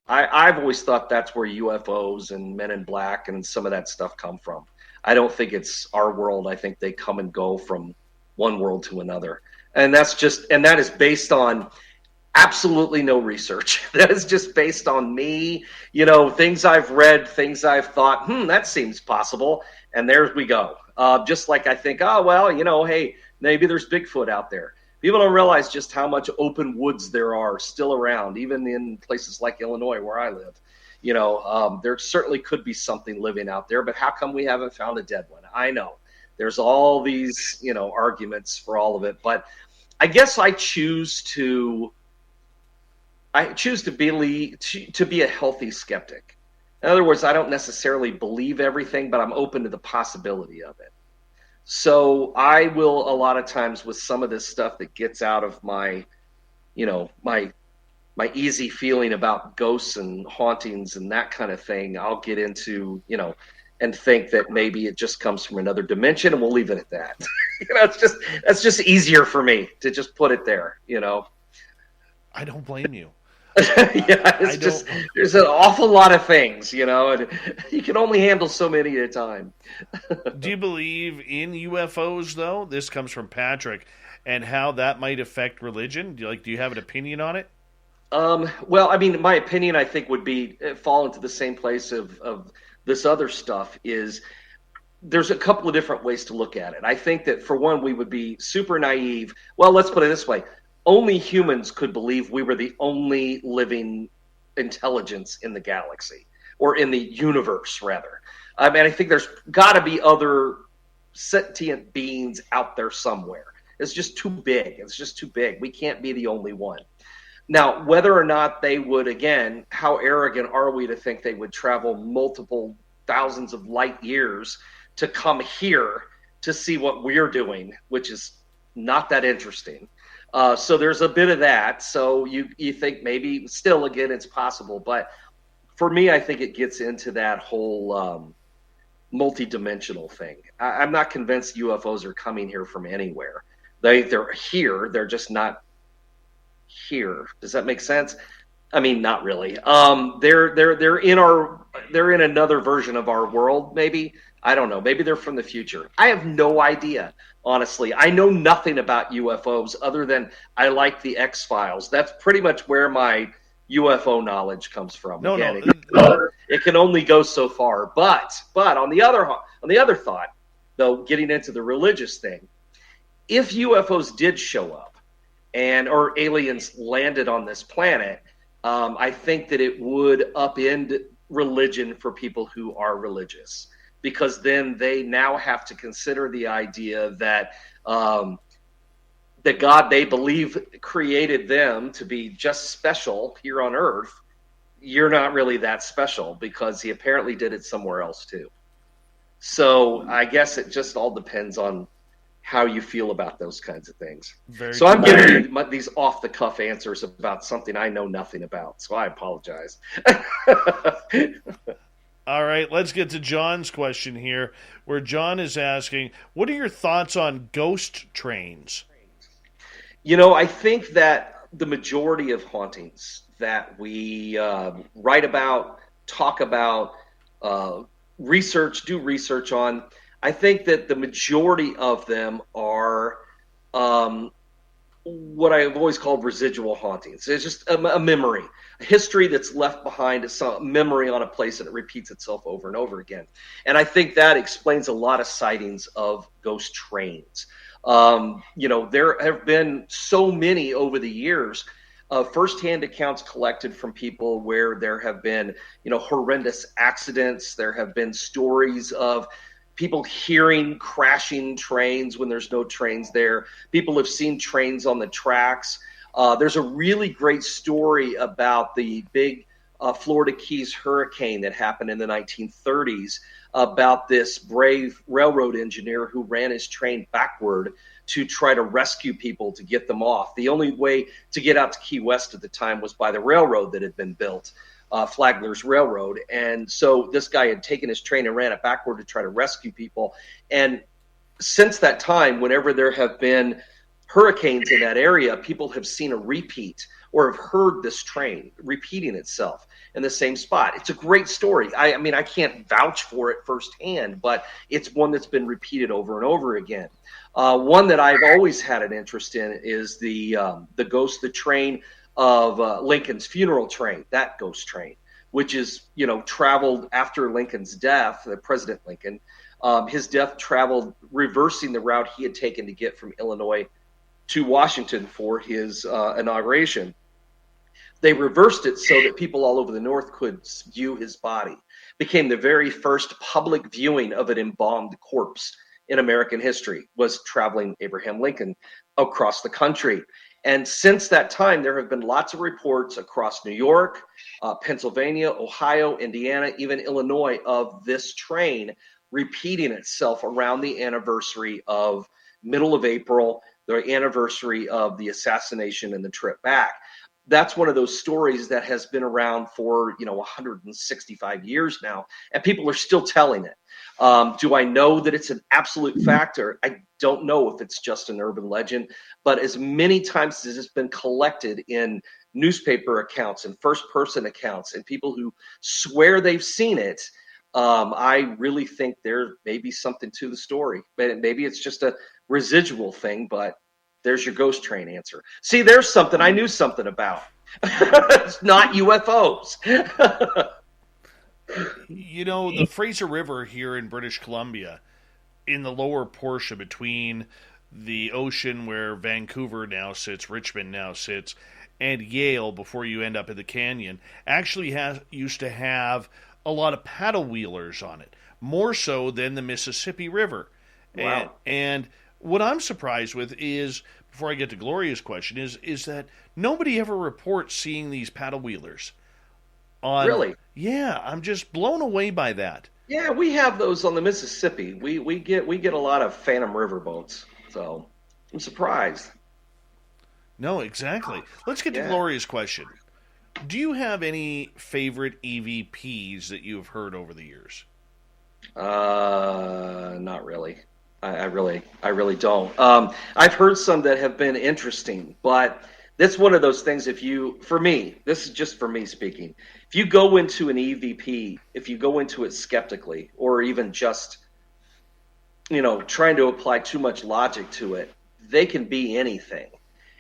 I've always thought that's where UFOs and Men in Black and some of that stuff come from. I don't think it's our world. I think they come and go from one world to another. And that is based on absolutely no research. That is just based on me, things I've read, things I've thought, that seems possible. And there we go. Just like I think, hey, maybe there's Bigfoot out there. People don't realize just how much open woods there are still around, even in places like Illinois where I live. There certainly could be something living out there, but how come we haven't found a dead one? I know there's all these, arguments for all of it, but I guess I choose to be a healthy skeptic. In other words, I don't necessarily believe everything, but I'm open to the possibility of it. So I will, a lot of times with some of this stuff that gets out of my easy feeling about ghosts and hauntings and that kind of thing, I'll get into, and think that maybe it just comes from another dimension, and we'll leave it at that. That's just easier for me to just put it there, I don't blame you. There's an awful lot of things, and you can only handle so many at a time. Do you believe in UFOs, though? This comes from Patrick, and how that might affect religion. Do you have an opinion on it? Well, I mean, my opinion, I think, would be fall into the same place of this other stuff. Is there's a couple of different ways to look at it. I think that, for one, we would be super naive. Well, let's put it this way. Only humans could believe we were the only living intelligence in the galaxy, or in the universe, rather. I mean, I think there's got to be other sentient beings out there somewhere. It's just too big. We can't be the only one. Now, whether or not they would, again, how arrogant are we to think they would travel multiple thousands of light years to come here to see what we're doing, which is not that interesting. So there's a bit of that. So you think maybe still, again, it's possible. But for me, I think it gets into that whole multidimensional thing. I'm not convinced UFOs are coming here from anywhere. They're here. They're just not here. Does that make sense? I mean, not really. They're in our they're in another version of our world, maybe. I don't know. Maybe they're from the future. I have no idea, honestly. I know nothing about UFOs other than I like the X-Files. That's pretty much where my UFO knowledge comes from. It can only go so far. But on the other thought, though, getting into the religious thing, if UFOs did show up or aliens landed on this planet, I think that it would upend religion for people who are religious, because then they now have to consider the idea that the God they believe created them to be just special here on Earth. You're not really that special, because he apparently did it somewhere else too. So I guess it just all depends on how you feel about those kinds of things. So I'm giving you these off-the-cuff answers about something I know nothing about, so I apologize. All right, let's get to John's question here, where John is asking, what are your thoughts on ghost trains? I think that the majority of hauntings that we write about, talk about, do research on, I think that the majority of them are what I've always called residual hauntings. It's just a memory, a history that's left behind, a memory on a place, and it repeats itself over and over again. And I think that explains a lot of sightings of ghost trains. There have been so many over the years of firsthand accounts collected from people where there have been, horrendous accidents. There have been stories of people hearing crashing trains when there's no trains there. People have seen trains on the tracks. There's a really great story about the big Florida Keys hurricane that happened in the 1930s, about this brave railroad engineer who ran his train backward to try to rescue people, to get them off. The only way to get out to Key West at the time was by the railroad that had been built, Flagler's Railroad. And so this guy had taken his train and ran it backward to try to rescue people. And since that time, whenever there have been hurricanes in that area, people have seen a repeat or have heard this train repeating itself in the same spot. It's a great story. I mean, I can't vouch for it firsthand, but it's one that's been repeated over and over again. One that I've always had an interest in is the train of Lincoln's funeral train, that ghost train, which is, traveled after Lincoln's death, President Lincoln. His death traveled reversing the route he had taken to get from Illinois to Washington for his inauguration. They reversed it so that people all over the North could view his body. Became the very first public viewing of an embalmed corpse in American history, was traveling Abraham Lincoln across the country. And since that time, there have been lots of reports across New York, Pennsylvania, Ohio, Indiana, even Illinois, of this train repeating itself around the anniversary of middle of April, the anniversary of the assassination and the trip back. That's one of those stories that has been around for 165 years now, and people are still telling it. Do I know that it's an absolute factor? I don't know if it's just an urban legend, but as many times as it's been collected in newspaper accounts and first-person accounts and people who swear they've seen it, I really think there may be something to the story. Maybe it's just a residual thing, but there's your ghost train answer. See, there's something I knew something about. It's not UFOs. The Fraser River here in British Columbia, in the lower portion between the ocean where Vancouver now sits, Richmond now sits, and Yale before you end up in the canyon, actually used to have a lot of paddle wheelers on it, more so than the Mississippi River. Wow. And what I'm surprised with is, before I get to Gloria's question, is that nobody ever reports seeing these paddle wheelers. Really? Yeah, I'm just blown away by that. Yeah, we have those on the Mississippi. We get a lot of Phantom River boats, so I'm surprised. No, exactly. Let's get to Gloria's question. Do you have any favorite EVPs that you've heard over the years? Not really. I really don't. I've heard some that have been interesting, but That's one of those things. For me, this is just for me speaking. If you go into an EVP, if you go into it skeptically, or even just, trying to apply too much logic to it, they can be anything.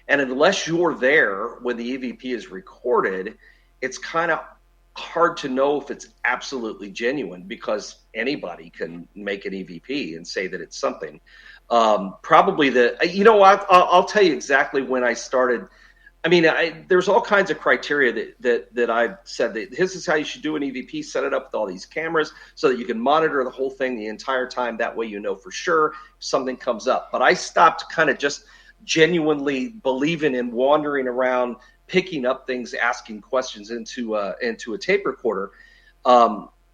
And unless you're there when the EVP is recorded, it's kind of hard to know if it's absolutely genuine, because anybody can make an EVP and say that it's something. Probably I'll tell you exactly when I started. I mean, there's all kinds of criteria that I've said that this is how you should do an EVP. Set it up with all these cameras so that you can monitor the whole thing the entire time. That way, for sure if something comes up. But I stopped kind of just genuinely believing in wandering around, picking up things, asking questions into a tape recorder.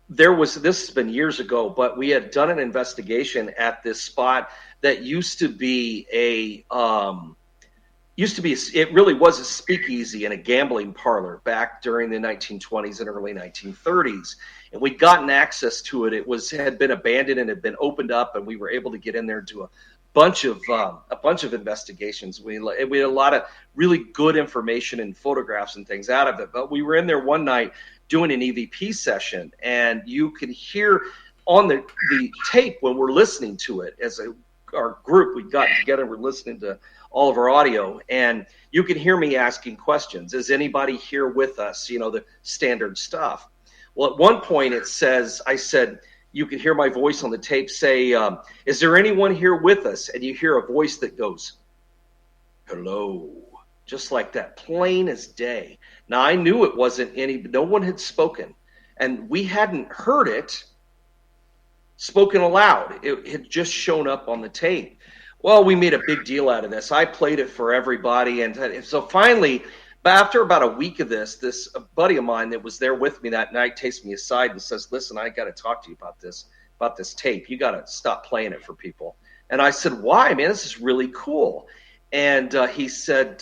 This has been years ago, but we had done an investigation at this spot that used to be it really was a speakeasy and a gambling parlor back during the 1920s and early 1930s. And we'd gotten access to it. It had been abandoned and had been opened up, and we were able to get in there and do a bunch of investigations. We had a lot of really good information and photographs and things out of it. But we were in there one night doing an EVP session, and you can hear on the tape when we're listening to it as our group, we got together, we're listening to all of our audio, and you can hear me asking questions. Is anybody here with us? The standard stuff. Well, at one point I said, you can hear my voice on the tape say, is there anyone here with us? And you hear a voice that goes, hello, just like that, plain as day. Now, I knew it wasn't no one had spoken, and we hadn't heard it spoken aloud. It had just shown up on the tape. Well, we made a big deal out of this. I played it for everybody. And so finally, after about a week of this buddy of mine that was there with me that night takes me aside and says, listen, I got to talk to you about this tape. You got to stop playing it for people. And I said, why, man? This is really cool. And he said,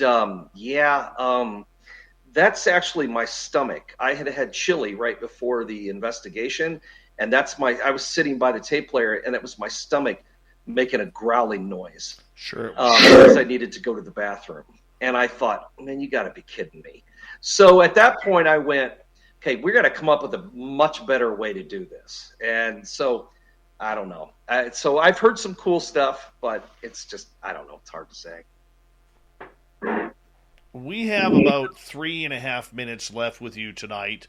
that's actually my stomach. I had chili right before the investigation. And I was sitting by the tape player, and it was my stomach making a growling noise. Sure. Because I needed to go to the bathroom. And I thought, man, you got to be kidding me. So at that point I went, okay, we're going to come up with a much better way to do this. And so I don't know. So I've heard some cool stuff, but it's just, I don't know. It's hard to say. We have about 3.5 minutes left with you tonight.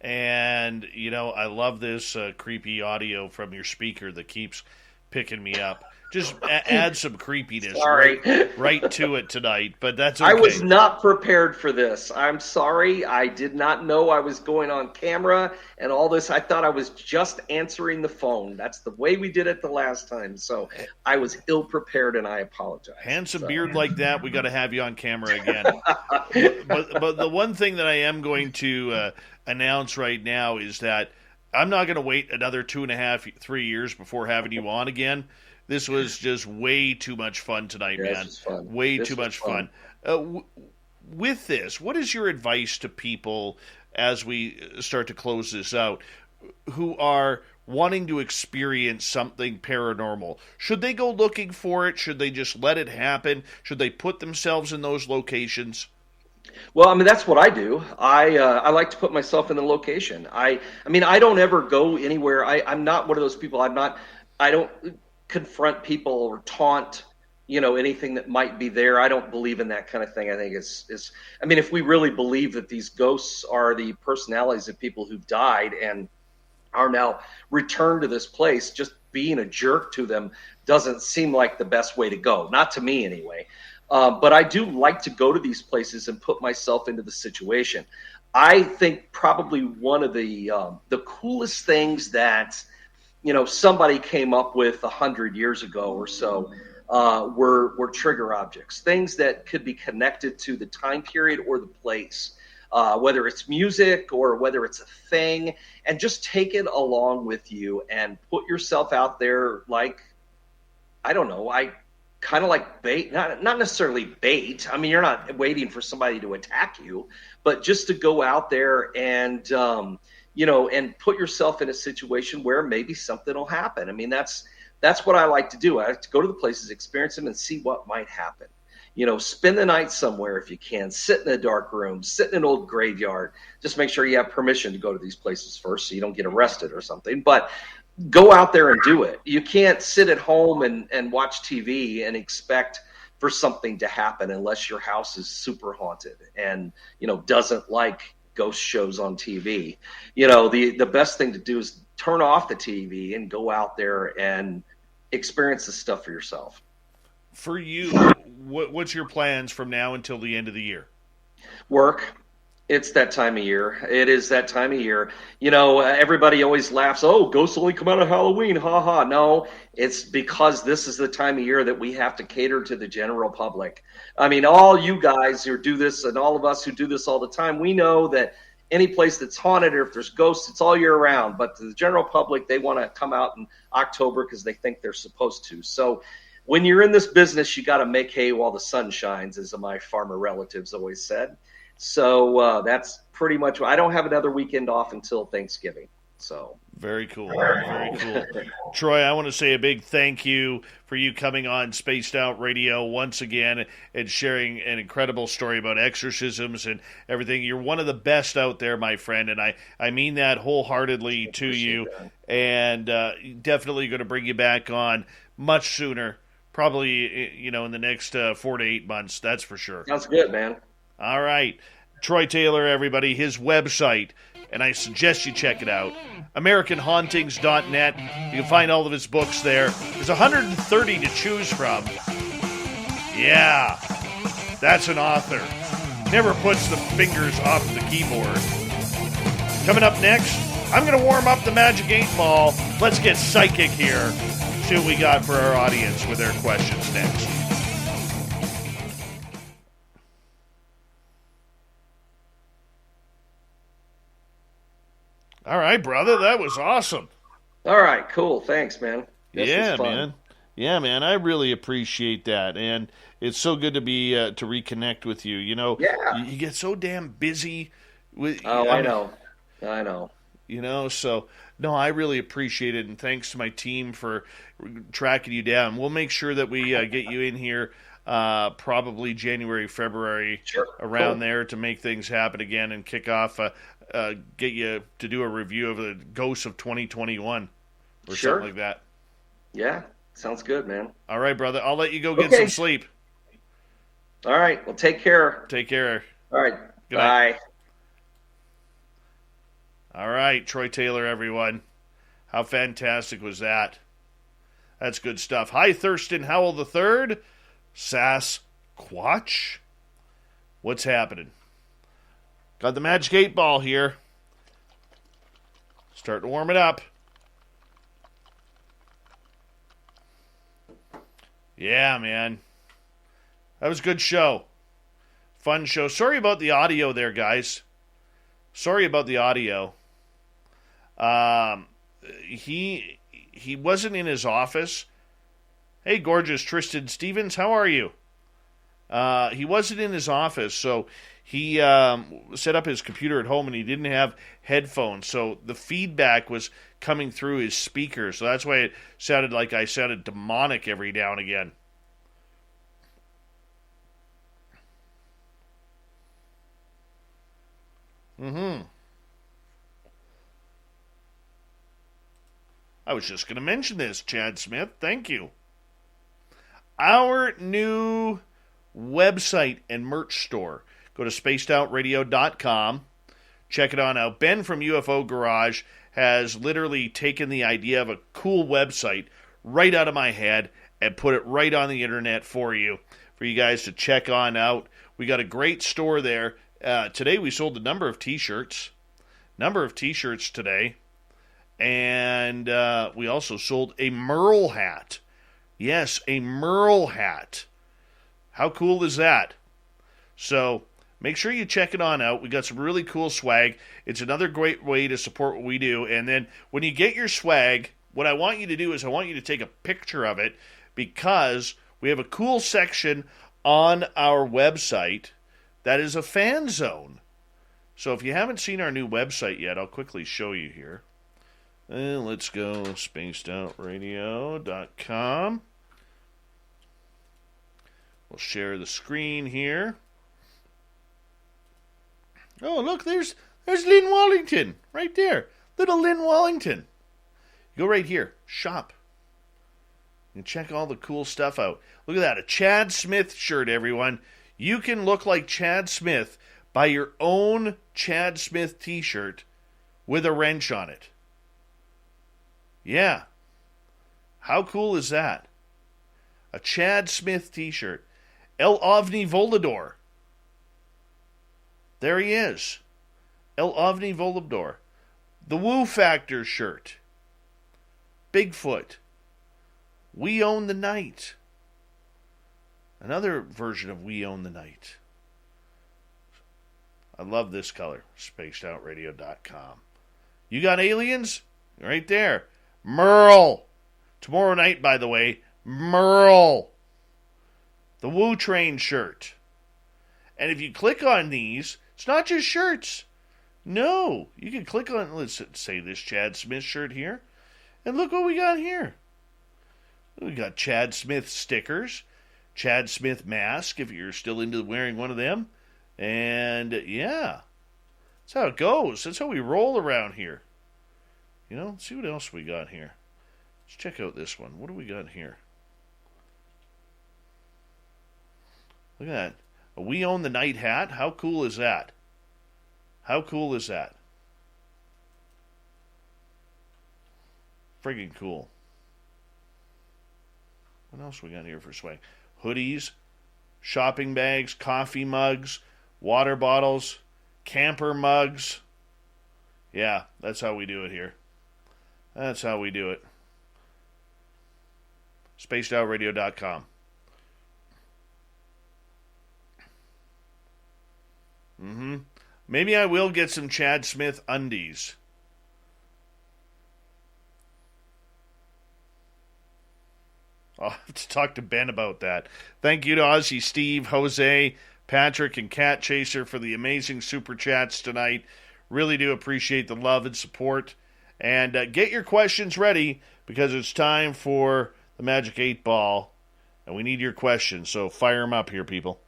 And, I love this creepy audio from your speaker that keeps picking me up. Just add some creepiness right to it tonight, but that's okay. I was not prepared for this. I'm sorry. I did not know I was going on camera and all this. I thought I was just answering the phone. That's the way we did it the last time. So I was ill-prepared, and I apologize. Handsome beard like that, we got to have you on camera again. but the one thing that I am going to announce right now is that I'm not going to wait another 2.5, 3 years before having you on again. This was just way too much fun tonight, man. Way too much fun. With this, what is your advice to people as we start to close this out who are wanting to experience something paranormal? Should they go looking for it? Should they just let it happen? Should they put themselves in those locations? Well, I mean, that's what I do. I like to put myself in the location. I mean, I don't ever go anywhere. I'm not one of those people. I don't confront people or taunt, anything that might be there. I don't believe in that kind of thing. I think if we really believe that these ghosts are the personalities of people who've died and are now returned to this place, just being a jerk to them doesn't seem like the best way to go. Not to me anyway. But I do like to go to these places and put myself into the situation. I think probably one of the coolest things that somebody came up with 100 years ago or so were trigger objects, things that could be connected to the time period or the place, whether it's music or whether it's a thing, and just take it along with you and put yourself out there like, I don't know, kind of like bait, not necessarily bait. I mean, you're not waiting for somebody to attack you, but just to go out there and, and put yourself in a situation where maybe something will happen. I mean, that's what I like to do. I like to go to the places, experience them, and see what might happen. spend the night somewhere if you can. Sit in a dark room, sit in an old graveyard. Just make sure you have permission to go to these places first so you don't get arrested or something. But go out there and do it. You can't sit at home and watch TV and expect for something to happen unless your house is super haunted and, doesn't like ghost shows on TV. The best thing to do is turn off the TV and go out there and experience this stuff for yourself. For you, what's your plans from now until the end of the year? Work. It's that time of year. It is that time of year. Everybody always laughs, oh, ghosts only come out of Halloween, ha ha. No, it's because this is the time of year that we have to cater to the general public. I mean, all you guys who do this and all of us who do this all the time, we know that any place that's haunted or if there's ghosts, it's all year round. But to the general public, they want to come out in October because they think they're supposed to. So when you're in this business, you got to make hay while the sun shines, as my farmer relatives always said. So that's pretty much. I don't have another weekend off until Thanksgiving. So very cool, very cool. Troy, I want to say a big thank you for you coming on Spaced Out Radio once again and sharing an incredible story about exorcisms and everything. You're one of the best out there, my friend, and I mean that wholeheartedly to you. That. And definitely going to bring you back on much sooner, probably in the next 4 to 8 months. That's for sure. Sounds good, man. All right. Troy Taylor, everybody, his website, and I suggest you check it out, AmericanHauntings.net. You can find all of his books there. There's 130 to choose from. Yeah, that's an author. Never puts the fingers off the keyboard. Coming up next, I'm going to warm up the Magic 8 Ball. Let's get psychic here. See what we got for our audience with their questions next. All right, brother, that was awesome. All right, cool. Thanks, man. Yeah, man. Yeah, man. I really appreciate that, and it's so good to be to reconnect with you. Yeah. You get so damn busy with. I know. So no, I really appreciate it, and thanks to my team for tracking you down. We'll make sure that we get you in here probably January, February, around there to make things happen again and kick off. Get you to do a review of the Ghosts of 2021 or something like that. Yeah, sounds good, man. All right, brother. I'll let you go get some sleep. All right. Well, take care. Take care. All right. Good Bye. night. All right, Troy Taylor, everyone. How fantastic was that? That's good stuff. Hi, Thurston Howell III. Sasquatch. What's happening? Got the Magic 8 Ball here. Starting to warm it up. Yeah, man. That was a good show. Fun show. Sorry about the audio there, guys. Sorry about the audio. He wasn't in his office. Hey, gorgeous Tristan Stevens, how are you? He wasn't in his office, so he set up his computer at home and he didn't have headphones, so the feedback was coming through his speaker, so that's why it sounded like I sounded demonic every now and again. I was just going to mention this, Chad Smith. Thank you. Our new website and merch store. Go to spacedoutradio.com. Check it on out. Ben from UFO Garage has literally taken the idea of a cool website right out of my head and put it right on the internet for you guys to check on out. We got a great store there. Today we sold a number of t-shirts. Today. And we also sold a Merle hat. Yes, a Merle hat. How cool is that? So make sure you check it on out. We got some really cool swag. It's another great way to support what we do. And then when you get your swag, what I want you to do is I want you to take a picture of it because we have a cool section on our website that is a fan zone. So if you haven't seen our new website yet, I'll quickly show you here. Let's go spacedoutradio.com. We'll share the screen here. Oh, look, there's Lynn Wallington right there. Little Lynn Wallington. Go right here. Shop. And check all the cool stuff out. Look at that. A Chad Smith shirt, everyone. You can look like Chad Smith by your own Chad Smith t-shirt with a wrench on it. Yeah. How cool is that? A Chad Smith t-shirt. El Ovni Volador. There he is. El Ovni Volador. The Woo Factor shirt. Bigfoot. We Own the Night. Another version of We Own the Night. I love this color. SpacedOutRadio.com. You got aliens? Right there. Merle. Tomorrow night, by the way. Merle. The Woo Train shirt. And if you click on these, it's not just shirts. No. You can click on, let's say this Chad Smith shirt here. And look what we got here. We got Chad Smith stickers, Chad Smith mask, if you're still into wearing one of them. And, yeah, that's how it goes. That's how we roll around here. You know, let's see what else we got here. Let's check out this one. What do we got here? Look at that. A We Own the Night hat. How cool is that? How cool is that? Friggin' cool. What else we got here for swag? Hoodies, shopping bags, coffee mugs, water bottles, camper mugs. Yeah, that's how we do it here. That's how we do it. SpacedOutRadio.com. Maybe I will get some Chad Smith undies. I'll have to talk to Ben about that. Thank you to Ozzy, Steve, Jose, Patrick, and Cat Chaser for the amazing super chats tonight. Really do appreciate the love and support. And get your questions ready because it's time for the Magic 8 Ball. And we need your questions, so fire them up here, people.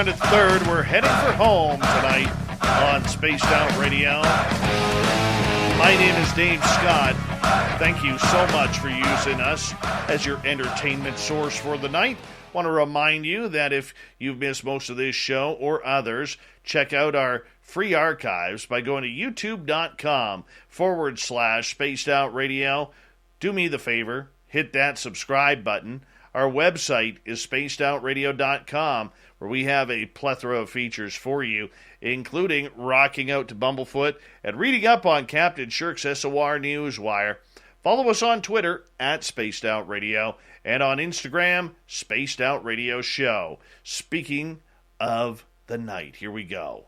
At third, we're heading for home tonight on Spaced Out Radio. My name is Dave Scott. Thank you so much for using us as your entertainment source for the night. Want to remind you that if you've missed most of this show or others, check out our free archives by going to youtube.com/Spaced Out Radio. Do me the favor, hit that subscribe button. Our website is spacedoutradio.com, where we have a plethora of features for you, including rocking out to Bumblefoot and reading up on Captain Shirk's SOR Newswire. Follow us on Twitter at Spaced Out Radio and on Instagram, Spaced Out Radio Show. Speaking of the night, here we go.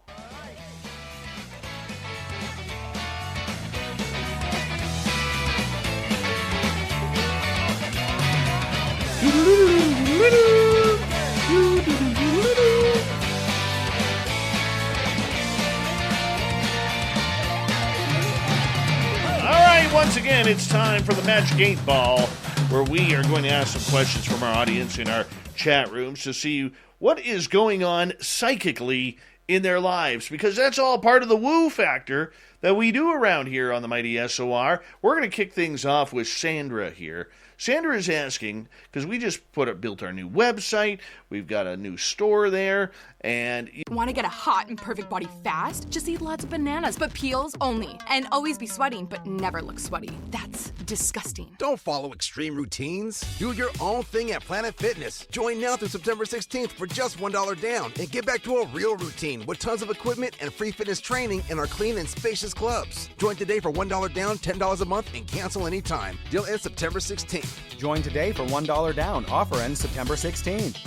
Once again, it's time for the Magic 8 Ball, where we are going to ask some questions from our audience in our chat rooms to see what is going on psychically in their lives, because that's all part of the woo factor that we do around here on the Mighty SOR. We're going to kick things off with Sandra here. Sandra is asking, because we just built our new website, we've got a new store there, and... Want to get a hot and perfect body fast? Just eat lots of bananas, but peels only. And always be sweating, but never look sweaty. That's disgusting. Don't follow extreme routines. Do your own thing at Planet Fitness. Join now through September 16th for just $1 down and get back to a real routine with tons of equipment and free fitness training in our clean and spacious clubs. Join today for $1 down, $10 a month, and cancel anytime. Deal ends September 16th. Join today for $1 down. Offer ends September 16th.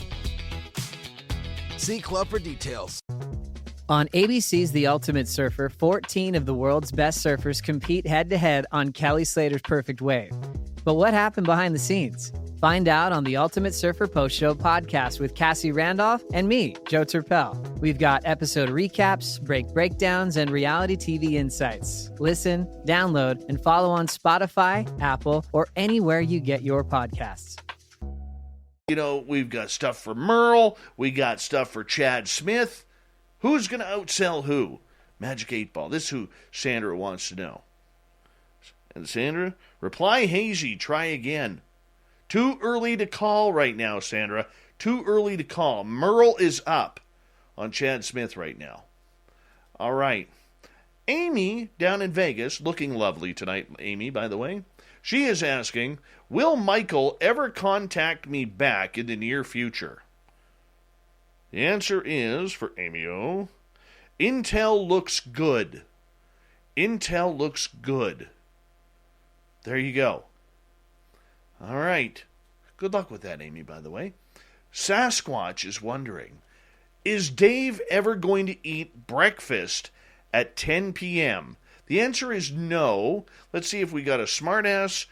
See club for details. On ABC's The Ultimate Surfer, 14 of the world's best surfers compete head-to-head on Kelly Slater's Perfect Wave. But what happened behind the scenes? Find out on the Ultimate Surfer Post Show podcast with Cassie Randolph and me, Joe Turpel. We've got episode recaps, breakdowns, and reality TV insights. Listen, download, and follow on Spotify, Apple, or anywhere you get your podcasts. You know, we've got stuff for Merle. We got stuff for Chad Smith. Who's going to outsell who? Magic 8 Ball. This is who Sandra wants to know. And Sandra, reply hazy, try again. Too early to call right now, Sandra. Too early to call. Merle is up on Chad Smith right now. All right. Amy down in Vegas, looking lovely tonight, Amy, by the way. She is asking, will Michael ever contact me back in the near future? The answer is, for Amy O, Intel looks good. Intel looks good. There you go. All right. Good luck with that, Amy, by the way. Sasquatch is wondering, is Dave ever going to eat breakfast at 10 p.m.? The answer is no. Let's see if we got a smart-ass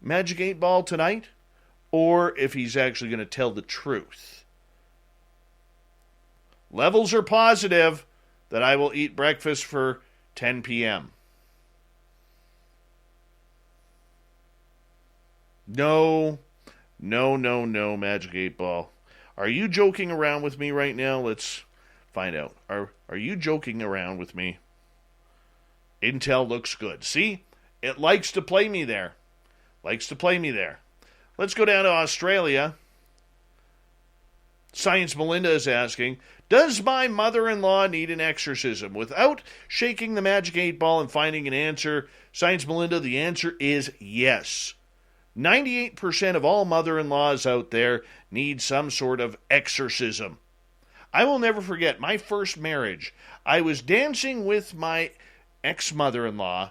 Magic 8 Ball tonight, or if he's actually going to tell the truth. Levels are positive that I will eat breakfast for 10 p.m. No, Magic 8 Ball. Are you joking around with me right now? Let's find out. Are you joking around with me? Intel looks good. See? It likes to play me there. Likes to play me there. Let's go down to Australia. Science Melinda is asking, does my mother-in-law need an exorcism? Without shaking the Magic 8 Ball and finding an answer, Science Melinda, the answer is yes. 98% of all mother-in-laws out there need some sort of exorcism. I will never forget my first marriage. I was dancing with my ex-mother-in-law,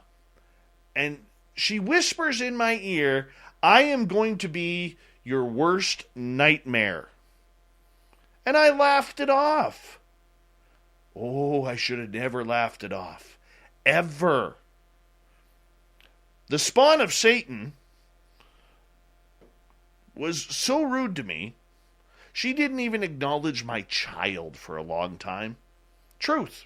and she whispers in my ear, I am going to be your worst nightmare. And I laughed it off. Oh, I should have never laughed it off. Ever. The spawn of Satan was so rude to me, she didn't even acknowledge my child for a long time. Truth.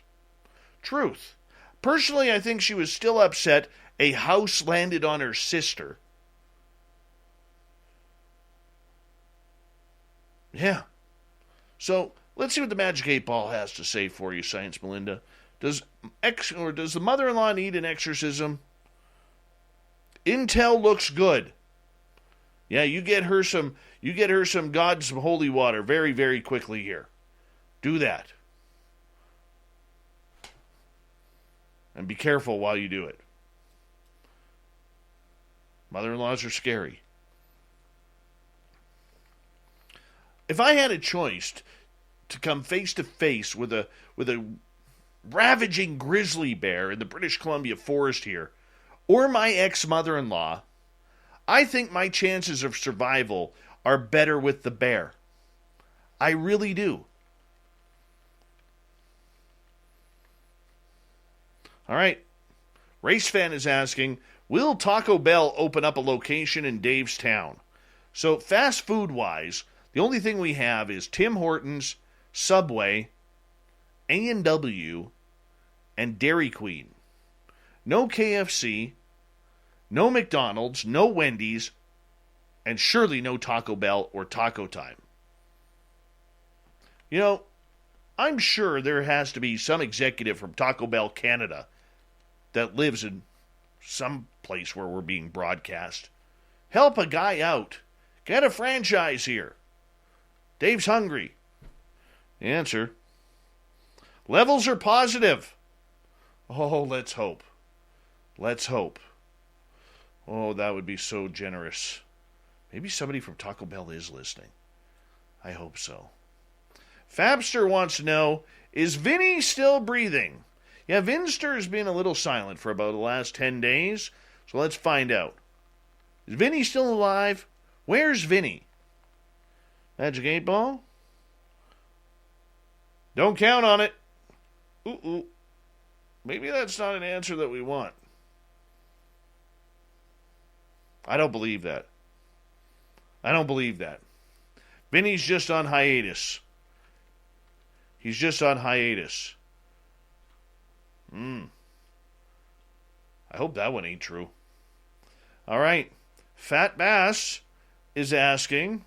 Personally, I think she was still upset a house landed on her sister. Yeah. So, let's see what the Magic 8 Ball has to say for you, Science Melinda. Does the mother-in-law need an exorcism? Intel looks good. Yeah, you get her some God's holy water very, very quickly here. Do that. And be careful while you do it. Mother-in-laws are scary. If I had a choice to come face to face with a ravaging grizzly bear in the British Columbia forest here, or my ex-mother-in-law, I think my chances of survival are better with the bear. I really do. All right. Race Fan is asking, will Taco Bell open up a location in Dave's town? So fast food-wise, the only thing we have is Tim Hortons, Subway, A&W, and Dairy Queen. No KFC, no McDonald's, no Wendy's, and surely no Taco Bell or Taco Time. You know, I'm sure there has to be some executive from Taco Bell Canada that lives in some place where we're being broadcast. Help a guy out. Get a franchise here. Dave's hungry. The answer, levels are positive. Oh, let's hope. Let's hope. Oh, that would be so generous. Maybe somebody from Taco Bell is listening. I hope so. Fabster wants to know, is Vinny still breathing? Yeah, Vinster has been a little silent for about the last 10 days, so let's find out. Is Vinny still alive? Where's Vinny? Magic 8 Ball? Don't count on it. Ooh. Maybe that's not an answer that we want. I don't believe that. Vinny's just on hiatus. He's just on hiatus. I hope that one ain't true. All right. Fat Bass is asking,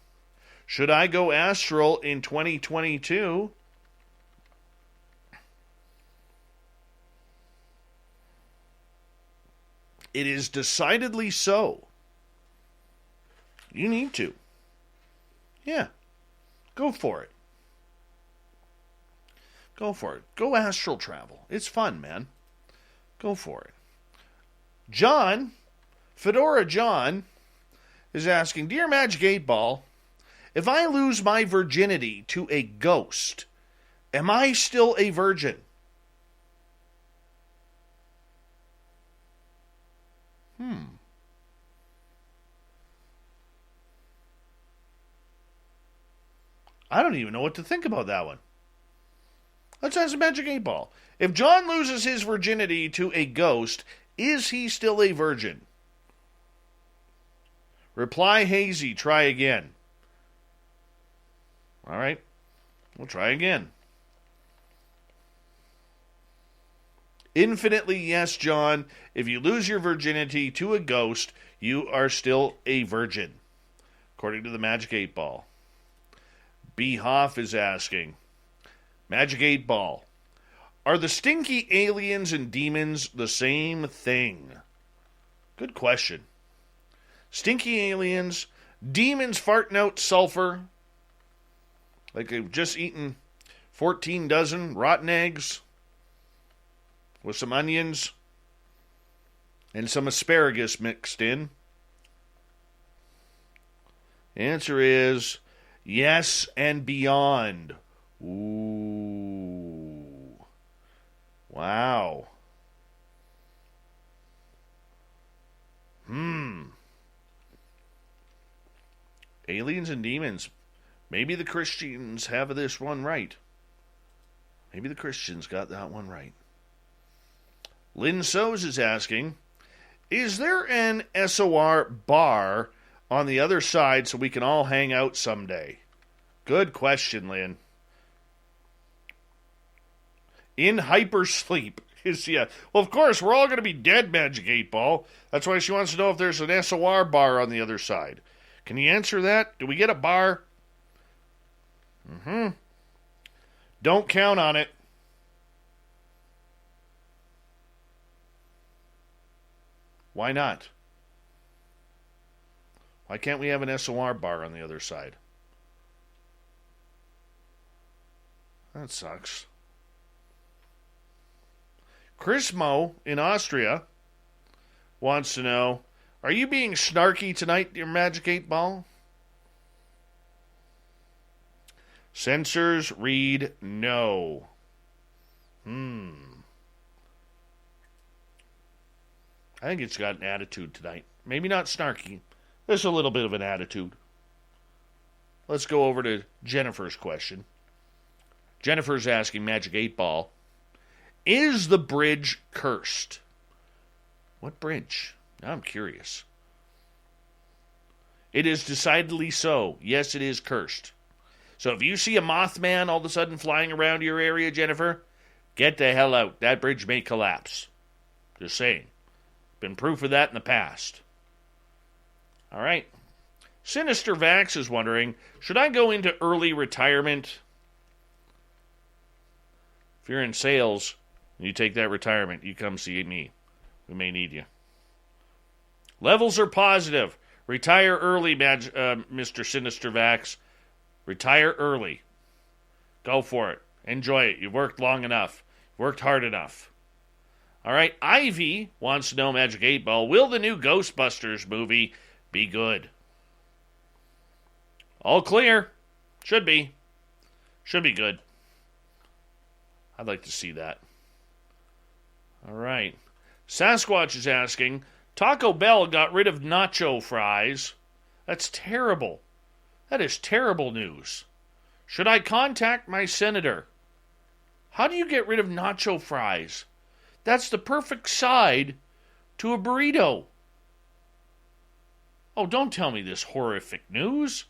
should I go astral in 2022? It is decidedly so. You need to. Yeah. Go for it. Go astral travel. It's fun, man. Go for it. John, Fedora John, is asking, Dear Magic 8-Ball, if I lose my virginity to a ghost, am I still a virgin? I don't even know what to think about that one. Let's ask a Magic 8-Ball. If John loses his virginity to a ghost, is he still a virgin? Reply hazy, try again. All right, we'll try again. Infinitely yes, John. If you lose your virginity to a ghost, you are still a virgin, according to the Magic 8-Ball. B. Hoff is asking, Magic 8-Ball, are the stinky aliens and demons the same thing? Good question. Stinky aliens, demons farting out sulfur, like they've just eaten 14 dozen rotten eggs with some onions and some asparagus mixed in. Answer is yes and beyond. Ooh. Wow. Aliens and demons. Maybe the Christians have this one right. Maybe the Christians got that one right. Lynn Sows is asking, is there an SOR bar on the other side so we can all hang out someday? Good question, Lynn. In hypersleep. Yeah. Well, of course, we're all going to be dead, Magic 8-Ball. That's why she wants to know if there's an SOR bar on the other side. Can you answer that? Do we get a bar? Don't count on it. Why not? Why can't we have an SOR bar on the other side? That sucks. Chris Mo in Austria wants to know, are you being snarky tonight, dear Magic 8-Ball? Sensors read no. I think it's got an attitude tonight. Maybe not snarky. There's a little bit of an attitude. Let's go over to Jennifer's question. Jennifer's asking Magic 8-Ball, is the bridge cursed? What bridge? Now I'm curious. It is decidedly so. Yes, it is cursed. So if you see a Mothman all of a sudden flying around your area, Jennifer, get the hell out. That bridge may collapse. Just saying. Been proof of that in the past. All right. Sinister Vax is wondering, should I go into early retirement? If you're in sales and you take that retirement, you come see me. We may need you. Levels are positive. Retire early, Mr. Sinister Vax. Retire early. Go for it. Enjoy it. You've worked long enough. You've worked hard enough. All right. Ivy wants to know, Magic 8-Ball, will the new Ghostbusters movie be good? All clear. Should be. Should be good. I'd like to see that. All right. Sasquatch is asking, Taco Bell got rid of nacho fries. That's terrible. That is terrible news. Should I contact my senator? How do you get rid of nacho fries? That's the perfect side to a burrito. Oh, don't tell me this horrific news.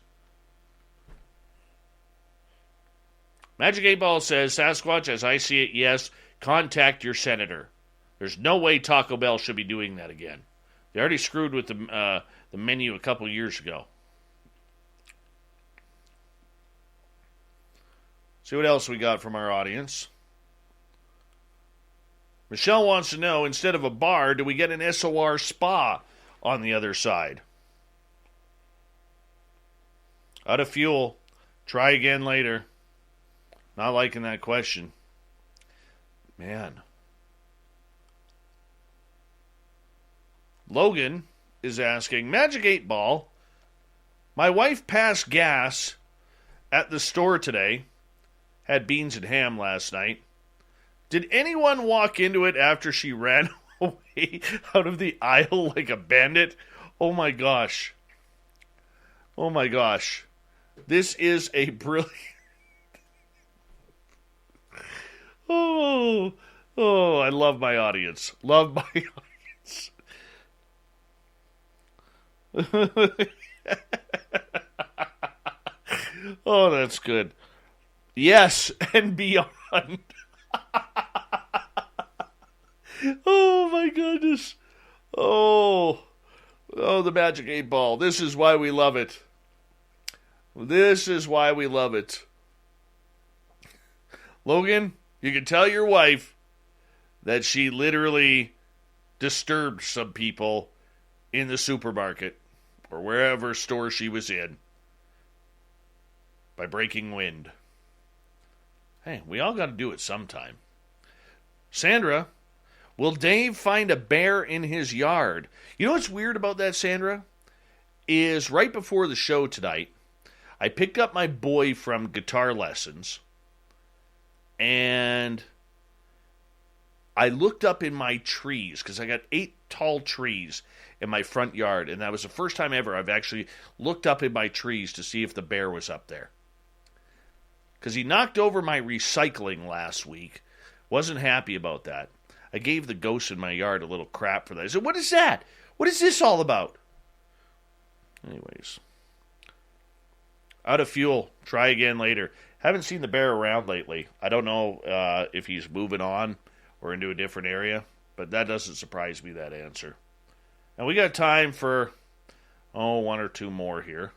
Magic 8 Ball says, Sasquatch, as I see it, yes, contact your senator. There's no way Taco Bell should be doing that again. They already screwed with the menu a couple years ago. See what else we got from our audience. Michelle wants to know, instead of a bar, do we get an SOR spa on the other side? Out of fuel. Try again later. Not liking that question. Man. Logan is asking, Magic 8 Ball, my wife passed gas at the store today. Had beans and ham last night. Did anyone walk into it after she ran away out of the aisle like a bandit? Oh my gosh. Oh my gosh. This is a brilliant... Oh, I love my audience. Love my audience. Oh, that's good. Yes, and beyond. Oh, my goodness. Oh, the Magic 8 Ball. This is why we love it. This is why we love it. Logan, you can tell your wife that she literally disturbed some people in the supermarket or wherever store she was in by breaking wind. Hey, we all got to do it sometime. Sandra, will Dave find a bear in his yard? You know what's weird about that, Sandra? Is right before the show tonight, I picked up my boy from guitar lessons, and I looked up in my trees, because I got 8 tall trees in my front yard, and that was the first time ever I've actually looked up in my trees to see if the bear was up there. Because he knocked over my recycling last week. Wasn't happy about that. I gave the ghost in my yard a little crap for that. I said, what is that? What is this all about? Anyways. Out of fuel. Try again later. Haven't seen the bear around lately. I don't know if he's moving on or into a different area. But that doesn't surprise me, that answer. And we got time for, 1 or 2 more here.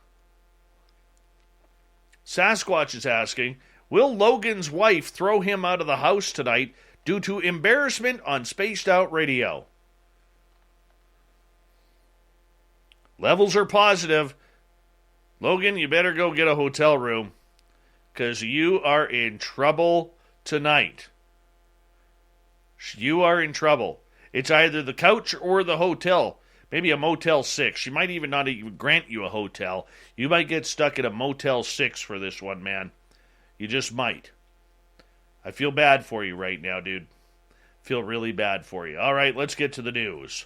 Sasquatch is asking, will Logan's wife throw him out of the house tonight due to embarrassment on Spaced Out Radio? Levels are positive. Logan, you better go get a hotel room, because you are in trouble tonight. You are in trouble. It's either the couch or the hotel. Maybe a Motel 6. She might even not even grant you a hotel. You might get stuck at a Motel 6 for this one, man. You just might. I feel bad for you right now, dude. Feel really bad for you. All right, let's get to the news.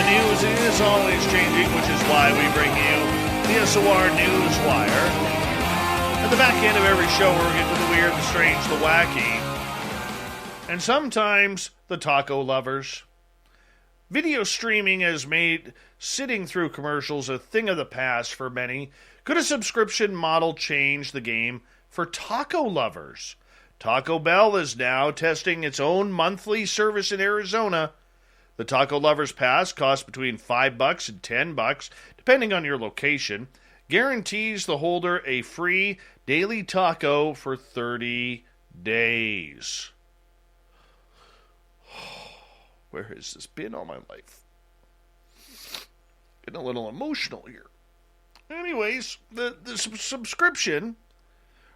News is always changing, which is why we bring you the SOR News Wire. At the back end of every show, we're getting to the weird, the strange, the wacky, and sometimes the taco lovers. Video streaming has made sitting through commercials a thing of the past for many. Could a subscription model change the game for taco lovers? Taco Bell is now testing its own monthly service in Arizona. The Taco Lovers Pass costs between $5 and $10, depending on your location. Guarantees the holder a free daily taco for 30 days. Where has this been all my life? Getting a little emotional here. Anyways, the subscription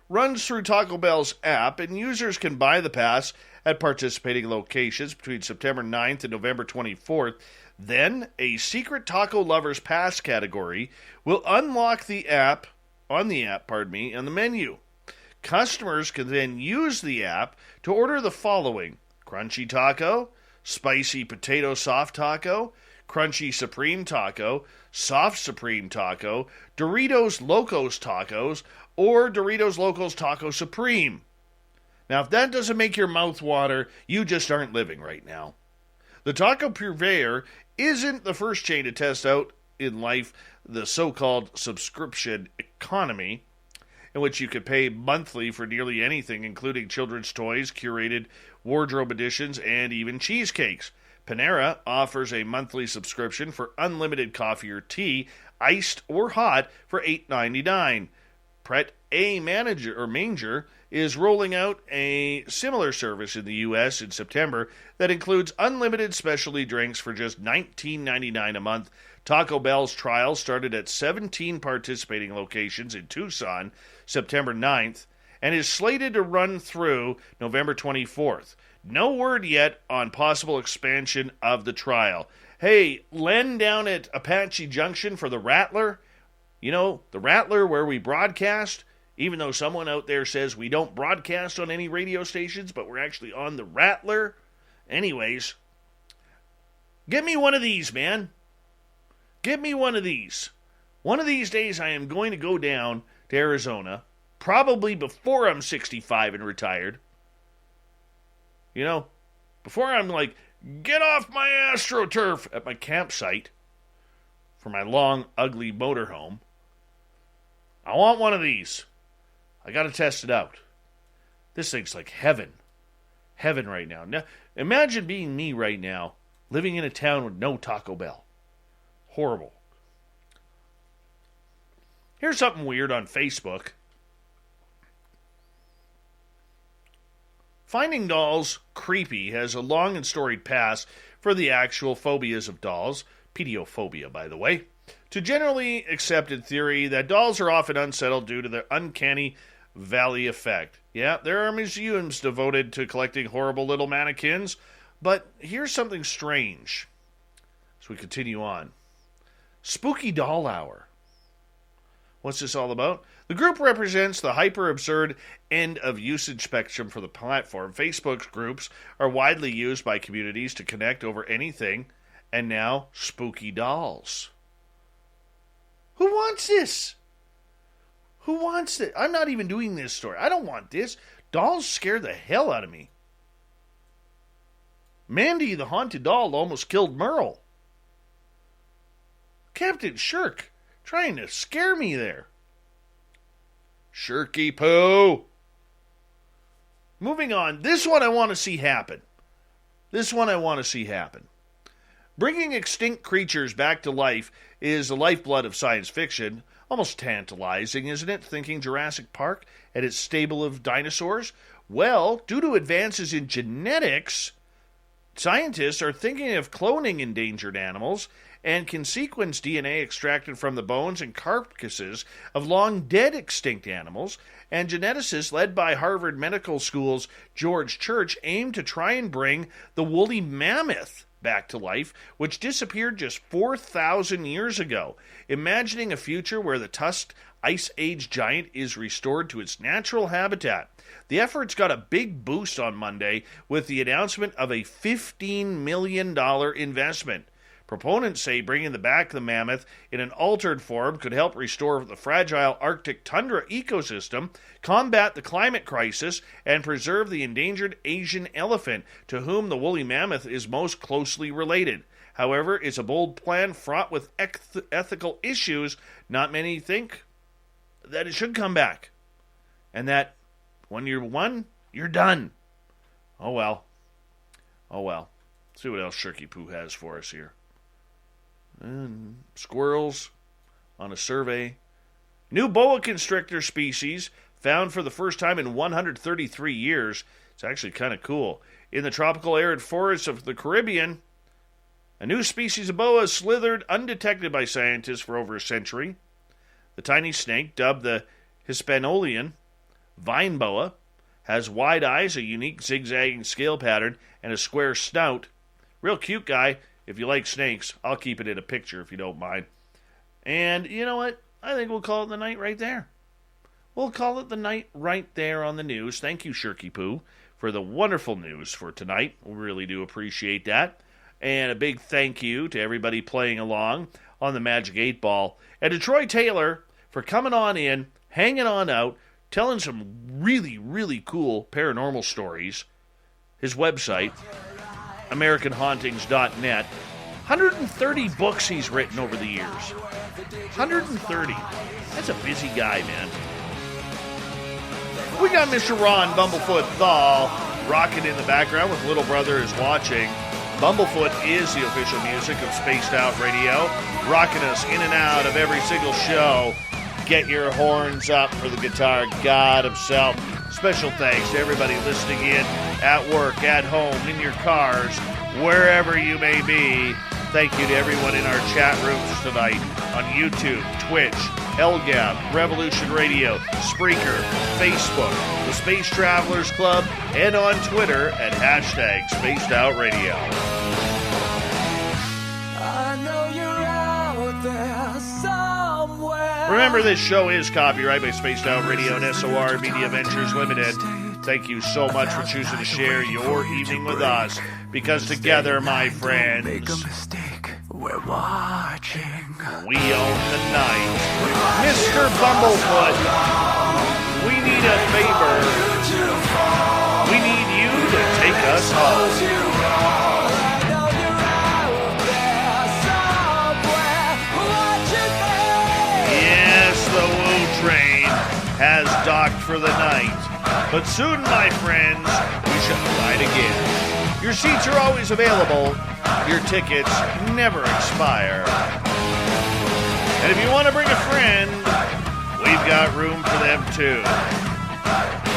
runs through Taco Bell's app, and users can buy the pass at participating locations between September 9th and November 24th. Then, a secret Taco Lovers Pass category will unlock on the app, on the menu. Customers can then use the app to order the following: Crunchy Taco, Spicy Potato Soft Taco, Crunchy Supreme Taco, Soft Supreme Taco, Doritos Locos Tacos, or Doritos Locos Taco Supreme. Now, if that doesn't make your mouth water, you just aren't living right now. The taco purveyor isn't the first chain to test out in life the so-called subscription economy, in which you could pay monthly for nearly anything, including children's toys, curated wardrobe editions, and even cheesecakes. Panera offers a monthly subscription for unlimited coffee or tea, iced or hot, for $8.99. Pret A Manger is rolling out a similar service in the U.S. in September that includes unlimited specialty drinks for just $19.99 a month. Taco Bell's trial started at 17 participating locations in Tucson September 9th and is slated to run through November 24th. No word yet on possible expansion of the trial. Hey, Len down at Apache Junction for the Rattler. You know, the Rattler where we broadcast, even though someone out there says we don't broadcast on any radio stations, but we're actually on the Rattler. Anyways, get me one of these, man. Get me one of these. One of these days I am going to go down to Arizona, probably before I'm 65 and retired. You know, before I'm like, get off my AstroTurf at my campsite for my long, ugly motorhome. I want one of these. I got to test it out. This thing's like heaven. Heaven right now. Now, imagine being me right now, living in a town with no Taco Bell. Horrible. Here's something weird on Facebook. Finding dolls creepy has a long and storied past for the actual phobias of dolls, pediophobia, by the way, to generally accepted theory that dolls are often unsettled due to the uncanny valley effect. Yeah, there are museums devoted to collecting horrible little mannequins, but here's something strange as we continue on. Spooky Doll Hour. What's this all about? The group represents the hyper-absurd end of usage spectrum for the platform. Facebook's groups are widely used by communities to connect over anything, and now spooky dolls. Who wants this? Who wants it? I'm not even doing this story. I don't want this. Dolls scare the hell out of me. Mandy the haunted doll almost killed Merle. Captain Shirk trying to scare me there. Shirky poo. Moving on. This one I want to see happen. Bringing extinct creatures back to life is the lifeblood of science fiction. Almost tantalizing, isn't it? Thinking Jurassic Park and its stable of dinosaurs? Well, due to advances in genetics, scientists are thinking of cloning endangered animals and can sequence DNA extracted from the bones and carcasses of long-dead extinct animals, and geneticists led by Harvard Medical School's George Church aim to try and bring the woolly mammoth back to life, which disappeared just 4,000 years ago. Imagining a future where the tusked Ice Age giant is restored to its natural habitat. The efforts got a big boost on Monday with the announcement of a $15 million investment. Proponents say bringing back the mammoth in an altered form could help restore the fragile Arctic tundra ecosystem, combat the climate crisis, and preserve the endangered Asian elephant, to whom the woolly mammoth is most closely related. However, it's a bold plan fraught with ethical issues. Not many think that it should come back, and that when you're one, you're done. Oh well. Let's see what else Shirky Poo has for us here. And squirrels on a survey. New boa constrictor species found for the first time in 133 years. It's actually kind of cool. In the tropical arid forests of the Caribbean, a new species of boa slithered undetected by scientists for over a century. The tiny snake, dubbed the Hispaniolan vine boa, has wide eyes, a unique zigzagging scale pattern, and a square snout. Real cute guy. If you like snakes, I'll keep it in a picture if you don't mind. And you know what? I think we'll call it the night right there. we'll call it the night right there on the news. Thank you, Shirky Poo, for the wonderful news for tonight. We really do appreciate that. And a big thank you to everybody playing along on the Magic 8 Ball. And to Troy Taylor for coming on in, hanging on out, telling some really, really cool paranormal stories. His website, AmericanHauntings.net. 130 books he's written over the years. 130. That's a busy guy, man. We got Mr. Ron Bumblefoot Thal rocking in the background with Little Brother is Watching. Bumblefoot is the official music of Spaced Out Radio, rocking us in and out of every single show. Get your horns up for the guitar god himself. Special thanks to everybody listening in at work, at home, in your cars, wherever you may be. Thank you to everyone in our chat rooms tonight on YouTube, Twitch, LGAB, Revolution Radio, Spreaker, Facebook, the Space Travelers Club, and on Twitter at hashtag Spaced Out Radio. I know you're out there somewhere. Remember, this show is copyright by Spaced Out Radio and SOR Media Ventures Limited. Thank you so much for choosing to share your evening with us, because together, my friends, we're watching. We own the night. Mr. Bumblefoot, we need a favor. We need you to take us home. Yes, the Woo Train has docked for the night. But soon, my friends, we shall ride again. Your seats are always available. Your tickets never expire. And if you want to bring a friend, we've got room for them too.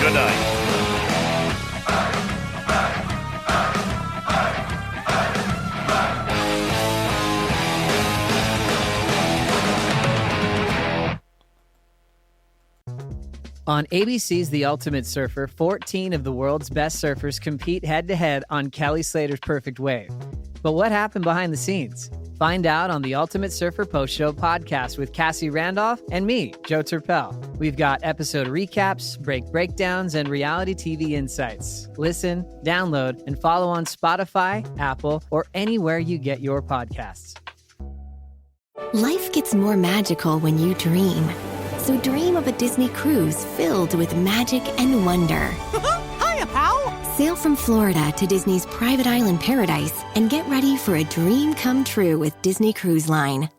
Good night. On ABC's The Ultimate Surfer, 14 of the world's best surfers compete head-to-head on Kelly Slater's Perfect Wave. But what happened behind the scenes? Find out on the Ultimate Surfer Post Show podcast with Cassie Randolph and me, Joe Turpel. We've got episode recaps, breakdowns, and reality TV insights. Listen, download, and follow on Spotify, Apple, or anywhere you get your podcasts. Life gets more magical when you dream. So dream of a Disney cruise filled with magic and wonder. Hiya, pal! Sail from Florida to Disney's private island paradise and get ready for a dream come true with Disney Cruise Line.